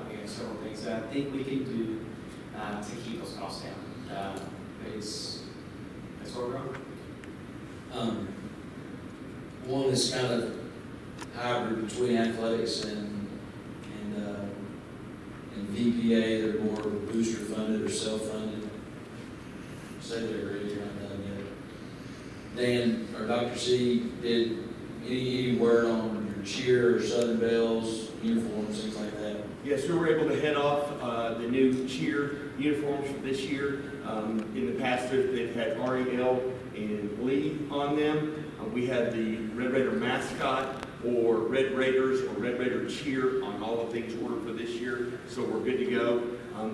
We have several things that I think we can do to keep those costs down. That's where we're going. One is kind of hybrid between athletics and VPA. They're more booster funded or self-funded. Say they're ready, you're not done yet. Dan, or Dr. C, did any word on your cheer or Southern Bells, uniforms, things like that? Yes, we were able to head off the new cheer uniforms for this year. In the past, they've had REL and Lee on them. We had the Red Raider mascot or Red Raiders or Red Raider cheer on all the things ordered for this year, so we're good to go.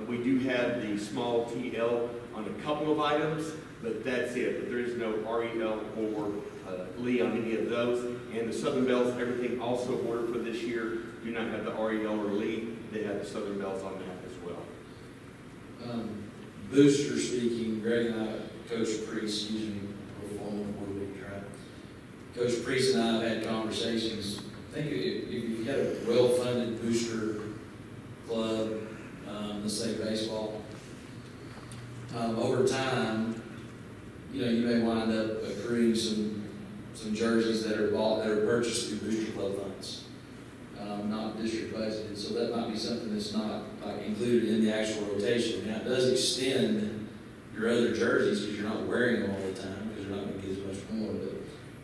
We do have the small TL on a couple of items, but that's it. But there is no REL or Lee on any of those. And the Southern Bells, everything also ordered for this year, do not have the REL or Lee. They have the Southern Bells on that as well. Booster speaking, Greg and I, Coach Priest, excuse me, Coach Priest and I have had conversations. I think if you've got a well-funded booster club, let's say baseball, over time, you know, you may wind up accruing some jerseys that are purchased through booster club funds, not district budgeted. So that might be something that's not like included in the actual rotation. Now it does extend your other jerseys because you're not wearing them all the time because you're not going to get as much more. But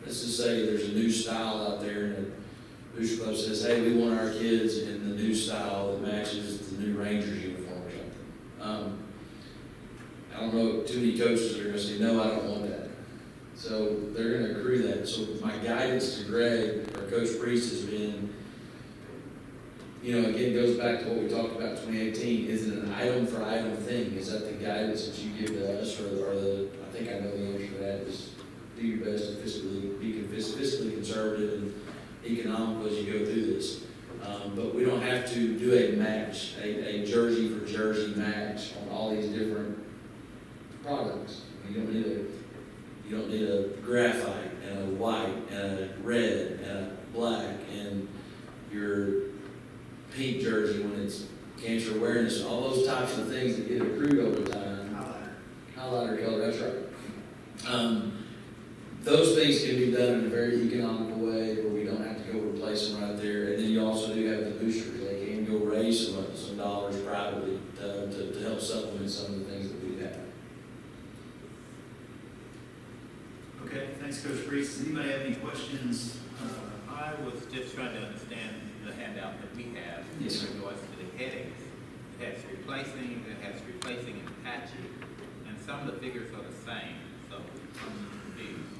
let's just say there's a new style out there and the booster club says, hey, we want our kids in the new style that matches the new Rangers uniform or something. I don't know, too many coaches are going to say, no, I don't want that. So they're going to accrue that. So my guidance to Greg or Coach Priest has been, you know, again, it goes back to what we talked about in 2018. Is it an item for item thing? Is that the guidance that you give to us, or I think I know the answer to that is do your best to be fiscally conservative and economical as you go through this. But we don't have to do a match, a jersey for jersey match on all these different products. You don't need a graphite and a white and a red and a black and your pink jersey when it's cancer awareness, all those types of things that get accrued over time. Highlighter color, that's right. Those things can be done in a very economical way where we don't have to go replace them right there. And then you also do have the boosters. They can go raise some dollars privately to help supplement some of the things that we have. Okay, thanks, Coach Priest. Does anybody have any questions? I was just trying to understand the handout that we have Yes, sir. in regards to the headings. It has replacing, it has replacing and patching, and some of the figures are the same, so I'm confused.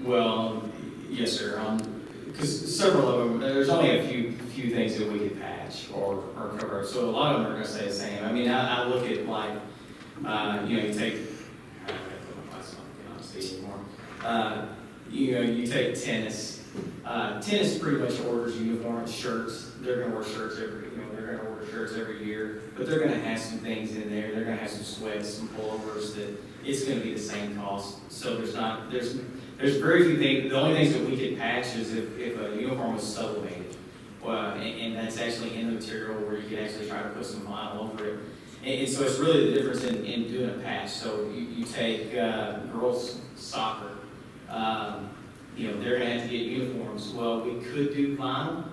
Well, yes, sir. Because several of them, there's only a few things that we could patch or cover. So a lot of them are going to stay the same. I mean, I look at like, you know, you take, I don't see anymore. You know, you take tennis. Tennis pretty much orders uniforms, shirts. They're gonna wear shirts they're gonna order shirts every year, but they're gonna have some things in there. They're gonna have some sweats, some pullovers that it's gonna be the same cost. So there's very few things. The only things that we could patch is if a uniform was sublimated, and that's actually in the material where you can actually try to put some vinyl over it. And so it's really the difference in doing a patch. So you take girls soccer. They're gonna have to get uniforms. Well, we could do vinyl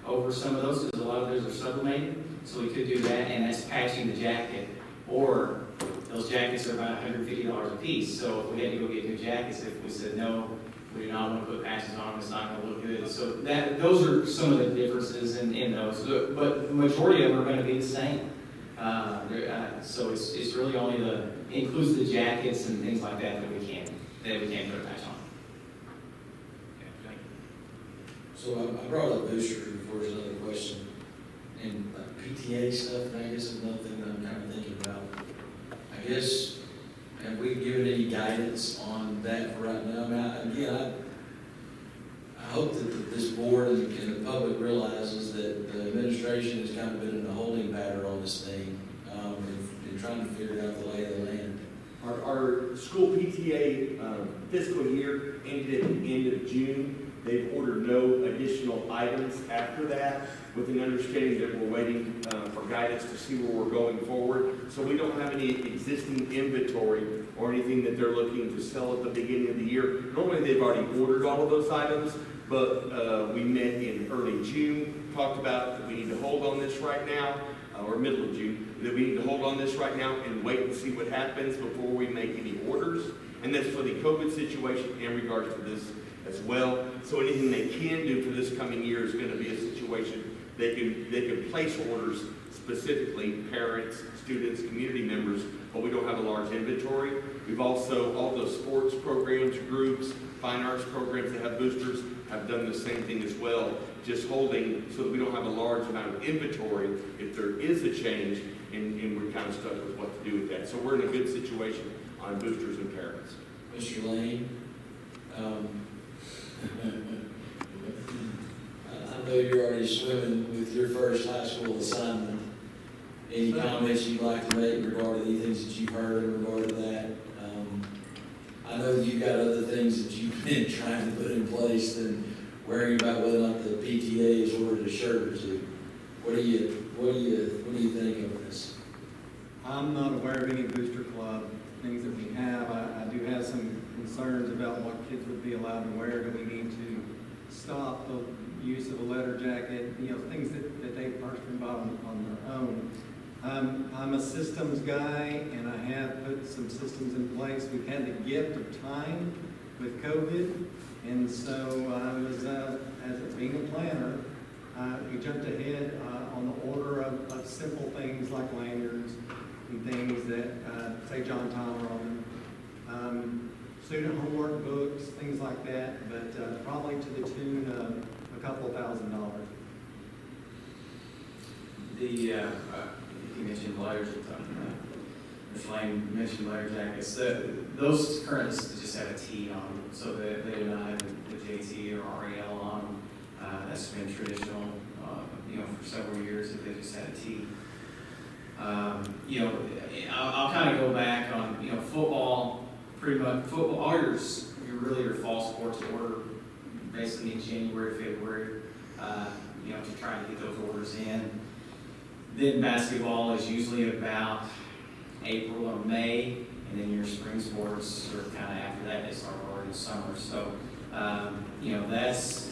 over some of those because a lot of those are sublimated. So we could do that, and that's patching the jacket. Or those jackets are about $150 a piece. So if we had to go get new jackets, if we said no, we do not want to put patches on them, it's not gonna look good. So those are some of the differences in those. But the majority of them are gonna be the same. So it's really only includes the jackets and things like that we can't put a patch on. So I brought up booster before there's another question. And PTA stuff, I guess is another thing that I'm kind of thinking about. I guess, have we given any guidance on that for right now? I mean, I hope that this board and the public realizes that the administration has kind of been in a holding pattern on this thing, and trying to figure out the lay of the land. Our school PTA fiscal year ended at the end of June. They've ordered no additional items after that, with an understanding that we're waiting for guidance to see where we're going forward. So we don't have any existing inventory or anything that they're looking to sell at the beginning of the year. Normally they've already ordered all of those items, but we met in early June, talked about that we need to hold on this right now, or middle of June, that we need to hold on this right now and wait and see what happens before we make any orders. And that's for the COVID situation in regards to this as well. So anything they can do for this coming year is going to be a situation they can place orders, specifically parents, students, community members, but we don't have a large inventory. We've also, all those sports programs, groups, fine arts programs that have boosters have done the same thing as well, just holding so that we don't have a large amount of inventory if there is a change, and we're kind of stuck with what to do with that. So we're in a good situation on boosters and parents. Mr. Lane, I know you're already swimming with your first high school assignment. Any comments you'd like to make regarding any things that you've heard in regard to that? I know that you've got other things that you've been trying to put in place than worrying about whether or not the PTA has ordered a shirt or two. What do you think of this? I'm not aware of any booster club things that we have. I do have some concerns about what kids would be allowed to wear. Do we need to stop the use of a letter jacket? Things that they personally bought on their own. I'm a systems guy, and I have put some systems in place. We've had the gift of time with COVID, and so I was, as being a planner, we jumped ahead on the order of simple things like lanyards and things that say John Tyler on them. Student homework books, things like that, but probably to the tune of a couple $1,000. You mentioned letters, Mr. Lane mentioned letter jackets. Those currently just have a T on them, so that they do not have the JT or REL on them. That's been traditional, for several years that they just had a T. I'll kind of go back on, football. Pretty much football. All your fall sports order basically in January, February. To try to get those orders in. Then basketball is usually about April or May, and then your spring sports are kind of after that. They start already in summer. So, that's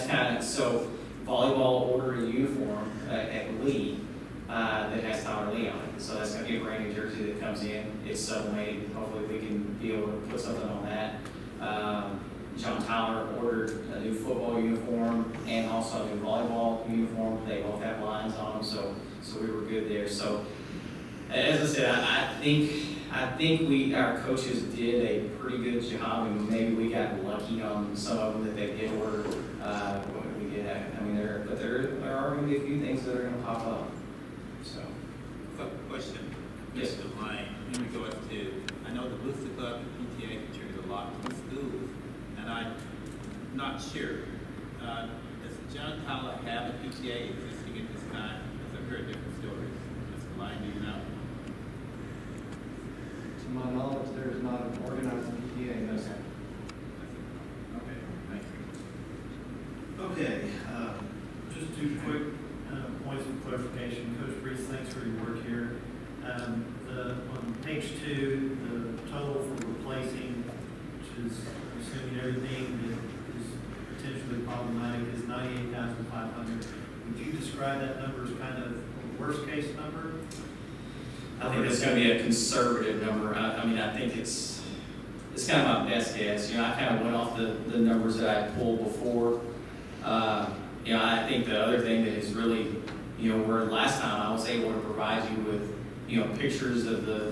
kind of so. Volleyball ordered a uniform at Lee that has Tyler Lee on it. So that's going to be a brand new jersey that comes in. It's sublimated. Hopefully we can be able to put something on that. John Tyler ordered a new football uniform and also a new volleyball uniform. They both have lines on them, so we were good there. So as I said, I think our coaches did a pretty good job, and maybe we got lucky on some of them that they did order. We did have, there are going to be a few things that are going to pop up. So, Question, yes. Mr. Lane, in regards to, I know the Booster Club and PTA contribute a lot to the schools, and I'm not sure Does John Tyler have a PTA existing at this time? Because I've heard different stories. Mr. Lyon, do you know? To my knowledge, there is not an organized PTA, no, sir. Okay, thank you. Okay, just two quick points of clarification. Coach Reese, thanks for your work here. On page 2, the total for replacing, which is assuming everything that is potentially problematic, is $98,500. Would you describe that number as kind of a worst case number? I think that's going to be a conservative number. I mean, I think it's kind of my best guess. You know, I kind of went off the numbers that I pulled before. You know, I think the other thing that is really, you know, where last time I was able to provide you with, you know, pictures of the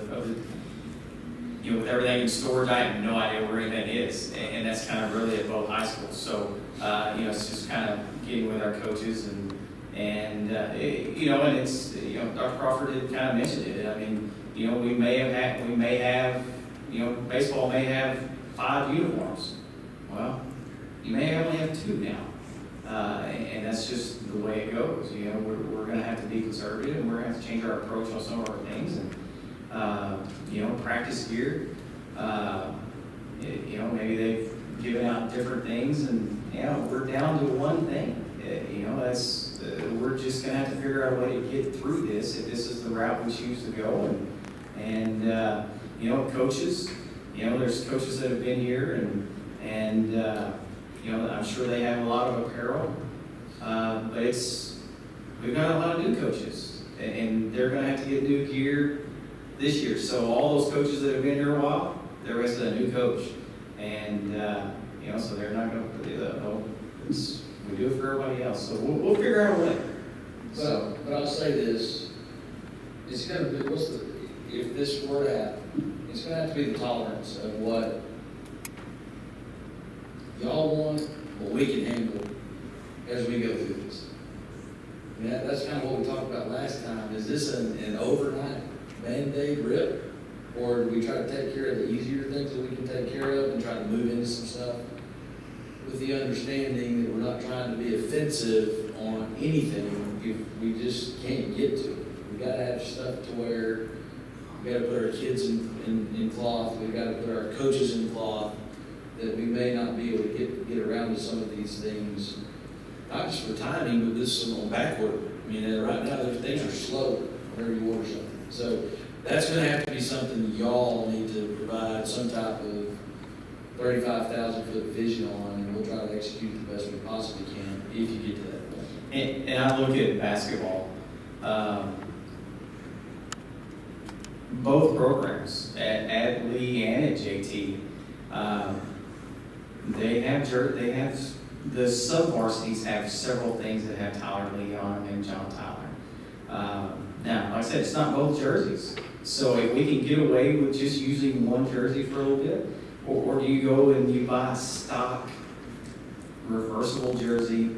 you know, with everything in storage, I have no idea where anything is, and that's kind of really at both high schools. So, you know, it's just kind of getting with our coaches and you know, and it's, you know, Dr. Crawford had kind of mentioned it. I mean, you know, we may have, you know, baseball may have 5 uniforms. Well, you may only have 2 now. And that's just the way it goes. You know, we're going to have to be conservative, and we're going to have to change our approach on some of our things. And you know, practice gear. You know, maybe they've given out different things, and you know, we're down to one thing. You know, that's we're just going to have to figure out a way to get through this if this is the route we choose to go. And you know, coaches. You know, there's coaches that have been here, and you know, I'm sure they have a lot of apparel, but we've got a lot of new coaches, and they're going to have to get new gear this year. So all those coaches that have been here a while, they're the rest of the new coach, and you know, so they're not going to do that. No, we do it for everybody else. So we'll figure out a way. So, but I'll say this: it's going to be if this were to happen, it's going to have to be the tolerance of what y'all want, what we can handle as we go through this. I mean, that's kind of what we talked about last time. Is this an overnight Band-Aid rip? Or do we try to take care of the easier things that we can take care of and try to move into some stuff with the understanding that we're not trying to be offensive on anything if we just can't get to it? We got to have stuff to where we got to put our kids in cloth. We got to put our coaches in cloth, that we may not be able to get around to some of these things, not just for timing, but this is on backward. I mean, right now, things are slow whenever you order something. So that's going to have to be something y'all need to provide some type of 35,000-foot vision on, and we'll try to execute the best we possibly can if you get to that point. And I look at basketball. Both programs, at Lee and at JT, they have the sub-varsities have several things that have Tyler Lee on them and John Tyler. Now, like I said, it's not both jerseys. So if we can get away with just using one jersey for a little bit, or do you go and you buy a stock reversible jersey,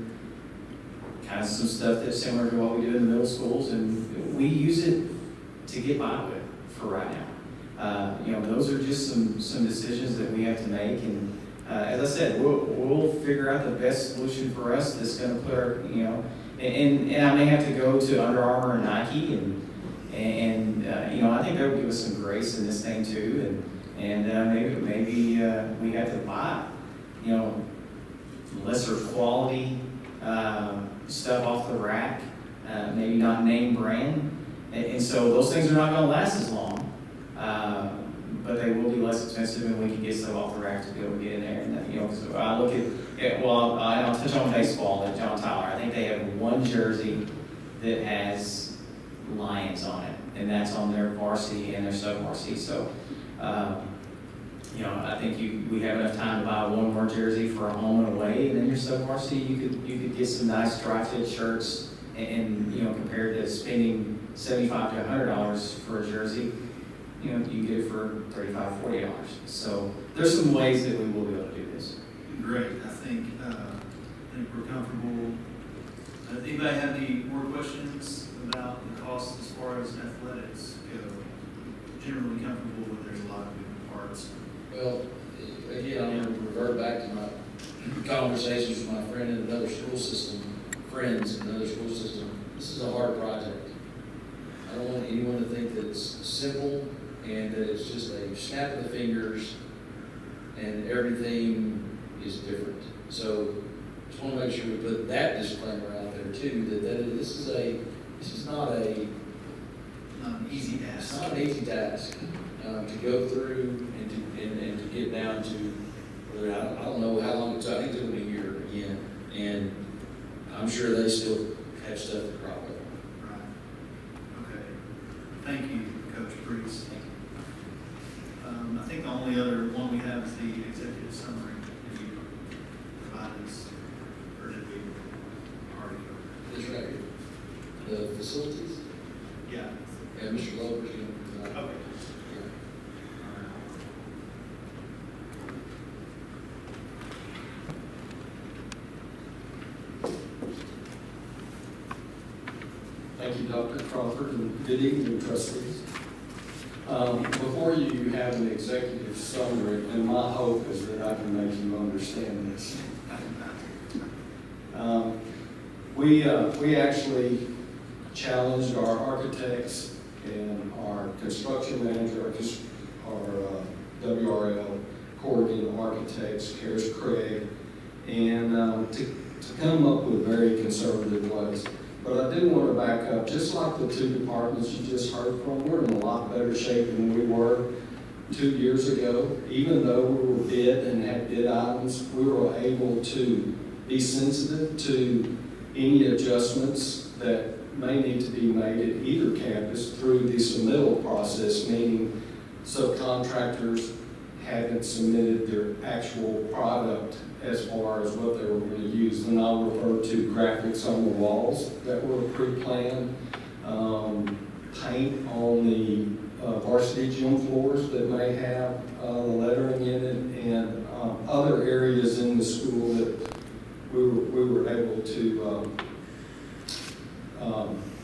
kind of some stuff that's similar to what we do in the middle schools, and we use it to get by with for right now. You know, those are just some decisions that we have to make, and as I said, we'll figure out the best solution for us that's going to put our, you know, and I may have to go to Under Armour and Nike, and you know, I think that would give us some grace in this thing too, and maybe we have to buy, you know, lesser quality stuff off the rack, maybe not name brand, and so those things are not going to last as long. But they will be less expensive, and we can get stuff off the rack to be able to get in there. And you know, so I look at well, I'll touch on baseball at John Tyler. I think they have one jersey that has Lions on it, and that's on their varsity and their sub-varsity. So, you know, I think we have enough time to buy one more jersey for a home and away, and then your sub-varsity, you could get some nice dry-fit shirts, and you know, compared to spending $75 to $100 for a jersey, you know, you get it for $35, $40. So there's some ways that we will be able to do this. Great. I think we're comfortable. Does anybody have any more questions about the cost as far as athletics go? Generally comfortable, but there's a lot of moving parts. Well, again, I'm going to revert back to my conversations with my friend in another school system, friends in another school system, this is a hard project. I don't want anyone to think that it's simple and that it's just a snap of the fingers and everything is different. So just want to make sure we put that disclaimer out there too, that this is not an easy task. It's not an easy task to go through and to get down to, I don't know how long it's, I think it's going to be a year again, and I'm sure they still have stuff to crop up. Right. Okay. Thank you, Coach Priest. I think the only other one we have is the executive summary that you provided us, or did we already go? This right here. The facilities? Yeah. Yeah, Mr. Glover's going to provide. Okay. Thank you, Dr. Crawford, and good evening, trustees. Before you have an executive summary, and my hope is that I can make you understand this. We actually challenged our architects and our construction manager, our WRL, Corrigan Architects, Harris Craig, and to come up with very conservative ways. But I do want to back up, just like the two departments you just heard from, we're in a lot better shape than we were 2 years ago. Even though we were bid and had bid items, we were able to be sensitive to any adjustments that may need to be made at either campus through the submittal process, meaning subcontractors hadn't submitted their actual product as far as what they were going to use. And I'll refer to graphics on the walls that were pre-planned, paint on the varsity gym floors that may have the lettering in it, and other areas in the school that we were able to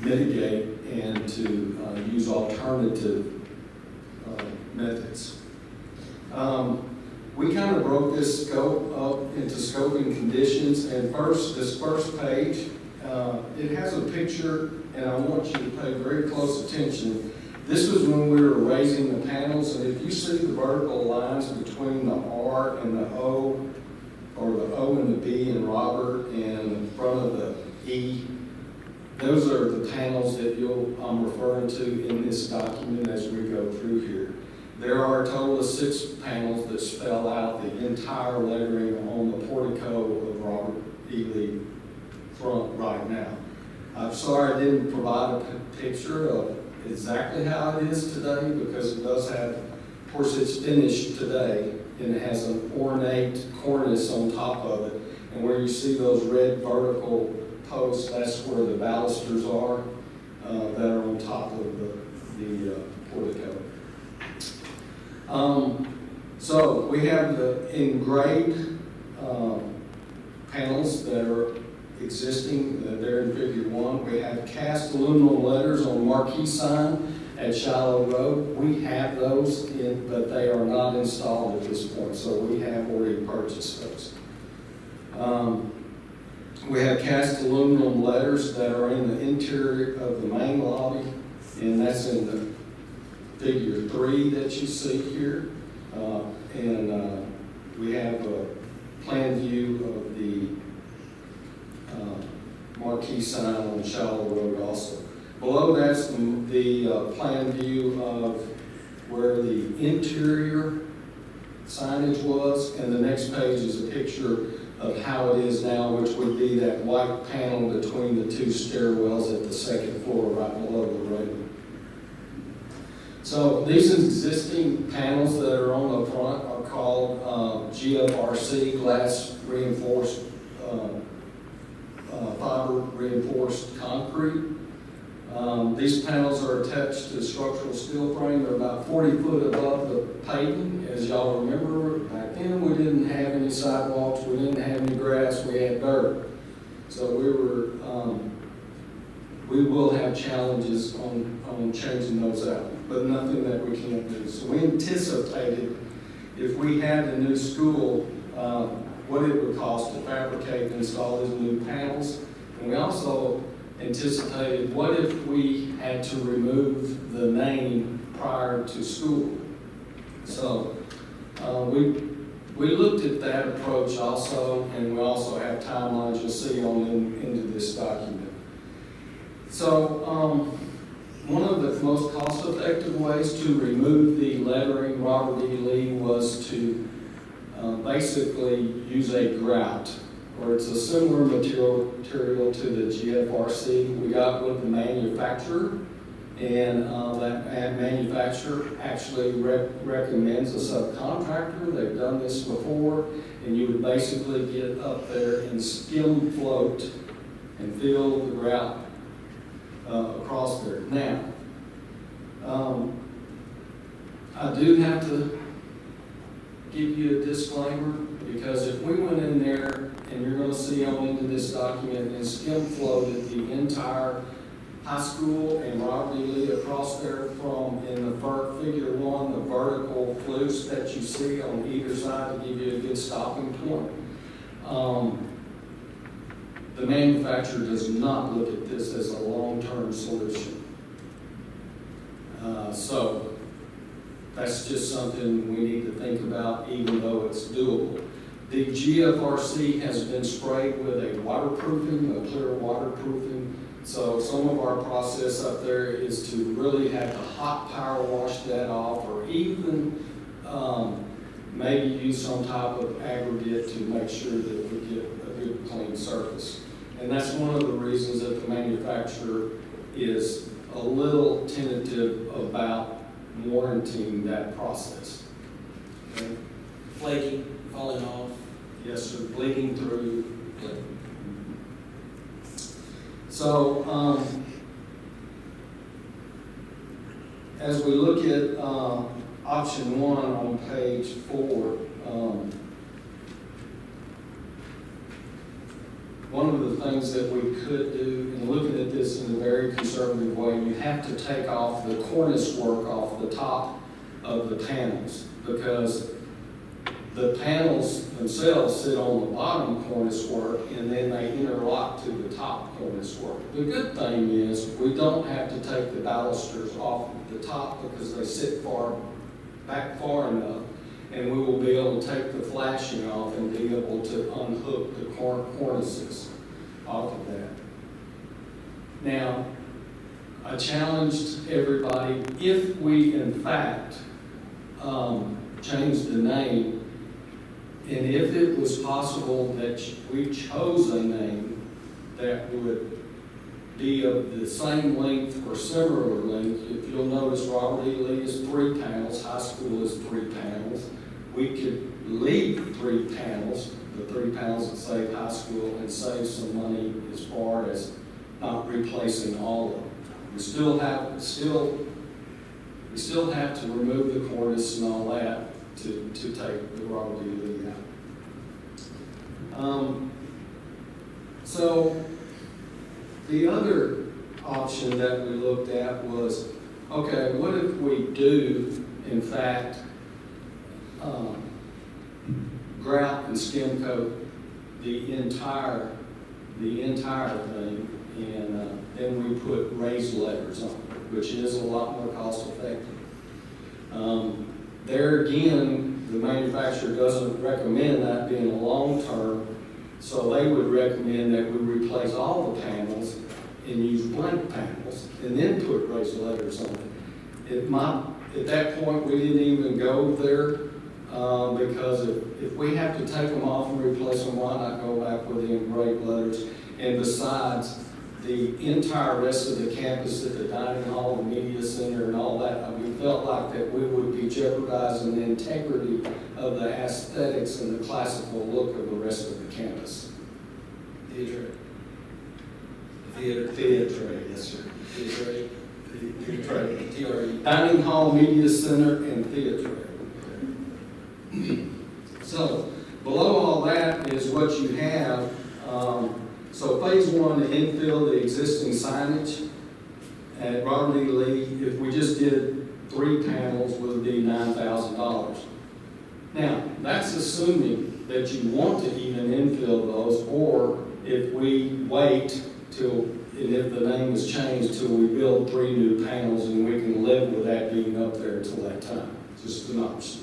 mitigate and to use alternative methods. We kind of broke this scope up into scoping conditions, and this first page, it has a picture, and I want you to pay very close attention. This was when we were raising the panels, and if you see the vertical lines between the R and the O, or the O and the B in Robert, and in front of the E, those are the panels that I'm referring to in this document as we go through here. There are a total of 6 panels that spell out the entire lettering on the portico of Robert E. Lee front right now. I'm sorry I didn't provide a picture of exactly how it is today, because it does have, of course it's finished today, and it has an ornate cornice on top of it. And where you see those red vertical posts, that's where the balusters are that are on top of the portico. So we have the engraved panels that are existing, they're in figure 1. We have cast aluminum letters on marquee sign at Shiloh Road. We have those, but they are not installed at this point, so we have already purchased those. We have cast aluminum letters that are in the interior of the main lobby, and that's in the figure 3 that you see here. We have a plan view of the marquee sign on Shiloh Road also. Below that's the plan view of where the interior signage was, and the next page is a picture of how it is now, which would be that white panel between the 2 stairwells at the 2nd floor right below the railing. So these existing panels that are on the front are called GFRC, glass reinforced, fiber reinforced concrete. These panels are attached to the structural steel frame. They're about 40 foot above the pavement. As y'all remember, back then we didn't have any sidewalks, we didn't have any grass, we had dirt. So we will have challenges on changing those out, but nothing that we can't do. So we anticipated if we had a new school what it would cost to fabricate and install these new panels. And we also anticipated, what if we had to remove the name prior to school? So we looked at that approach also, and we also have timelines you'll see on into this document. So one of the most cost-effective ways to remove the lettering Robert E. Lee was to basically use a grout, or it's a similar material to the GFRC. We got with the manufacturer, and that manufacturer actually recommends a subcontractor. They've done this before, and you would basically get up there and skim float and fill the grout across there. Now, I do have to give you a disclaimer, because if we went in there, and you're going to see on into this document, and skim floated the entire high school and Robert E. Lee across there from, in the figure 1, the vertical flutes that you see on either side to give you a good stopping point. The manufacturer does not look at this as a long-term solution. So that's just something we need to think about, even though it's doable. The GFRC has been sprayed with a waterproofing, a clear waterproofing. So some of our process up there is to really have to hot power wash that off, or even maybe use some type of aggregate to make sure that we get a good clean surface. And that's one of the reasons that the manufacturer is a little tentative about warranting that process. Okay? Flaking, falling off. Yes, sir, bleeding through. So, as we look at option 1 on page 4, one of the things that we could do, and looking at this in a very conservative way, you have to take off the cornice work off the top of the panels, because the panels themselves sit on the bottom cornice work, and then they interlock to the top cornice work. The good thing is we don't have to take the balusters off the top, because they sit back far enough, and we will be able to take the flashing off and be able to unhook the cornices off of that. Now, I challenged everybody, if we in fact change the name, and if it was possible that we chose a name that would be of the same length or similar length, if you'll notice Robert E. Lee is 3 panels, high school is 3 panels. We could leave 3 panels, the 3 panels that save high school, and save some money as far as not replacing all of them. We still have to remove the cornice and all that to take the Robert E. Lee out. So the other option that we looked at was, okay, what if we do, in fact, grout and skim coat the entire thing, and then we put raised letters on it, which is a lot more cost effective. There again, the manufacturer doesn't recommend that being a long term, so they would recommend that we replace all the panels and use blank panels, and then put raised letters on it. At that point, we didn't even go there, because if we have to take them off and replace them, why not go back with the engraved letters? And besides, the entire rest of the campus at the dining hall, the media center, and all that, we felt like that we would be jeopardizing the integrity of the aesthetics and the classical look of the rest of the campus. Theatre, yes, sir. Theatre. Dining hall, media center, and theatre. So, below all that is what you have. So phase 1, to infill the existing signage at Robert E. Lee, if we just did 3 panels, would be $9,000. Now, that's assuming that you want to even infill those, or if we wait till, and if the name is changed, till we build 3 new panels, and we can live with that being up there till that time. Just an option.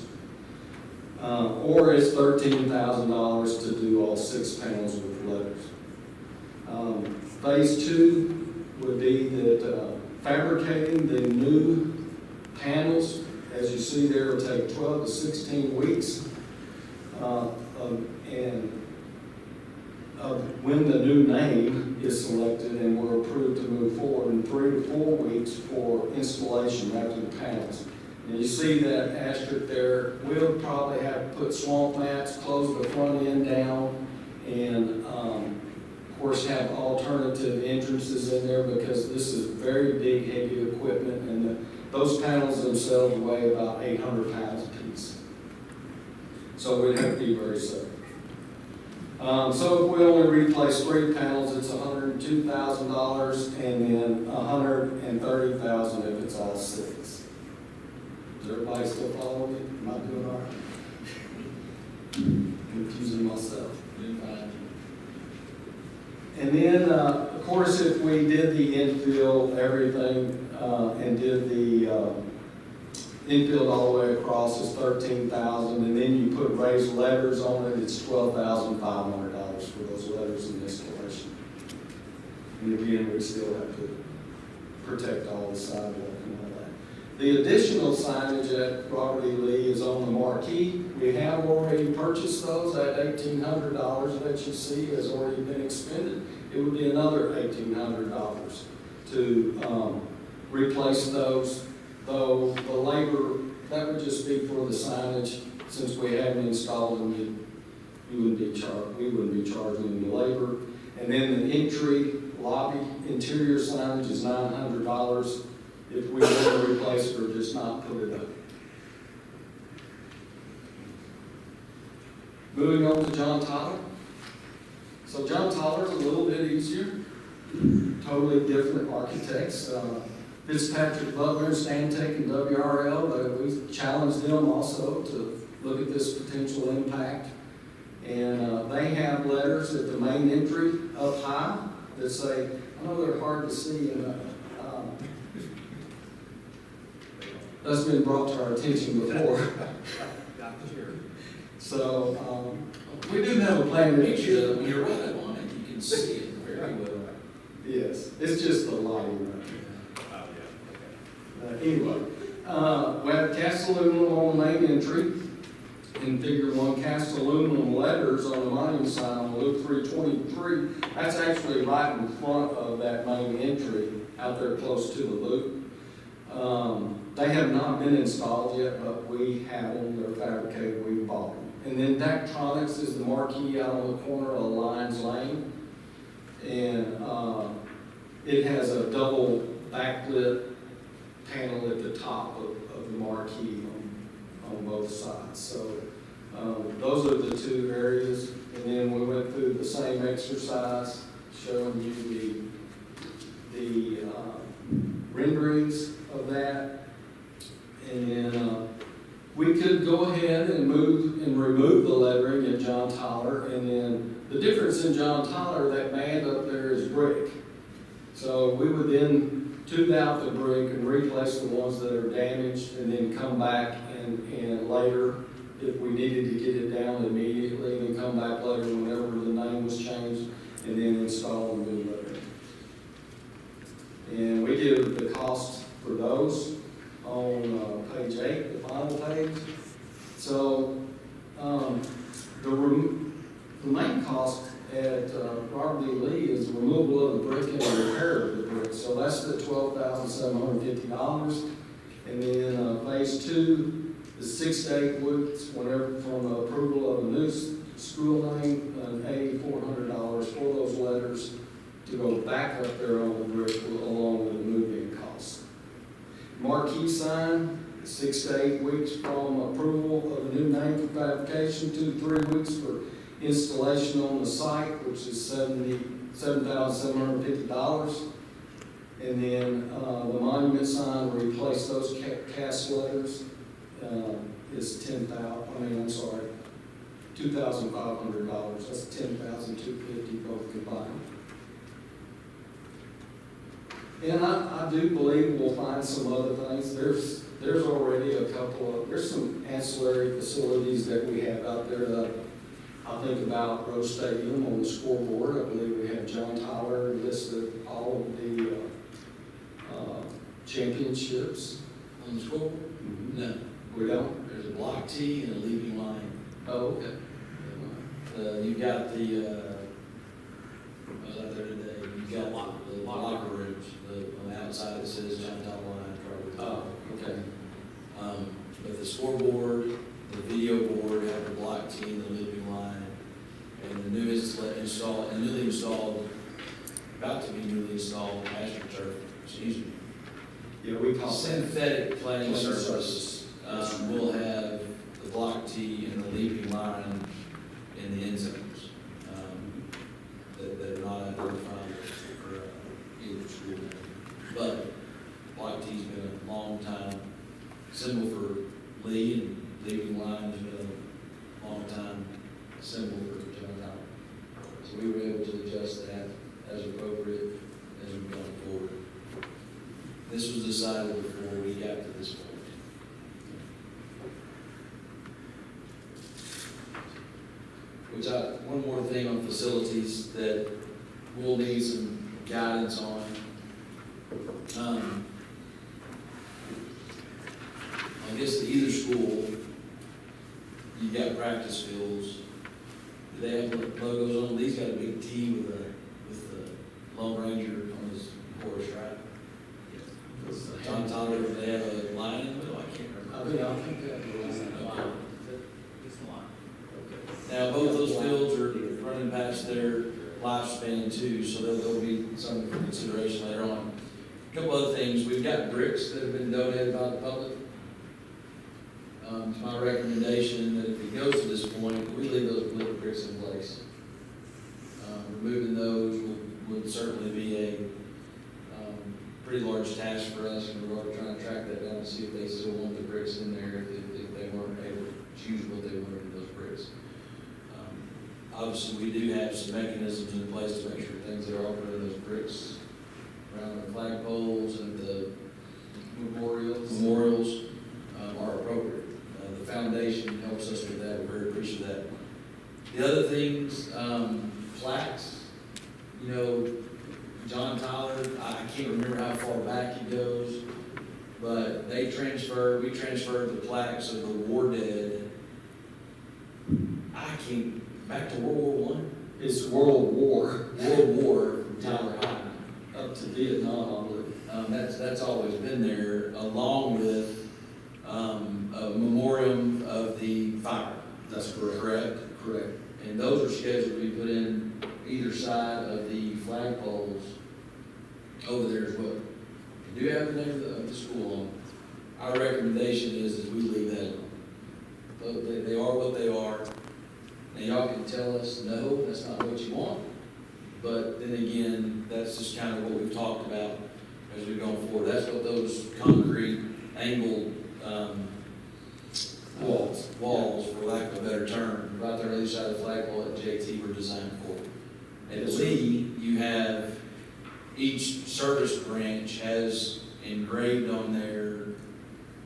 Or it's $13,000 to do all 6 panels with letters. Phase 2 would be that fabricating the new panels, as you see there, will take 12 to 16 weeks. When the new name is selected and we're approved to move forward, in 3 to 4 weeks for installation after the panels. And you see that asterisk there, we'll probably have to put swamp mats, close the front end down, and of course have alternative entrances in there, because this is very big, heavy equipment, and those panels themselves weigh about 800 pounds a piece. So we'd have to be very safe. So if we only replace 3 panels, it's $102,000, and then $130,000 if it's all 6. Is everybody still following me? Am I doing all right? Confusing myself. And then, of course, if we did the infill, everything, and did the infield all the way across, is $13,000, and then you put raised letters on it, it's $12,500 for those letters and installation. And again, we still have to protect all the sidewalk and all that. The additional signage at Robert E. Lee is on the marquee. We have already purchased those. That $1,800 that you see has already been expended. It would be another $1,800 to replace those. Though the labor, that would just be for the signage. Since we haven't installed them, we wouldn't be charging the labor. And then the entry lobby interior signage is $900 if we want to replace it or just not put it up. Moving on to John Tyler. So John Tyler's a little bit easier. Totally different architects. Fitzpatrick, Butler, Stantec, and WRL, we challenged them also to look at this potential impact. And they have letters at the main entry up high that say, I know they're hard to see, and that's been brought to our attention before. So we do have a plan to make sure that when you're running on it, you can see it very well. Yes, it's just the lighting right here. Anyway, we have cast aluminum on the main entry. In figure 1, cast aluminum letters on the monument sign on Loop 323. That's actually right in front of that main entry out there close to the loop. They have not been installed yet, but we have them. They're fabricated. We bought them. And then Daktronics is the marquee out on the corner of Lyons Lane. And it has a double backlit panel at the top of the marquee on both sides. So those are the 2 areas. And then we went through the same exercise showing you the renderings of that. And then we could go ahead and remove the lettering at John Tyler. And then the difference in John Tyler, that band up there is brick. So we would then tube out the brick and replace the ones that are damaged, and then come back and later, if we needed to get it down immediately, then come back later whenever the name was changed, and then install a new letter. And we give the cost for those on page 8, the final page. So the main cost at Robert E. Lee is removal of the brick and repair of the brick. So that's the $12,750. And then phase 2 is 6 to 8 weeks, whenever from approval of a new school name, and $8,400 for those letters to go back up there on the brick along with the moving costs. Marquee sign, 6 to 8 weeks from approval of a new name for fabrication, 2 to 3 weeks for installation on the site, which is $7,750. And then the monument sign, replace those cast letters, is $2,500. That's $10,250 both combined. And I do believe we'll find some other things. There's already there's some ancillary facilities that we have out there that I think about Rose Stadium on the scoreboard. I believe we have John Tyler listed all of the championships. On the scoreboard? No. We don't? There's a block T and a leaping line. Oh, okay. You've got I was out there today, you've got the locker rooms, on the outside it says John Tyler Line, probably. Oh, okay. But the scoreboard, the video board, have the block T and the looping line, and the newly installed, about to be newly installed AstroTurf, excuse me. Yeah, we call synthetic playing surface. We'll have the block T and the leaping line in the end zones that are not identified for either school. But block T's been a long time symbol for Lee, and leaping line has been a long time symbol for John Tyler. So we were able to adjust that as appropriate as we've gone forward. This was decided before we got to this point. One more thing on facilities that we'll need some guidance on. I guess at either school, you've got practice fields. Do they have logos on them? These got a big T with the Lone Ranger on his chorus, right? John Tyler, do they have a line in the middle? I can't remember. I think that was a line. Just a line. Now, both those fields are running past their lifespan too, so there'll be some consideration later on. A couple other things, we've got bricks that have been donated by the public. It's my recommendation that if it goes to this point, we leave those little bricks in place. Removing those would certainly be a pretty large task for us, and we're trying to track that down and see if they still want the bricks in there, if they weren't able to choose what they wanted in those bricks. Obviously, we do have some mechanisms in place to make sure things that are offered in those bricks around the flagpoles and the memorials are appropriate. The foundation helps us with that. We're very appreciative of that. The other things, plaques, you know, John Tyler, I can't remember how far back he goes, but we transferred the plaques of the war dead. Back to World War I? It's World War. World War from Tyler High. Up to Vietnam, I believe. That's always been there, along with a memoriam of the fire. That's correct. Correct? Correct. And those are scheduled to be put in either side of the flagpoles over there as well. We do have the name of the school on. Our recommendation is we leave that alone. They are what they are. Now y'all can tell us, no, that's not what you want. But then again, that's just kind of what we've talked about as we've gone forward. That's what those concrete angled walls, for lack of a better term, right there on the other side of the flagpole at JT were designed for. At Lee, you have each service branch has engraved on there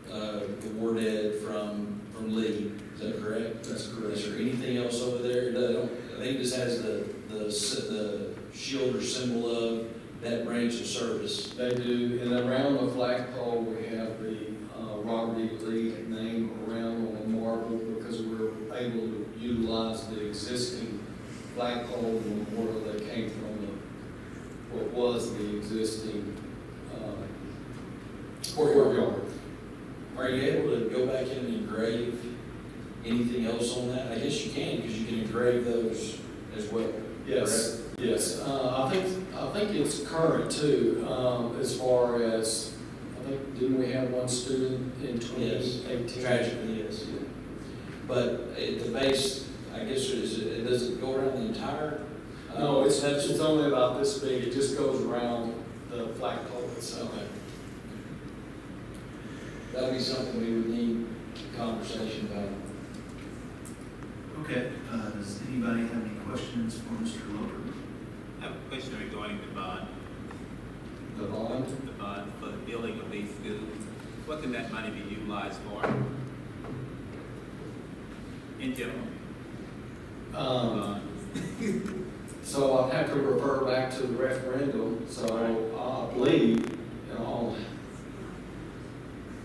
the war dead from Lee. Is that correct? That's correct. Is there anything else over there? I think this has the shield or symbol of that branch of service. They do, and around the flagpole, we have the Robert E. Lee name around on the marble because we're able to utilize the existing flagpole and memorial that came from what was the existing courtyard. Are you able to go back in and engrave anything else on that? I guess you can, because you can engrave those as well. Yes, correct? Yes. I think it's current too, as far as, I think, didn't we have one student in 2018? Yes, tragically, yes. But at the base, I guess, does it go around the entire? No, it's only about this big. It just goes around the flagpole itself. Okay. That'd be something we would need a conversation about. Okay, does anybody have any questions for Mr. Loper? I have a question regarding the bond. The bond? The bond for the building of these schools. What can that money be utilized for? In general? So I'll have to refer back to the referendum, so I believe, you know,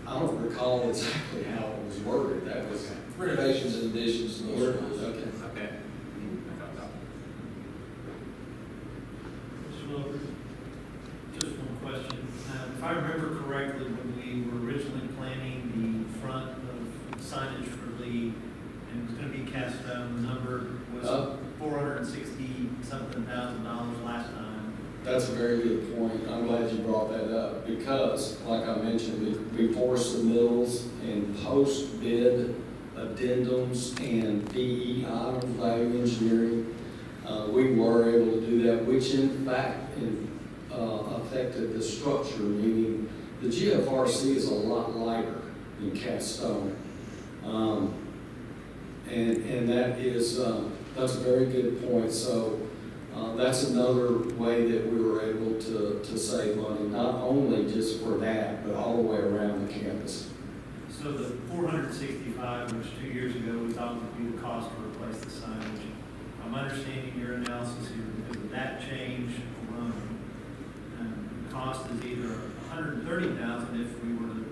I don't recall exactly how it was worded. That was renovations and additions to those schools. Okay. Okay. Mr. Wilbur, just one question. If I remember correctly, when we were originally planning the front of signage for Lee, and it was gonna be cast down, the number was $460-something thousand last time. That's a very good point. I'm glad you brought that up because, like I mentioned, before submittals and post-bid addendums and DE items, value engineering, we were able to do that, which in fact affected the structure, meaning the GFRC is a lot lighter than cast stone. And that is, that's a very good point. So that's another way that we were able to save money, not only just for that, but all the way around the campus. So the 465, which 2 years ago we thought would be the cost to replace the signage, I'm understanding your analysis here, because of that change alone, the cost is either $130,000 if we were to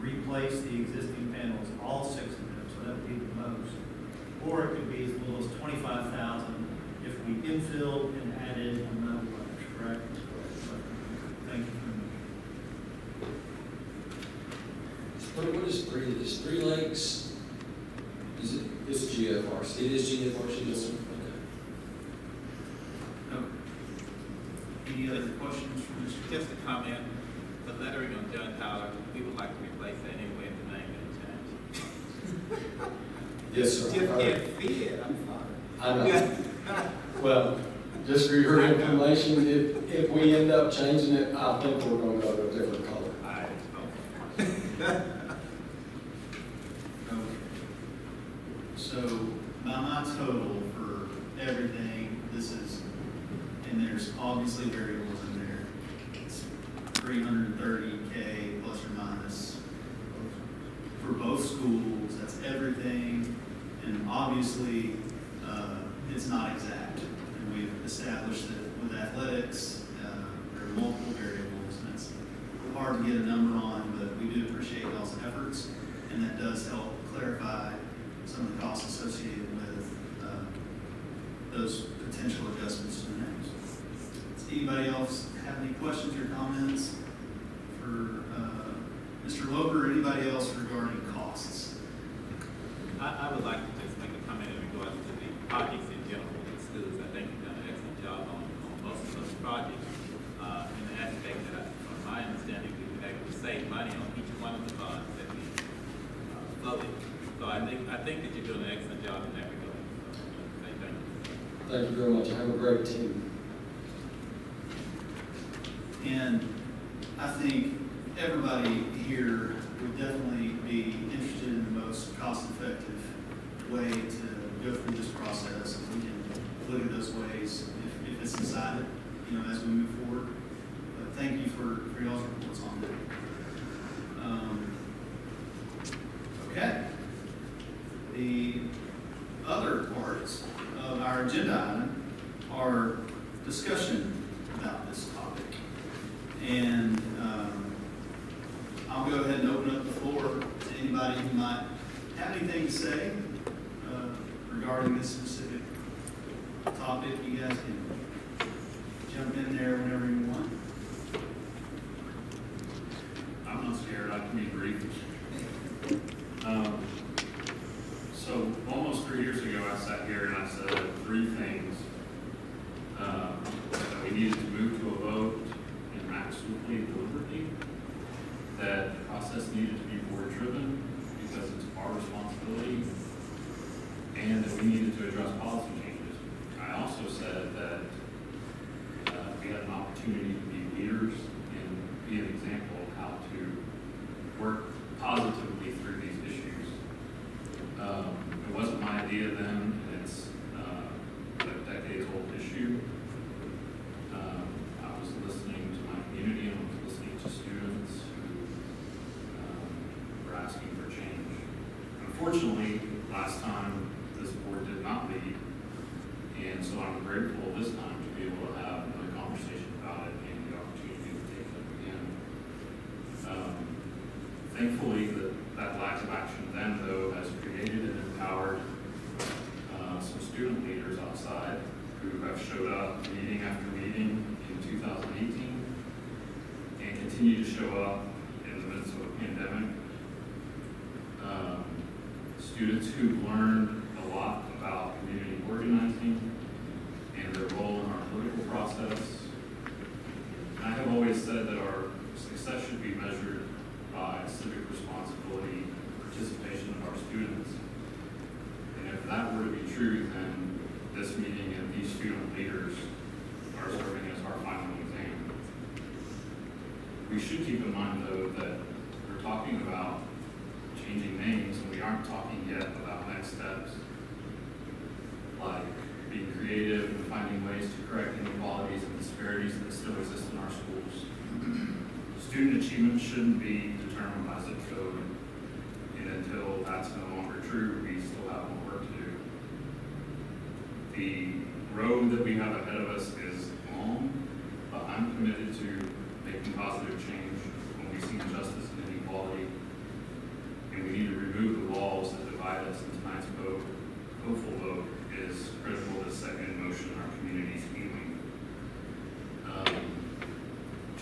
replace the existing panels, all 6 of them, so that would be the most, or it could be as little as $25,000 if we infilled and added another ledge, correct? Thank you very much. What is Three Lakes? Is it, it's GFRC? It is GFRC, yes, sir. No. Any other questions from Mr. Just a comment. The lettering on John Tyler, we would like to replace that anyway if the name didn't change. Yes, sir. Just can't see it, I'm sorry. I know. Well, just for your information, if we end up changing it, I think we're gonna go to a different color. Okay. So by my total for everything, this is, and there's obviously variables in there. It's $330K plus or minus for both schools. That's everything, and obviously it's not exact. And we've established that with athletics, there are multiple variables, and it's hard to get a number on, but we do appreciate y'all's efforts, and that does help clarify some of the costs associated with those potential adjustments to the names. Does anybody else have any questions or comments for Mr. Loper or anybody else regarding costs? I would like to just make a comment in regards to the projects in general in schools. I think you've done an excellent job on most of those projects. In the aspect that, from my understanding, we've been able to save money on each one of the bonds that we voted. So I think that you're doing an excellent job in that regard. So say thank you. Thank you very much. I have a great team. And I think everybody here would definitely be interested in the most cost-effective way to go through this process. And we can look at those ways if it's decided, you know, as we move forward. But thank you for y'all's reports on that. Okay. The other parts of our agenda item are discussion about this topic. And I'll go ahead and open up the floor to anybody who might have anything to say regarding this specific topic. You guys can jump in there whenever you want. I'm not scared, I can be brief. So almost 3 years ago, I sat here and I said 3 things that we needed to move to a vote and act swiftly and deliberately, that the process needed to be board-driven because it's our responsibility, and that we needed to address policy changes. I also said that we had an opportunity to be leaders and be an example of how to work positively through these issues. It wasn't my idea then, and Unfortunately, last time, this board did not meet, and so I'm grateful this time to be able to have another conversation about it and the opportunity to take it up again. Thankfully, that lack of action then, though, has created and empowered some student leaders outside who have showed up meeting after meeting in 2018 and continue to show up in the midst of a pandemic. Students who've learned a lot about community organizing and their role in our political process. And I have always said that our success should be measured by civic responsibility and participation of our students. And if that were to be true, then this meeting and these student leaders are serving as our final exam. We should keep in mind, though, that we're talking about changing names, and we aren't talking yet about next steps, like being creative and finding ways to correct inequalities and disparities that still exist in our schools. Student achievement shouldn't be determined by zip code, and until that's no longer true, we still have more work to do. The road that we have ahead of us is long, but I'm committed to making positive change when we see injustice and inequality. And we need to remove the walls that divide us, and tonight's hopeful vote is critical to set in motion our community's healing.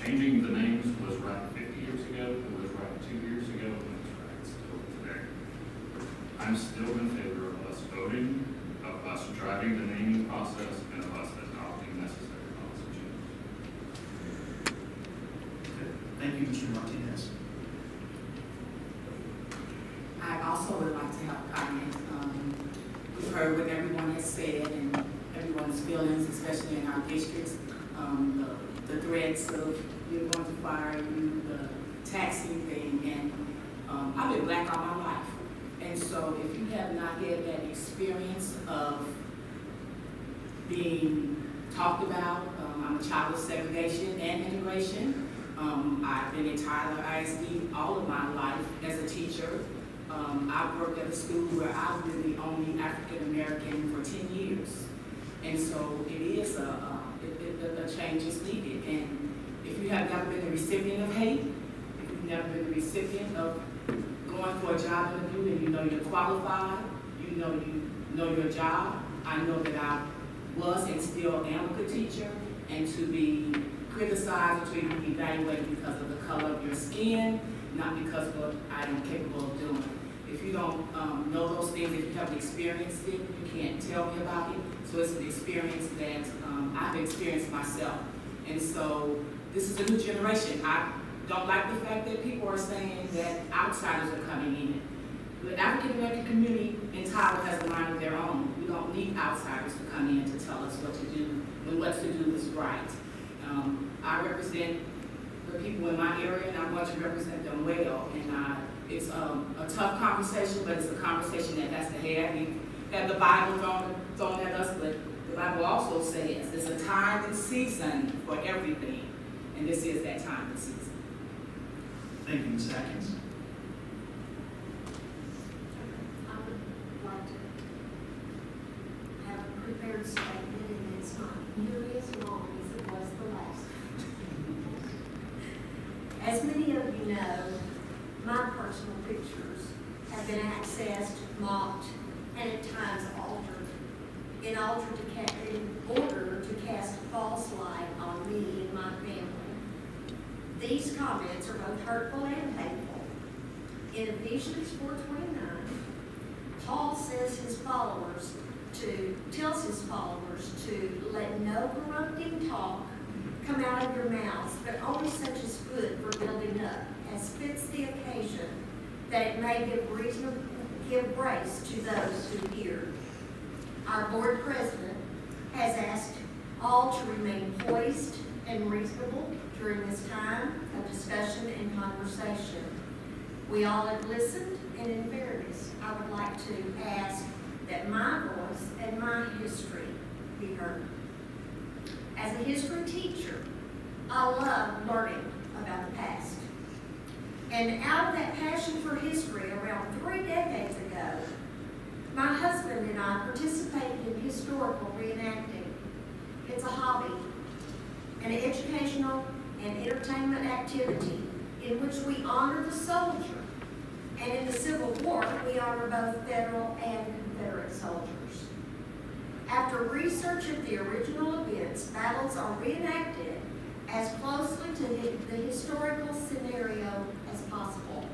Changing the names was right 50 years ago, it was right 2 years ago, and it's right still today. I'm still in favor of us voting, of us driving the naming process, and of us adopting necessary policy change. Thank you, Mr. Martinez. I also would like to have a comment. We've heard what everyone has said and everyone's feelings, especially in our districts. The threats of you're going to fire you, the taxing thing, and I've been black all my life. And so if you have not had that experience of being talked about, I'm a child of segregation and integration. I've been in Tyler ISD all of my life as a teacher. I've worked at a school where I've been the only African American for 10 years. And so it is a change is needed. And if you have never been the recipient of hate, if you've never been the recipient of going for a job interview and you know you're qualified, you know your job. I know that I was and still am a good teacher, and to be criticized or to be evaluated because of the color of your skin, not because of what I am capable of doing. If you don't know those things, if you haven't experienced it, you can't tell me about it. So it's an experience that I've experienced myself. And so this is a new generation. I don't like the fact that people are saying that outsiders are coming in. The African American community in Tyler has a mind of their own. We don't need outsiders to come in to tell us what to do when what to do is right. I represent the people in my area, and I want to represent them well. And it's a tough conversation, but it's a conversation that has to have. We have the Bible thrown at us, but the Bible also says there's a time and season for everything, and this is that time and season. Thank you, Ms. Atkins. I would like to have a prepared statement, and it's not nearly as long as it was the last. As many of you know, my personal pictures have been accessed, mocked, and at times altered in order to cast a false light on me and my family. These comments are both hurtful and painful. In Ephesians 4:29, Paul tells his followers to let no corrupting talk come out of your mouths, but only such as good for building up, as fits the occasion, that it may give grace to those who hear. Our board president has asked all to remain poised and reasonable during this time of discussion and conversation. We all have listened, and in fairness, I would like to ask that my voice and my history be heard. As a history teacher, I love learning about the past. And out of that passion for history, around 3 decades ago, ago, my husband and I participated in historical reenacting. It's a hobby, an educational and entertainment activity in which we honor the soldier. And in the Civil War, we honor both Federal and Confederate soldiers. After research of the original events, battles are reenacted as closely to the historical scenario as possible.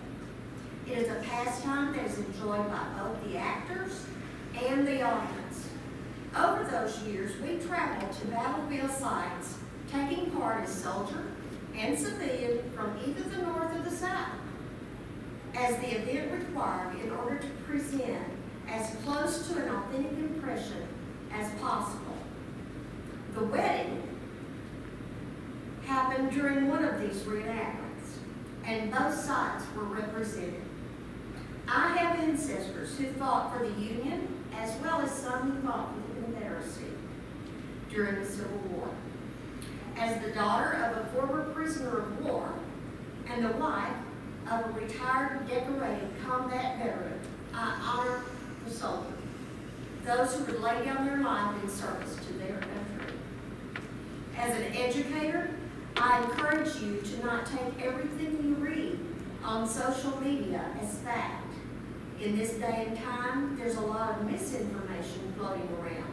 It is a pastime that is enjoyed by both the actors and the audience. Over those years, we traveled to battlefield sites, taking part as soldier and civilian from either the North or the South, as the event required in order to present as close to an authentic impression as possible. The wedding happened during one of these reenactments, and both sides were represented. I have ancestors who fought for the Union, as well as some who fought for the Confederacy during the Civil War. As the daughter of a former prisoner of war and the wife of a retired decorated combat veteran, I honor the soldier, those who would lay down their life in service to their country. As an educator, I encourage you to not take everything you read on social media as fact. In this day and time, there's a lot of misinformation floating around.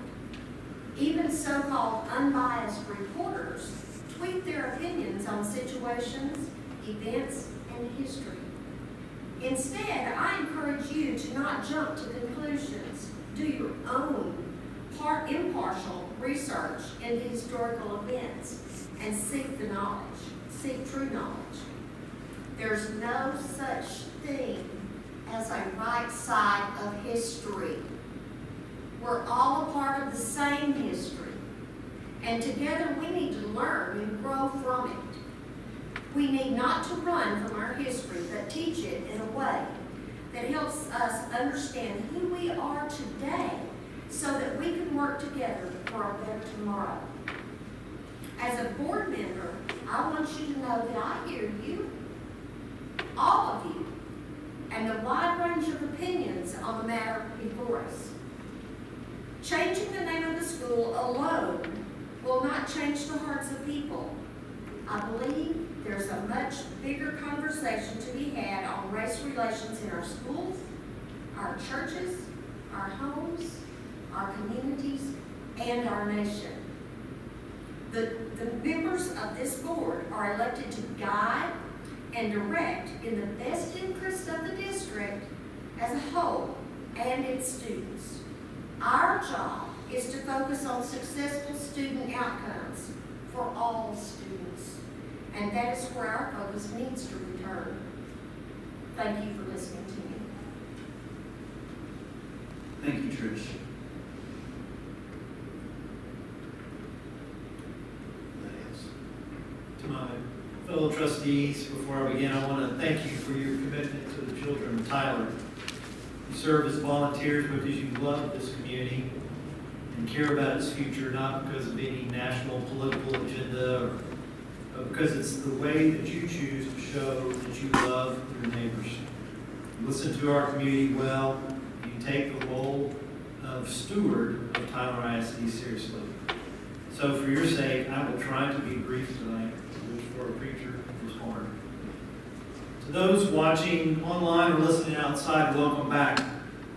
Even so-called unbiased reporters tweet their opinions on situations, events, and history. Instead, I encourage you to not jump to conclusions. Do your own impartial research into historical events and seek the knowledge, seek true knowledge. There's no such thing as a right side of history. We're all a part of the same history, and together we need to learn and grow from it. We need not to run from our history, but teach it in a way that helps us understand who we are today so that we can work together for a better tomorrow. As a board member, I want you to know that I hear you, all of you, and the wide range of opinions on the matter before us. Changing the name of the school alone will not change the hearts of people. I believe there's a much bigger conversation to be had on race relations in our schools, our churches, our homes, our communities, and our nation. The members of this board are elected to guide and direct in the best interest of the district as a whole and its students. Our job is to focus on successful student outcomes for all students, and that is where our focus needs to return. Thank you for listening to me. Thank you, Trish. To my fellow trustees, before I begin, I want to thank you for your commitment to the children of Tyler. You serve as volunteers because you love this community and care about its future, not because of any national political agenda, but because it's the way that you choose to show that you love your neighbors. You listen to our community well. You take the role of steward of Tyler ISD seriously. So for your sake, I will try to be brief tonight, which for a preacher is hard. To those watching online or listening outside, welcome back.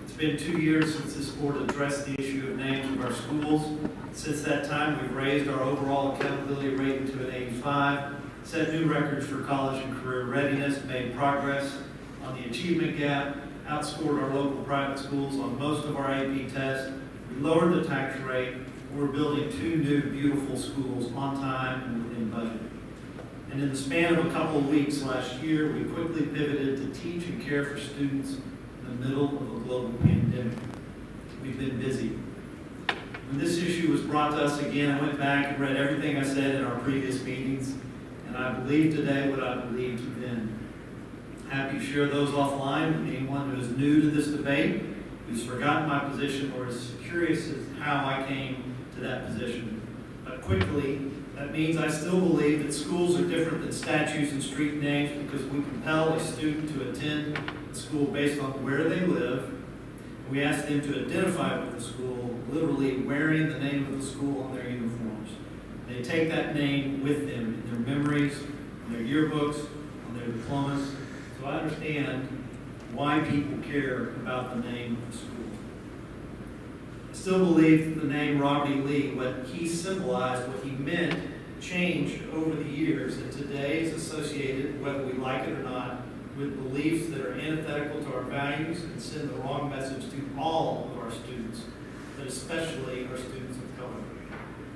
It's been 2 years since this board addressed the issue of names of our schools. Since that time, we've raised our overall accountability rating to an 85, set new records for college and career readiness, made progress on the achievement gap, outscored our local private schools on most of our AP tests, we lowered the tax rate, and we're building 2 new beautiful schools on time and within budget. And in the span of a couple of weeks last year, we quickly pivoted to teach and care for students in the middle of a global pandemic. We've been busy. When this issue was brought to us again, I went back and read everything I said in our previous meetings, and I believe today what I believed then. Happy to share those offline with anyone who is new to this debate, who's forgotten my position, or is curious as to how I came to that position. But quickly, that means I still believe that schools are different than statues and street names because we compel a student to attend school based on where they live, We asked them to identify with the school, literally wearing the name of the school on their uniforms. They take that name with them in their memories, in their yearbooks, on their diplomas. So I understand why people care about the name of the school. I still believe that the name Robert E. Lee, what he symbolized, what he meant, changed over the years, and today is associated, whether we like it or not, with beliefs that are antithetical to our values and send the wrong message to all of our students, but especially our students of color.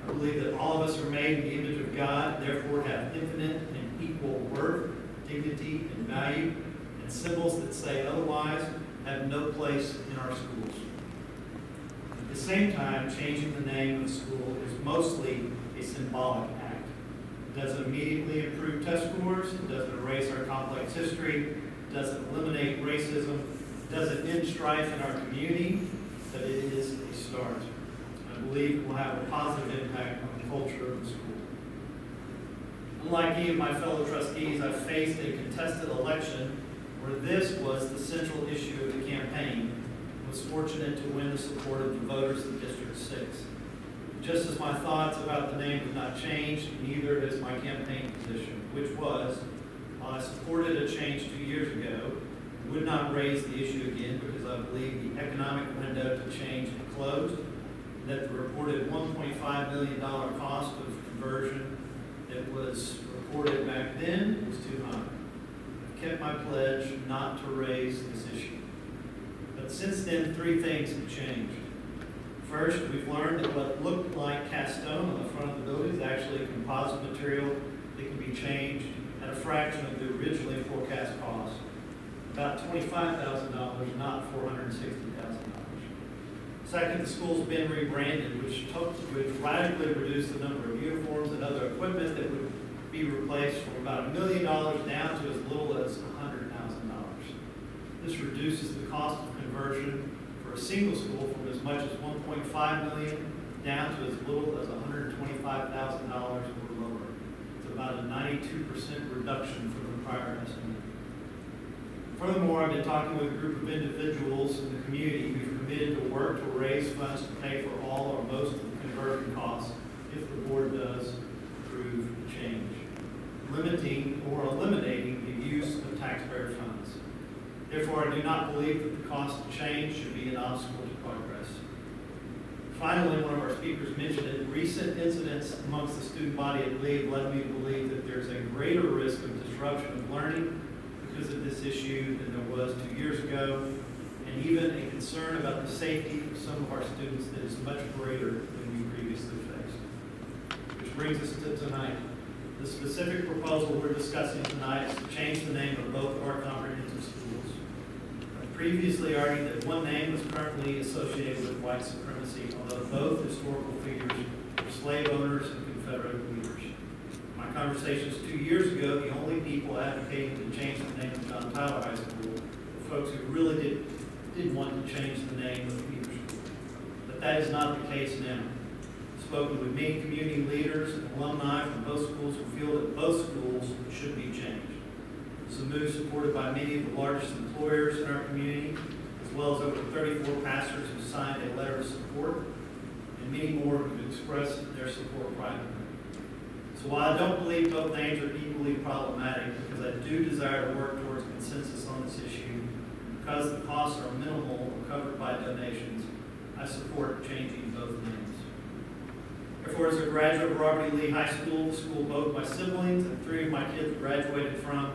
I believe that all of us are made in the image of God, therefore have infinite and equal worth, dignity, and value, and symbols that say otherwise have no place in our schools. At the same time, changing the name of the school is mostly a symbolic act. It doesn't immediately improve test scores, it doesn't erase our complex history, it doesn't eliminate racism, it doesn't end strife in our community, but it is a start. I believe it will have a positive impact on the culture of the school. Unlike any of my fellow trustees, I've faced a contested election where this was the central issue of the campaign, and was fortunate to win the support of the voters of District 6. Just as my thoughts about the name have not changed, neither has my campaign position, which was, while I supported a change 2 years ago, would not raise the issue again because I believe the economic window to change had closed, and that the reported $1.5 million cost of conversion that was reported back then was too high. I've kept my pledge not to raise this issue. But since then, 3 things have changed. First, we've learned that what looked like cast stone on the front of the building is actually a composite material that can be changed at a fraction of the originally forecast cost. About $25,000, not $460,000. Second, the school's been rebranded, which radically reduced the number of uniforms and other equipment that would be replaced from about $1 million down to as little as $100,000. This reduces the cost of conversion for a single school from as much as $1.5 million down to as little as $125,000 or lower. It's about a 92% reduction from the prior estimate. Furthermore, I've been talking with a group of individuals in the community who've committed to work to raise funds to pay for all or most of the conversion costs if the board does approve the change, limiting or eliminating the use of taxpayer funds. Therefore, I do not believe that the cost of change should be an obstacle to progress. Finally, one of our speakers mentioned it, recent incidents amongst the student body at Lee led me to believe that there's a greater risk of disruption of learning because of this issue than there was 2 years ago, and even a concern about the safety of some of our students that is much greater than we previously faced. Which brings us to tonight. The specific proposal we're discussing tonight is to change the name of both of our comprehensive schools. I previously argued that one name was currently associated with white supremacy, although both historical figures were slave owners and Confederate leaders. In my conversations 2 years ago, the only people advocating to change the name of John Tyler High School were folks who really did want to change the name of either school. But that is not the case now. I've spoken with many community leaders and alumni from both schools who feel that both schools should be changed. It's a move supported by many of the largest employers in our community, as well as over 34 pastors who signed a letter of support, and many more who expressed their support privately. So while I don't believe both names are equally problematic, because I do desire to work towards consensus on this issue, because the costs are minimal or covered by donations, I support changing both names. Therefore, as a graduate of Robert E. Lee High School, the school both my siblings and 3 of my kids graduated from,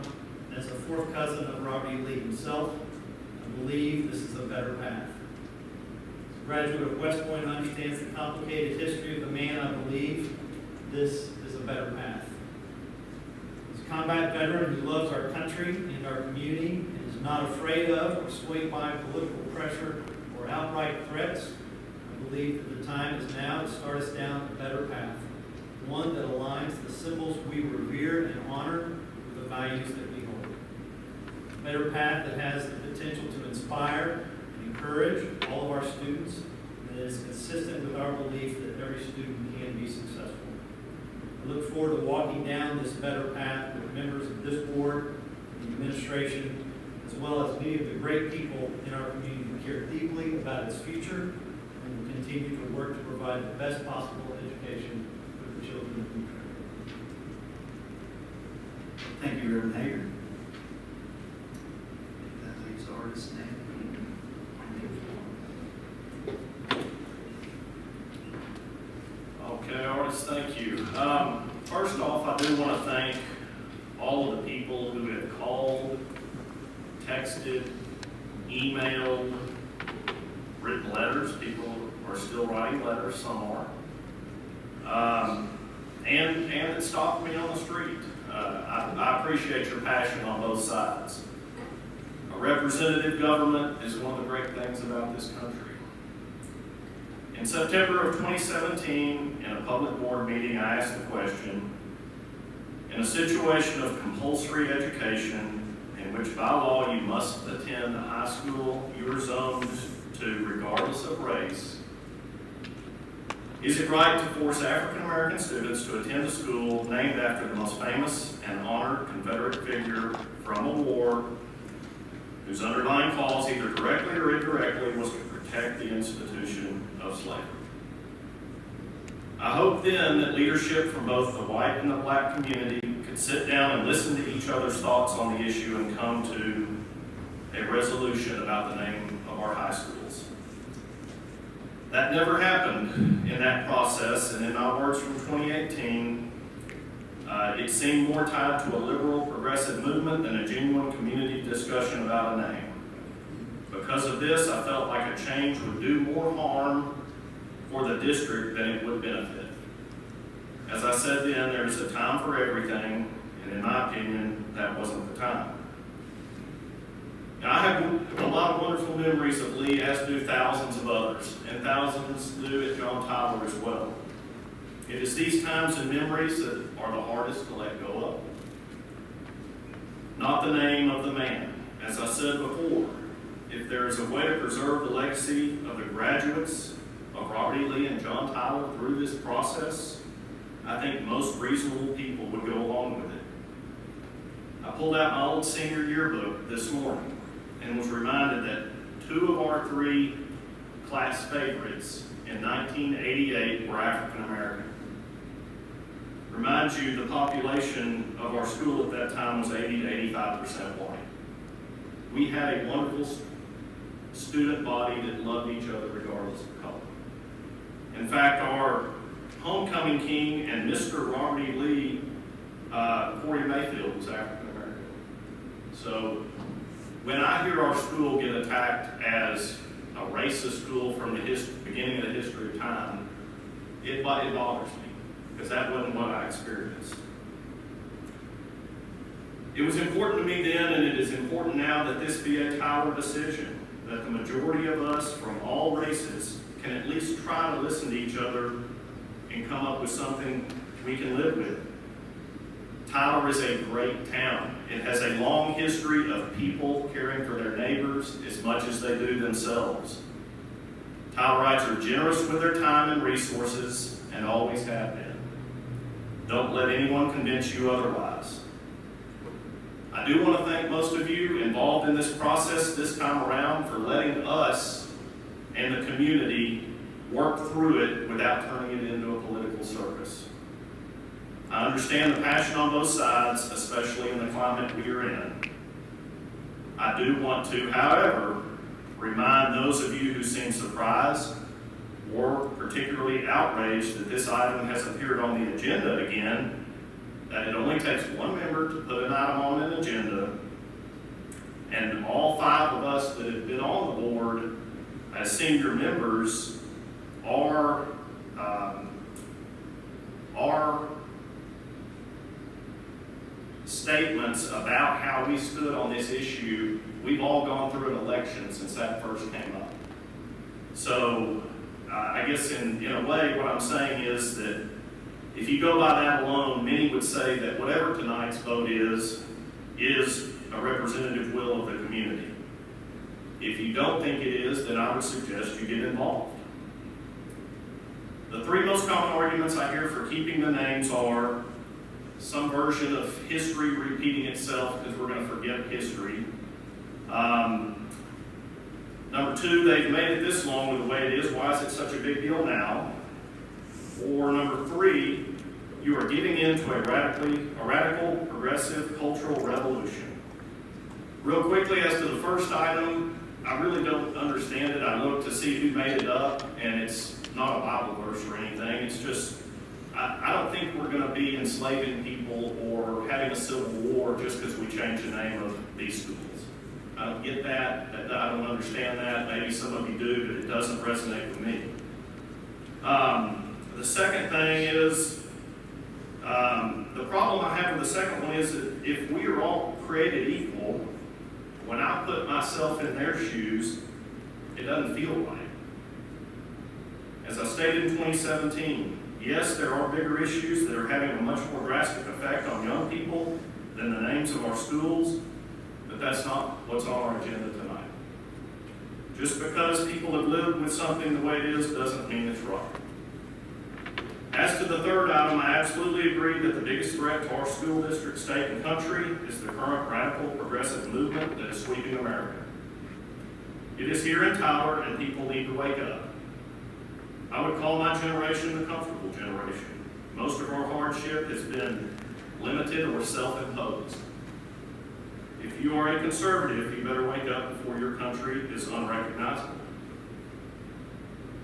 and as a 4th cousin of Robert E. Lee himself, I believe this is a better path. As a graduate of West Point who understands the complicated history of the man, I believe this is a better path. As a combat veteran who loves our country and our community and is not afraid of or swayed by political pressure or outright threats, I believe that the time is now to start us down a better path, one that aligns the symbols we revere and honor with the values that we hold. A better path that has the potential to inspire and encourage all of our students, and that is consistent with our belief that every student can be successful. I look forward to walking down this better path with members of this board, the administration, as as well as many of the great people in our community who care deeply about its future and will continue to work to provide the best possible education for the children of New Trier. Thank you, Reverend Hager. That leaves artist name. Okay, artists, thank you. First off, I do want to thank all of the people who have called, texted, emailed, written letters. People are still writing letters, some are. And that stopped me on the street. I appreciate your passion on both sides. A representative government is one of the great things about this country. In September of 2017, in a public board meeting, I asked the question, in a situation of compulsory education in which by law you must attend the high school you are zoned to regardless of race, is it right to force African American students to attend a school named after the most famous and honored Confederate figure from a war whose underlying cause, either directly or indirectly, was to protect the institution of slavery? I hope then that leadership from both the white and the black community could sit down and listen to each other's thoughts on the issue and come to a resolution about the name of our high schools. That never happened in that process, and in my words from 2018, it seemed more tied to a liberal progressive movement than a genuine community discussion about a name. Because of this, I felt like a change would do more harm for the district than it would benefit. As I said then, there's a time for everything, and in my opinion, that wasn't the time. Now, I have a lot of wonderful memories of Lee, as do thousands of others, and thousands do at John Tyler as well. It is these times and memories that are the hardest to let go of. Not the name of the man. As I said before, if there is a way to preserve the legacy of the graduates of Robert E. Lee and John Tyler through this process, I think most reasonable people would go along with it. I pulled out my old senior yearbook this morning and was reminded that 2 of our 3 class favorites in 1988 were African American. Reminds you the population of our school at that time was 80 to 85% white. We had a wonderful student body that loved each other regardless of color. In fact, our homecoming king and Mr. Robert E. Lee, Corey Mayfield, was African American. So when I hear our school get attacked as a racist school from the beginning of the history of time, it bothers me, because that wasn't what I experienced. It was important to me then, and it is important now, that this be a Tyler decision, that the majority of us from all races can at least try to listen to each other and come up with something we can live with. Tyler is a great town. It has a long history of people caring for their neighbors as much as they do themselves. Tylerites are generous with their time and resources and always have been. Don't let anyone convince you otherwise. I do want to thank most of you involved in this process this time around for letting us and the community work through it without turning it into a political circus. I understand the passion on both sides, especially in the climate we are in. I do want to, however, remind those of you who seem surprised or particularly outraged that this item has appeared on the agenda again, that it only takes one member to put an item on an agenda, and all 5 of us that have been on the board as senior members are statements about how we stood on this issue. We've all gone through an election since that first came up. So I guess in a way what I'm saying is that if you go by that alone, many would say that whatever tonight's vote is a representative will of the community. If you don't think it is, then I would suggest you get involved. The 3 most common arguments I hear for keeping the names are some version of history repeating itself because we're going to forget history, Number two, they've made it this long with the way it is. Why is it such a big deal now? Or number three, you are giving in to a radical, progressive cultural revolution. Real quickly, as to the first item, I really don't understand it. I looked to see who made it up, and it's not a Bible verse or anything. It's just, I don't think we're going to be enslaving people or having a civil war just because we change the name of these schools. I don't get that. I don't understand that. Maybe some of you do, but it doesn't resonate with me. The second thing is, the problem I have with the second one is that if we are all created equal, when I put myself in their shoes, it doesn't feel right. As I stated in 2017, yes, there are bigger issues that are having a much more drastic effect on young people than the names of our schools, but that's not what's on our agenda tonight. Just because people have lived with something the way it is doesn't mean it's right. As to the third item, I absolutely agree that the biggest threat to our school district, state, and country is the current radical progressive movement that is sweeping America. It is here in Tyler, and people need to wake up. I would call my generation the comfortable generation. Most of our hardship has been limited or self-imposed. If you are a conservative, you better wake up before your country is unrecognizable.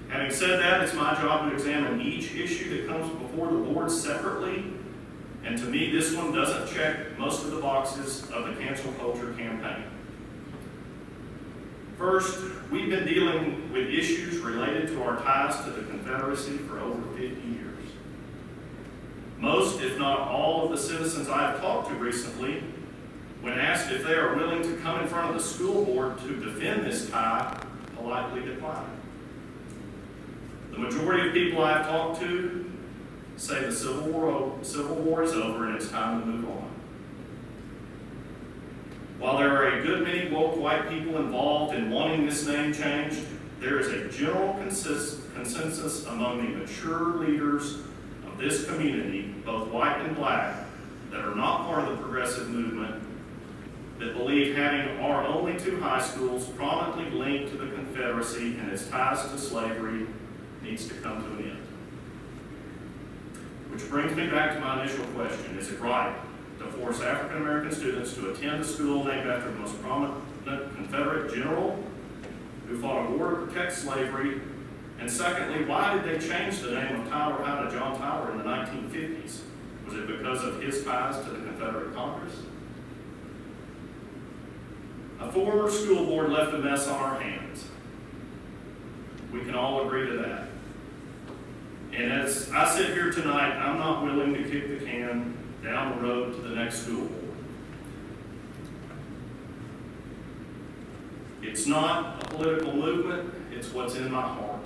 Having said that, it's my job to examine each issue that comes before the board separately, and to me, this one doesn't check most of the boxes of the cancel culture campaign. First, we've been dealing with issues related to our ties to the Confederacy for over 50 years. Most, if not all, of the citizens I have talked to recently, when asked if they are willing to come in front of the school board to defend this tie, politely decline. The majority of people I have talked to say the Civil War is over and it's time to move on. While there are a good many woke white people involved in wanting this name changed, there is a general consensus among the mature leaders of this community, both white and black, that are not part of the progressive movement, that believe having our only two high schools prominently linked to the Confederacy and its ties to slavery needs to come to an end. Which brings me back to my initial question. Is it right to force African American students to attend a school named after the most prominent Confederate general who fought a war to protect slavery? And secondly, why did they change the name of Tyler High to John Tyler in the 1950s? Was it because of his ties to the Confederate Congress? A former school board left a mess on our hands. We can all agree to that. And as I sit here tonight, I'm not willing to kick the can down the road to the next school board. It's not a political movement, it's what's in my heart.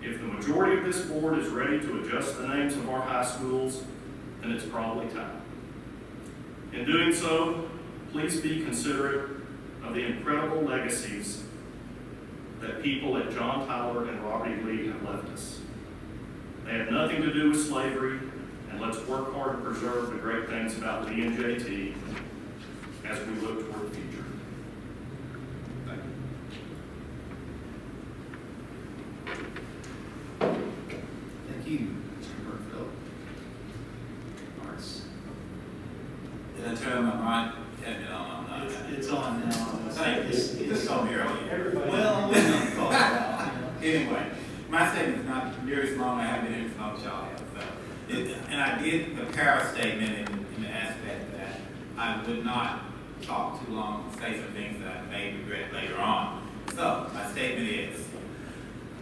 If the majority of this board is ready to adjust the names of our high schools, then it's probably time. In doing so, please be considerate of the incredible legacies that people at John Tyler and Robert E. Lee have left us. They had nothing to do with slavery, and let's work hard to preserve the great things about Lee and JT as we look toward the future. Thank you. Thank you, Mr. Burfield. Arts. Did I turn my mic? It's on now. Thank you. It's on here. Well, we're not call it out. Anyway, my statement is not nearly as long. I have been here as long as y'all have. And I did prepare a statement in the aspect that I would not talk too long and say some things that I may regret later on. So, my statement is,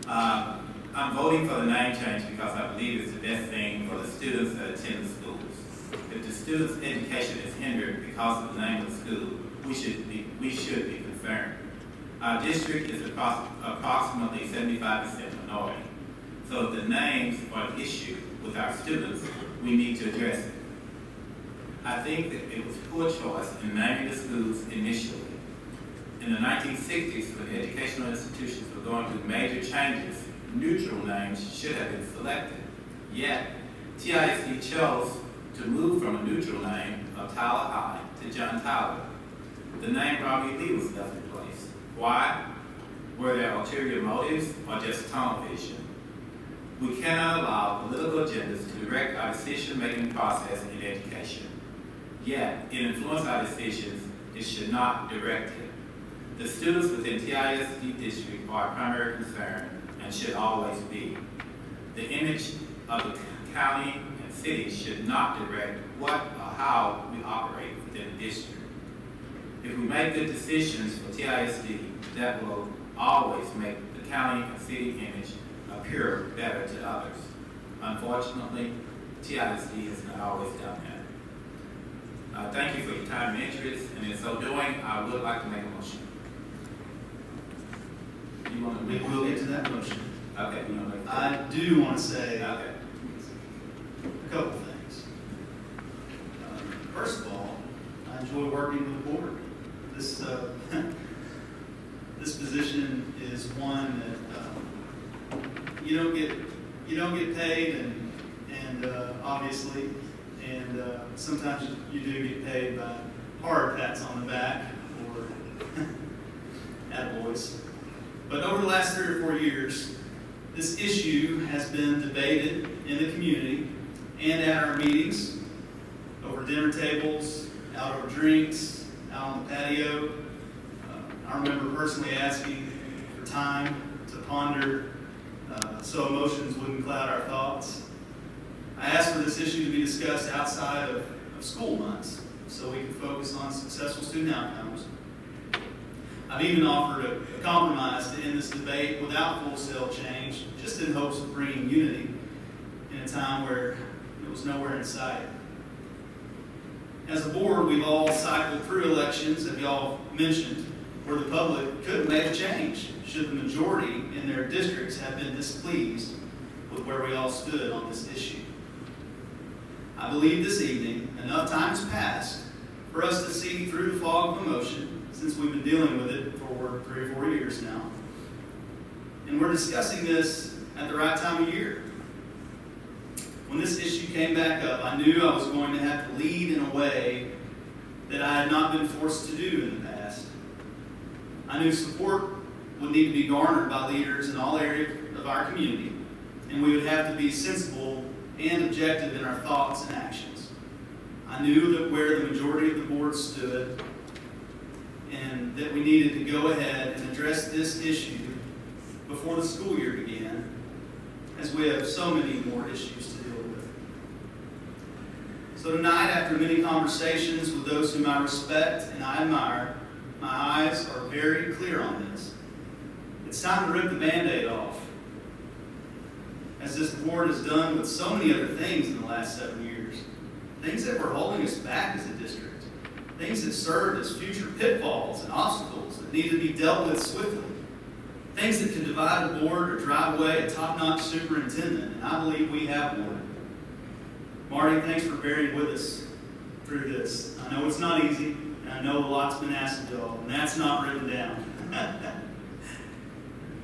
I'm voting for the name change because I believe it's the best thing for the students that attend the schools. If the student's education is hindered because of the name of the school, we should be concerned. Our district is approximately 75% minority. So if the names are an issue with our students, we need to address it. I think that it was poor choice in naming the schools initially. In the 1960s, when educational institutions were going through major changes, neutral names should have been selected. Yet, TISD chose to move from a neutral name of Tyler High to John Tyler. the name Robbie Lee was left in place. Why? Were there ulterior motives or just tunnel vision? We cannot allow political agendas to direct our decision-making process in education. Yet, it influences our decisions, it should not direct it. The students within TISD district are our primary concern and should always be. The image of the county and city should not direct what or how we operate within the district. If we make good decisions for TISD, that will always make the county and city image appear better to others. Unfortunately, TISD has not always done that. Thank you for your time and interest, and in so doing, I would like to make a motion. You want to We will get to that motion. Okay, you want to make I do want to say Okay. a couple things. First of all, I enjoy working with the board. This this position is one that you don't get paid, and obviously, and sometimes you do get paid by hard pats on the back or attaboys. But over the last 3 or 4 years, this issue has been debated in the community and at our meetings, over dinner tables, out over drinks, out on the patio. I remember personally asking for time to ponder so emotions wouldn't cloud our thoughts. I asked for this issue to be discussed outside of school months so we can focus on successful student outcomes. I've even offered a compromise to end this debate without wholesale change, just in hopes of bringing unity in a time where it was nowhere in sight. As a board, we've all cycled through elections that y'all mentioned, where the public could have made a change should the majority in their districts have been displeased with where we all stood on this issue. I believe this evening enough time has passed for us to see through the fog of emotion, since we've been dealing with it for 3 or 4 years now. And we're discussing this at the right time of year. When this issue came back up, I knew I was going to have to lead in a way that I had not been forced to do in the past. I knew support would need to be garnered by leaders in all areas of our community, and we would have to be sensible and objective in our thoughts and actions. I knew that where the majority of the board stood, and that we needed to go ahead and address this issue before the school year began, as we have so many more issues to deal with. So tonight, after many conversations with those whom I respect and I admire, my eyes are very clear on this. It's time to rip the Band-Aid off, as this board has done with so many other things in the last 7 years. Things that were holding us back as a district. Things that served as future pitfalls and obstacles that need to be dealt with swiftly. Things that can divide a board or drive away a top-notch superintendent, and I believe we have one. Marty, thanks for bearing with us through this. I know it's not easy, and I know a lot's been asked of y'all, and that's not written down.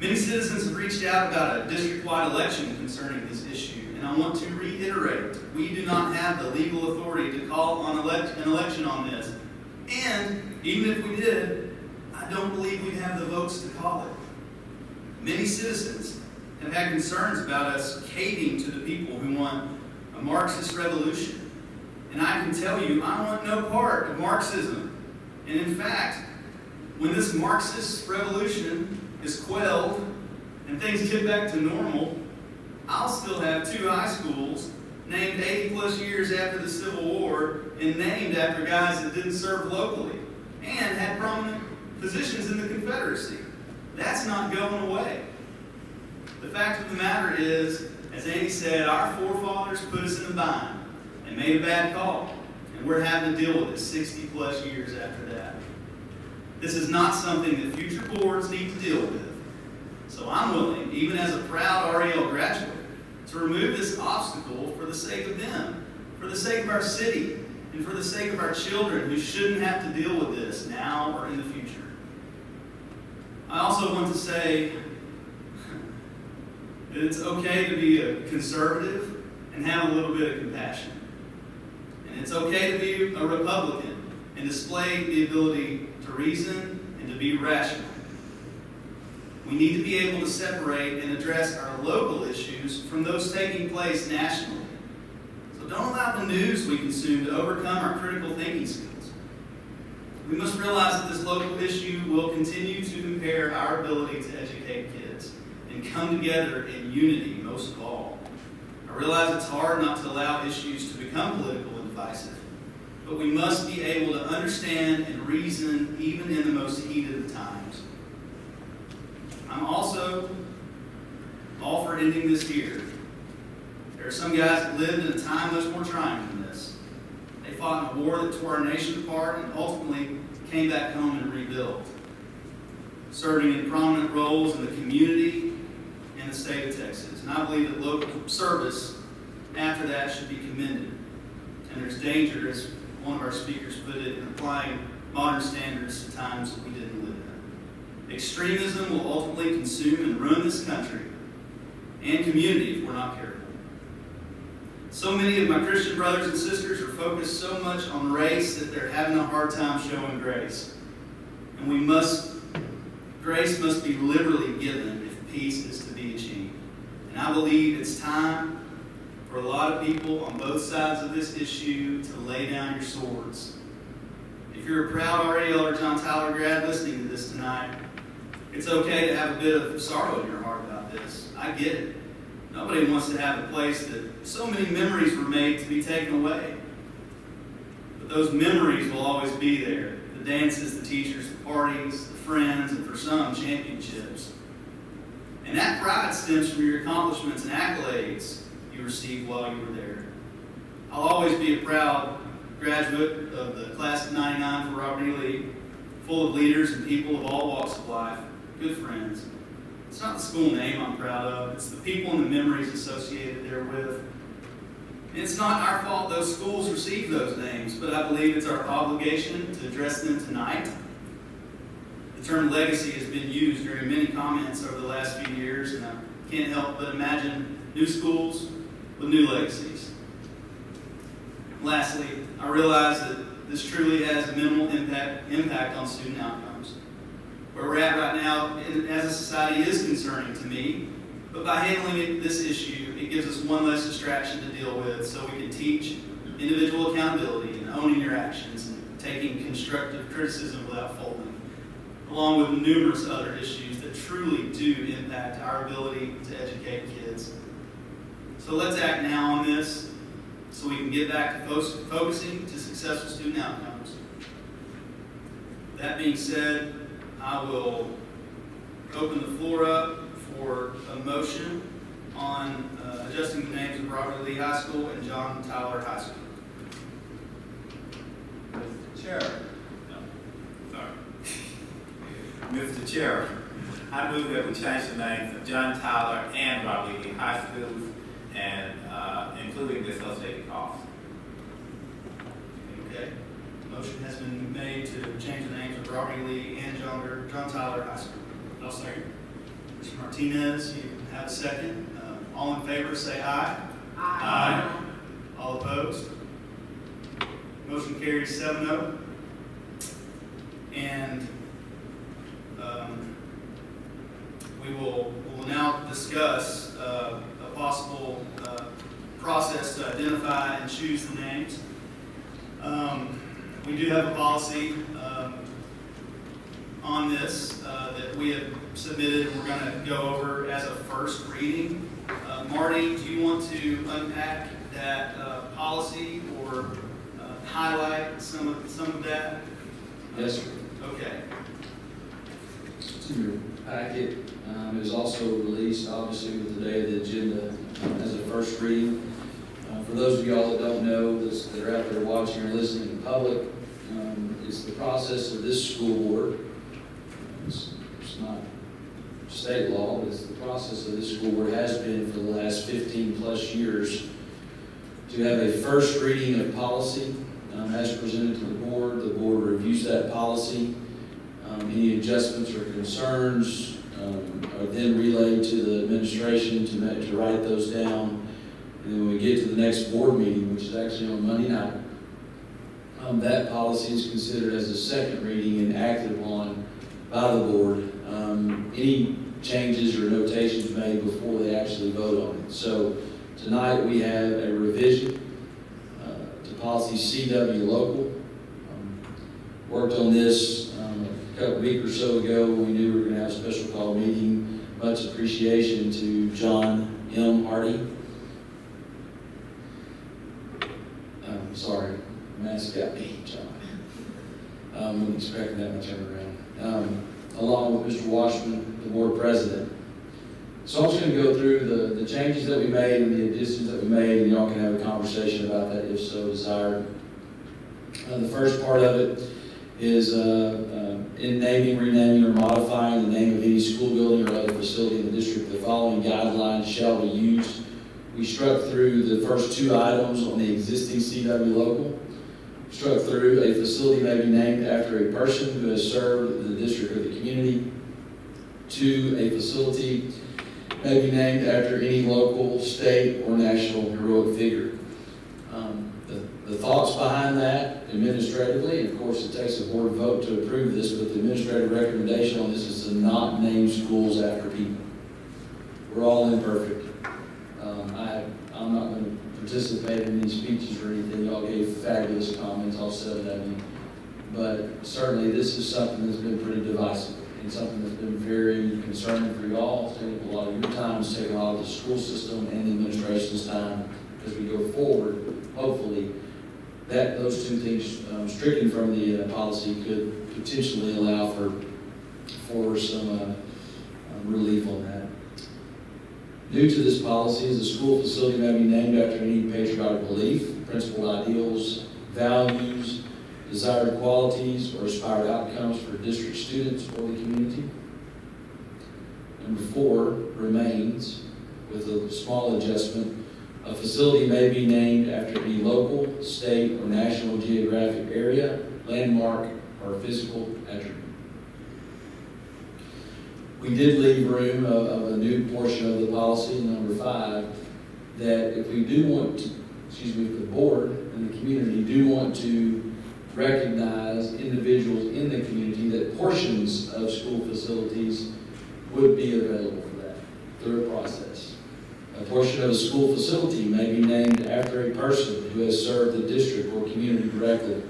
Many citizens have reached out about a district-wide election concerning this issue, and I want to reiterate, we do not have the legal authority to call on an election on this. And even if we did, I don't believe we'd have the votes to call it. Many citizens have had concerns about us caving to the people who want a Marxist revolution. And I can tell you, I want no part of Marxism. And in fact, when this Marxist revolution is quelled and things get back to normal, I'll still have 2 high schools named 80 plus years after the Civil War and named after guys that didn't serve locally and had prominent positions in the Confederacy. That's not going away. The fact of the matter is, as Andy said, our forefathers put us in a bind and made a bad call, and we're having to deal with it 60 plus years after that. This is not something that future boards need to deal with. So I'm willing, even as a proud REL graduate, to remove this obstacle for the sake of them, for the sake of our city, and for the sake of our children who shouldn't have to deal with this now or in the future. I also want to say that it's okay to be a conservative and have a little bit of compassion. And it's okay to be a Republican and display the ability to reason and to be rational. We need to be able to separate and address our local issues from those taking place nationally. So don't allow the news we consume to overcome our critical thinking skills. We must realize that this local issue will continue to impair our ability to educate kids and come together in unity most of all. I realize it's hard not to allow issues to become political and divisive, but we must be able to understand and reason even in the most heated of times. I'm also all for ending this here. There are some guys that lived in a time much more trying than this. They fought in a war that tore our nation apart and ultimately came back home and rebuilt, serving in prominent roles in the community and the state of Texas. And I believe that local service after that should be commended. And there's danger, as one of our speakers put it, in applying modern standards to times that we didn't live in. Extremism will ultimately consume and ruin this country and community if we're not careful. So many of my Christian brothers and sisters are focused so much on race that they're having a hard time showing grace. And grace must be liberally given if peace is to be achieved. And I believe it's time for a lot of people on both sides of this issue to lay down your swords. If you're a proud RAL or John Tyler grad listening to this tonight, it's okay to have a bit of sorrow in your heart about this. I get it. Nobody wants to have a place that so many memories were made to be taken away. But those memories will always be there. The dances, the teachers, the parties, the friends, and for some, championships. And that pride stems from your accomplishments and accolades you received while you were there. I'll always be a proud graduate of the class of '99 for Robert E. Lee, full of leaders and people of all walks of life, good friends. It's not the school name I'm proud of, it's the people and the memories associated therewith. And it's not our fault those schools received those names, but I believe it's our obligation to address them tonight. The term legacy has been used during many comments over the last few years, and I can't help but imagine new schools with new legacies. Lastly, I realize that this truly has a minimal impact on student outcomes. Where we're at right now as a society is concerning to me, but by handling this issue, it gives us one less distraction to deal with so we can teach individual accountability and owning your actions and taking constructive criticism without folding, along with numerous other issues that truly do impact our ability to educate kids. So let's act now on this so we can get back to focusing to successful student outcomes. That being said, I will open the floor up for a motion on adjusting the names of Robert Lee High School and John Tyler High School. Mr. Chair. Mr. Chair, I move that we change the names of John Tyler and Robert Lee High Schools, and including the associated costs. Okay. Motion has been made to change the names of Robert E. Lee and John Tyler High School. I'll second. Mr. Martinez, you have a second. All in favor, say aye. Aye. All opposed? Motion carries 7-0. And we will now discuss a possible process to identify and choose the names. We do have a policy on this that we have submitted and we're going to go over as a first reading. Marty, do you want to unpack that policy or highlight some of that? Yes, sir. Okay. To your packet, it was also released, obviously, with the day of the agenda as a first reading. For those of y'all that don't know, that are out there watching or listening in public, it's the process of this school board. It's not state law, but it's the process of this school board has been for the last 15 plus years to have a first reading of policy as presented to the board. The board reviews that policy. Any adjustments or concerns are then relayed to the administration to write those down. And then when we get to the next board meeting, which is actually on Monday night, That policy is considered as a second reading and acted upon by the board. Any changes or notations made before they actually vote on it. So tonight we have a revision to policy CW local. Worked on this a week or so ago when we knew we were going to have a special call meeting. Much appreciation to John M. Hardy. Sorry, mask got me, John. Wasn't expecting that much turnaround. Along with Mr. Washman, the board president. So I'm just going to go through the changes that we made and the additions that we made, and y'all can have a conversation about that if so desired. The first part of it is in naming, renaming, or modifying the name of any school building or other facility in the district, the following guidelines shall be used. We struck through the first two items on the existing CW local. Struck through a facility may be named after a person who has served the district or the community. 2, a facility may be named after any local, state, or national heroic figure. The thoughts behind that administratively, and of course it takes a board vote to approve this, but the administrative recommendation on this is to not name schools after people. We're all imperfect. I'm not going to participate in any speeches or anything. Y'all gave fabulous comments, all 7 of you. But certainly this is something that's been pretty divisive and something that's been very concerning for y'all. It's taken a lot of your time, it's taken a lot of the school system and the administration's time as we go forward. Hopefully, that those two things stricken from the policy could potentially allow for some relief on that. New to this policy is a school facility may be named after any patriotic belief, principled ideals, values, desired qualities, or aspired outcomes for district students or the community. Number 4 remains, with a small adjustment, a facility may be named after any local, state, or national geographic area, landmark, or physical attribute. We did leave room of a new portion of the policy, number 5, that if we do want to, if the board and the community do want to recognize individuals in the community, that portions of school facilities would be available for that through a process. A portion of a school facility may be named after a person who has served the district or community directly.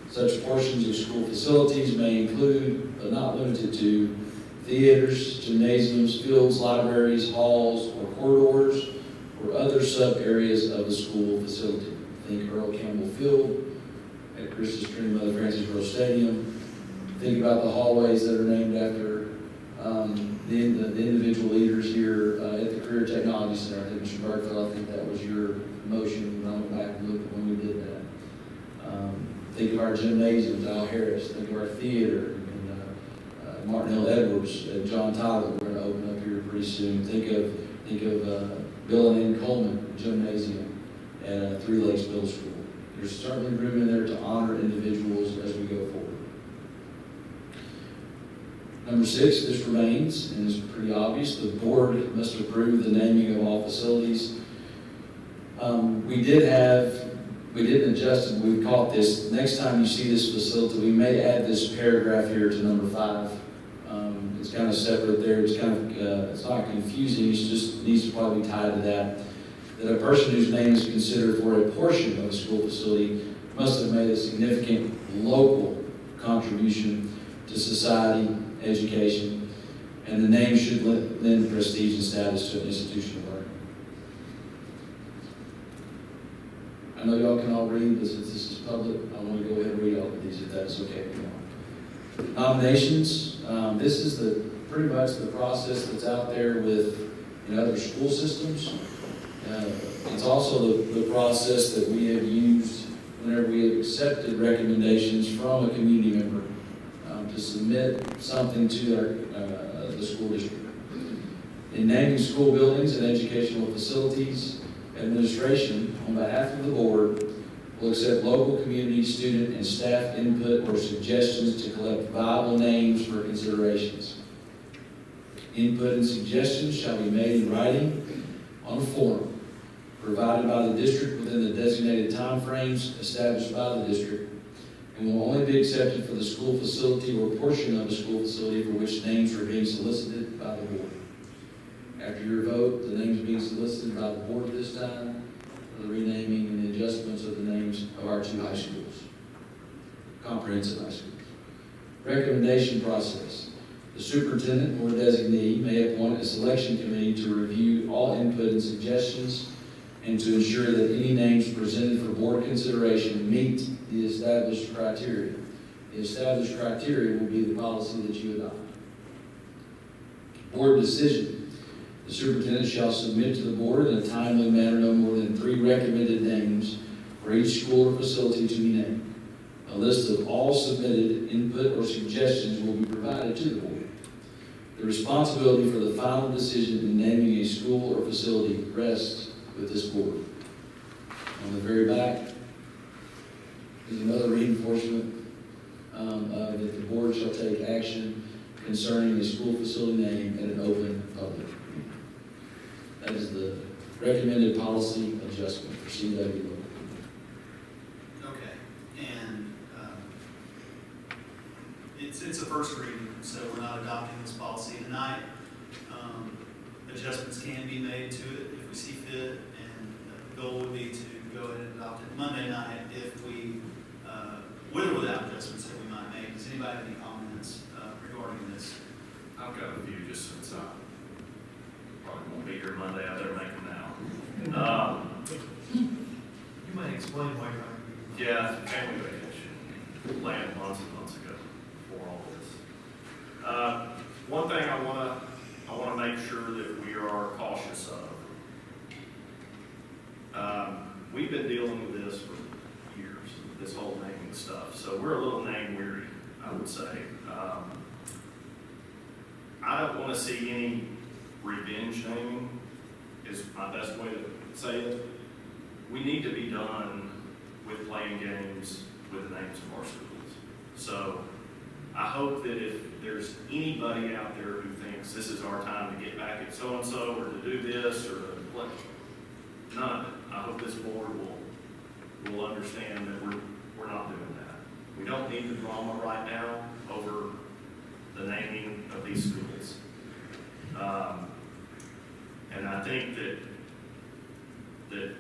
Such portions of school facilities may include, but not limited to, theaters, gymnasiums, fields, libraries, halls, or corridors, or other sub-areas of the school facility. Think Earl Campbell Field at Christus Trinity Mother Frances Rowe Stadium. Think about the hallways that are named after the individual leaders here at the Career Technology Center. I think Mr. Bergfeld, I think that was your motion when I went back and looked at when we did that. Think of our gymnasiums, Al Harris. Think of our theater. Martin Hill Edwards and John Tyler, we're going to open up here pretty soon. Think of Bill and Ann Coleman Gymnasium at Three Lakes Middle School. There's certainly room in there to honor individuals as we go forward. Number 6, this remains, and is pretty obvious. The board must approve the naming of all facilities. We didn't adjust it, we caught this. Next time you see this facility, we may add this paragraph here to number 5. It's kind of separate there. It's kind of, it's not confusing. It just needs to probably be tied to that. That a person whose name is considered for a portion of a school facility must have made a significant local contribution to society, education, and the name should lend prestige and status to an institution of learning. I know y'all can all read, but since this is public, I want to go ahead and read all of these if that's okay with y'all. Nominations. This is pretty much the process that's out there with other school systems. It's also the process that we have used whenever we have accepted recommendations from a community member to submit something to the school district. In naming school buildings and educational facilities, administration, on behalf of the board, will accept local community, student, and staff input or suggestions to collect viable names for considerations. Input and suggestions shall be made in writing on a form provided by the district within the designated timeframes established by the district, and will only be accepted for the school facility or portion of the school facility for which names are being solicited by the board. After your vote, the names being solicited by the board this time are the renaming and the adjustments of the names of our 2 high schools, comprehensive high schools. Recommendation process. The superintendent or designee may appoint a selection committee to review all input and suggestions and to ensure that any names presented for board consideration meet the established criteria. The established criteria will be the policy that you adopt. Board decision. The superintendent shall submit to the board in a timely manner no more than 3 recommended names for each school or facility to be named. A list of all submitted input or suggestions will be provided to the board. The responsibility for the final decision in naming a school or facility rests with this board. On the very back is another reinforcement that the board shall take action concerning a school facility name at an open public meeting. That is the recommended policy adjustment for CW. Okay, and it's a first reading, so we're not adopting this policy tonight. Adjustments can be made to it if we see fit, and the goal would be to go ahead and adopt it Monday night if we, with or without adjustments that we might make. Does anybody have any comments regarding this? I've got a few just since I probably won't be here Monday. I better make them now. You might explain why you're not. Yeah, family vacation. Planned months and months ago before all this. One thing I want to make sure that we are cautious of. We've been dealing with this for years, this whole naming stuff. So we're a little name weary, I would say. I don't want to see any revenge naming, is my best way to say it. We need to be done with playing games with the names of our schools. So I hope that if there's anybody out there who thinks this is our time to get back at so-and-so or to do this or to play, none of it. I hope this board will understand that we're not doing that. We don't need the drama right now over the naming of these schools. And I think that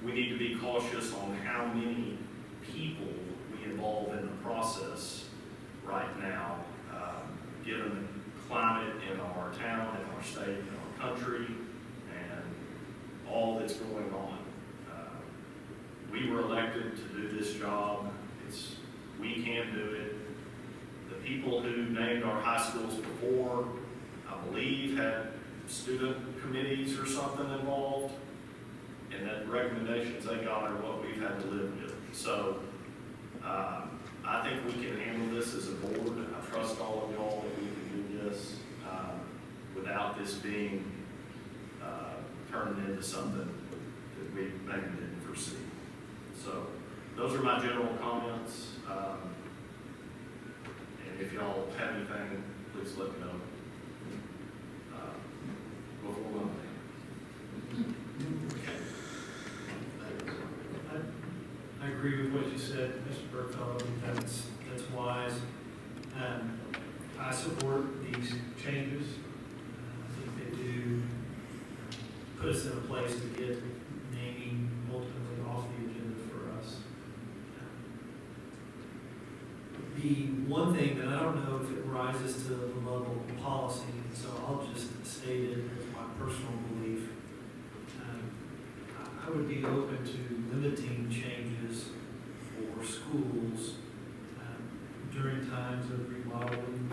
we need to be cautious on how many people we involve in the process right now, given the climate in our town, in our state, in our country, and all that's going on. We were elected to do this job. We can do it. The people who named our high schools before, I believe, had student committees or something involved, and that recommendations they got are what we've had to live with. So I think we can handle this as a board. I trust all of y'all that we can do this without this being turned into something that we maybe didn't foresee. So those are my general comments. And if y'all have anything, please let me know before Monday. Okay. I agree with what you said, Mr. Burkfellow. That's wise. I support these changes. I think they do put us in a place to get naming ultimately off the agenda for us. The one thing that I don't know if it rises to the level of policy, so I'll just state it as my personal belief. I would be open to limiting changes for schools during times of remodeling.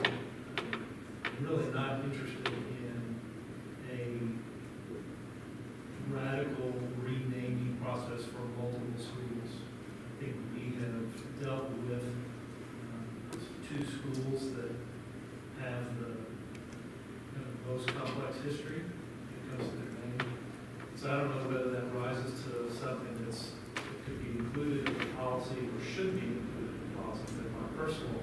I'm really not interested in a radical renaming process for multiple schools. I think we have dealt with 2 schools that have the most complex history when it comes to their name. So I don't know whether that rises to something that could be included in the policy or should be included in the policy. But my personal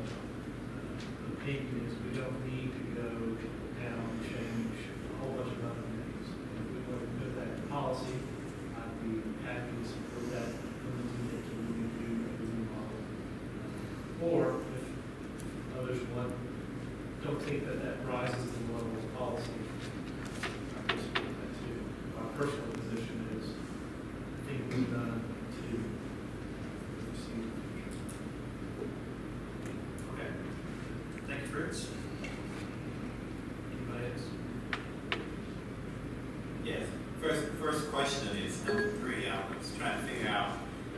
opinion is we don't need to go down and change a whole bunch of other names. If we want to put that in policy, don't think that that rises to the level of policy. I guess that too. My personal position is, I think we've done to proceed. Okay. Thank you, Fritz. Anybody else? Yes, first question is number 3. I was trying to figure out,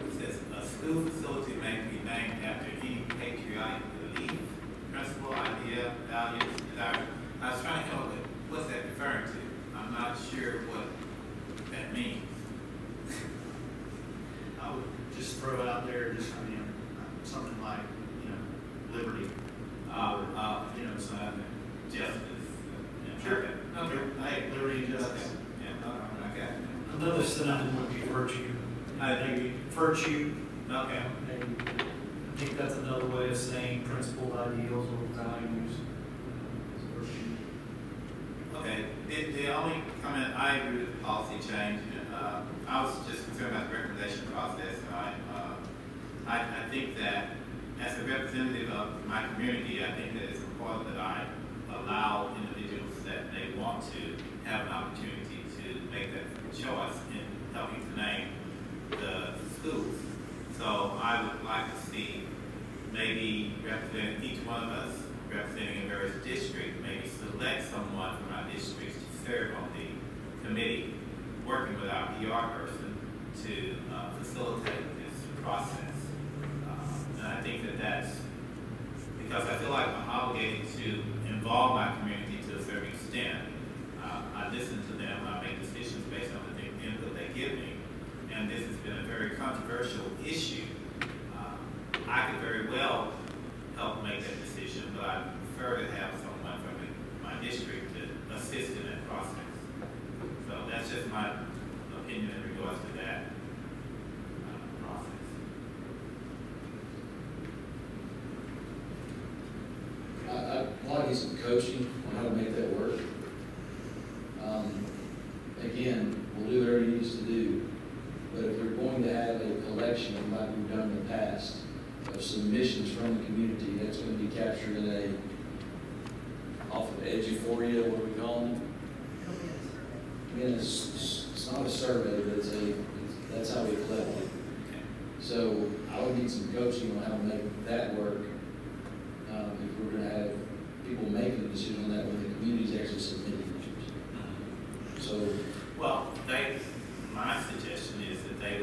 it says, a school facility may be named after any patriotic belief, principle, idea, values, desire. I was trying to come up with, what's that referring to? I'm not sure what that means. I would just throw out there, something like, liberty. So justice. Sure. Okay. Hey, liberty and justice. Yeah, okay. Another synonym would be virtue. Maybe virtue. Okay. And I think that's another way of saying principled ideals or values. Is virtue. Okay, the only comment, I agree with the policy change. I was just concerned about the recommendation process. I think that as a representative of my community, I think that it's important that I allow individuals that they want to have an opportunity to make that choice in helping to name the schools. So I would like to see maybe representing each one of us, representing a various district, maybe select someone from our districts to serve on the committee, working with our PR person to facilitate this process. And I think that that's because I feel like I'm obligated to involve my community to a certain extent. I listen to them, I make decisions based on the input they give me, and this has been a very controversial issue. I could very well help make that decision, but I prefer to have someone from my district to assist in that process. So that's just my opinion in regards to that process. I want to get some coaching on how to make that work. Again, we'll do whatever it needs to do, but if we're going to have a collection like we've done in the past of submissions from the community, that's going to be captured in off of Eduphoria, what are we calling it? Again, it's not a survey, but that's how we collect it. So I would need some coaching on how to make that work. If we're going to have people making a decision on that when the community is actually submitting issues. So, well, my suggestion is that they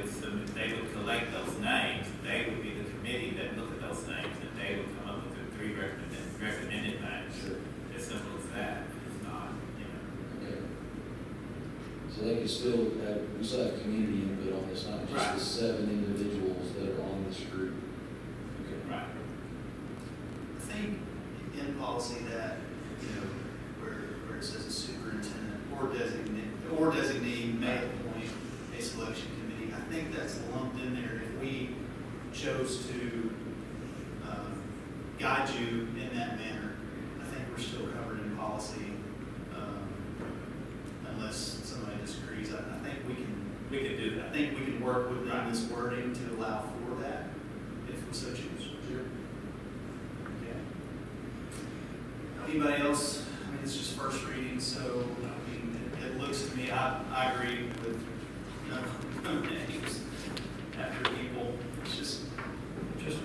would collect those names. They would be the committee that look at those names, and they would come up with the 3 recommended names. Sure. As simple as that. It's not, Okay. So they could we still have community input on this, not just Right. the 7 individuals that are on this group. Okay. Right. I think in policy that, where it says a superintendent or designee may appoint a selection committee, I think that's lumped in there. If we chose to guide you in that manner, I think we're still covered in policy, unless somebody disagrees. I think we can do that. I think we can work within this wording to allow for that, if we so choose. Sure. Okay. Anybody else? I mean, it's just first reading, so, I mean, it looks to me, I agree with no names after people. It's just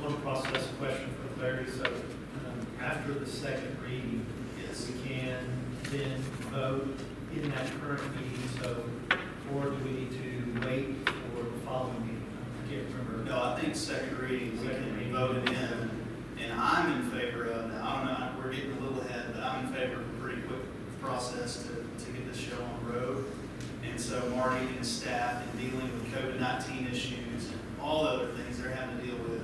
One process question for clarity. So after the second reading, yes. we can then vote in that current meeting, or do we need to wait for the following meeting? I can't remember. No, I think second reading, we can be voted in, and I'm in favor of, now, I don't know, we're getting a little ahead, but I'm in favor of a pretty quick process to get this show on the road. And so Marty and his staff in dealing with COVID-19 issues and all the other things they're having to deal with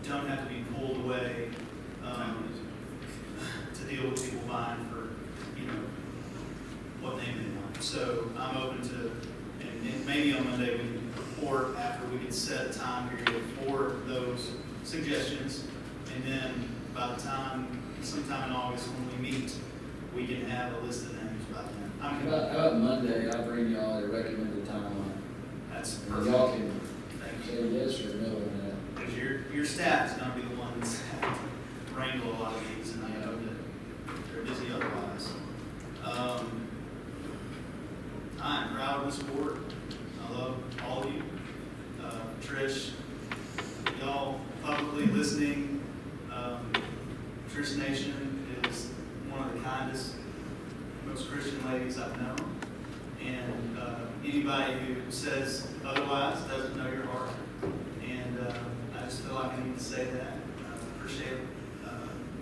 don't have to be pulled away to deal with people vying for, what name they want. So I'm open to, and maybe on Monday we can, or after we can set a time period for those suggestions. And then by the time, sometime in August when we meet, we can have a list of names by then. How about Monday? I'll bring y'all a recommended timeline. That's And perfect. y'all can say yes or no on that. Because your staff is going to be the ones that wrangle a lot of these, and I know on this board. I love all of you. Trish, y'all publicly listening. Trish Nation is one of the kindest, most Christian ladies I've known. And anybody who says otherwise doesn't know your heart. And I just feel like I need to say that. I appreciate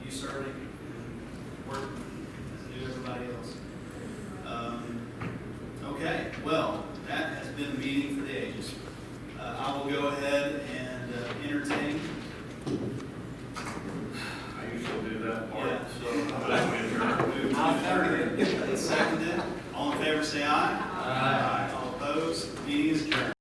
you serving and working as do everybody else. Okay, well, that has been the meeting for the ages. I will go ahead and entertain. I usually do that part, Yeah. so. I'll second it. All in favor, say aye. Aye. All opposed, meeting is adjourned.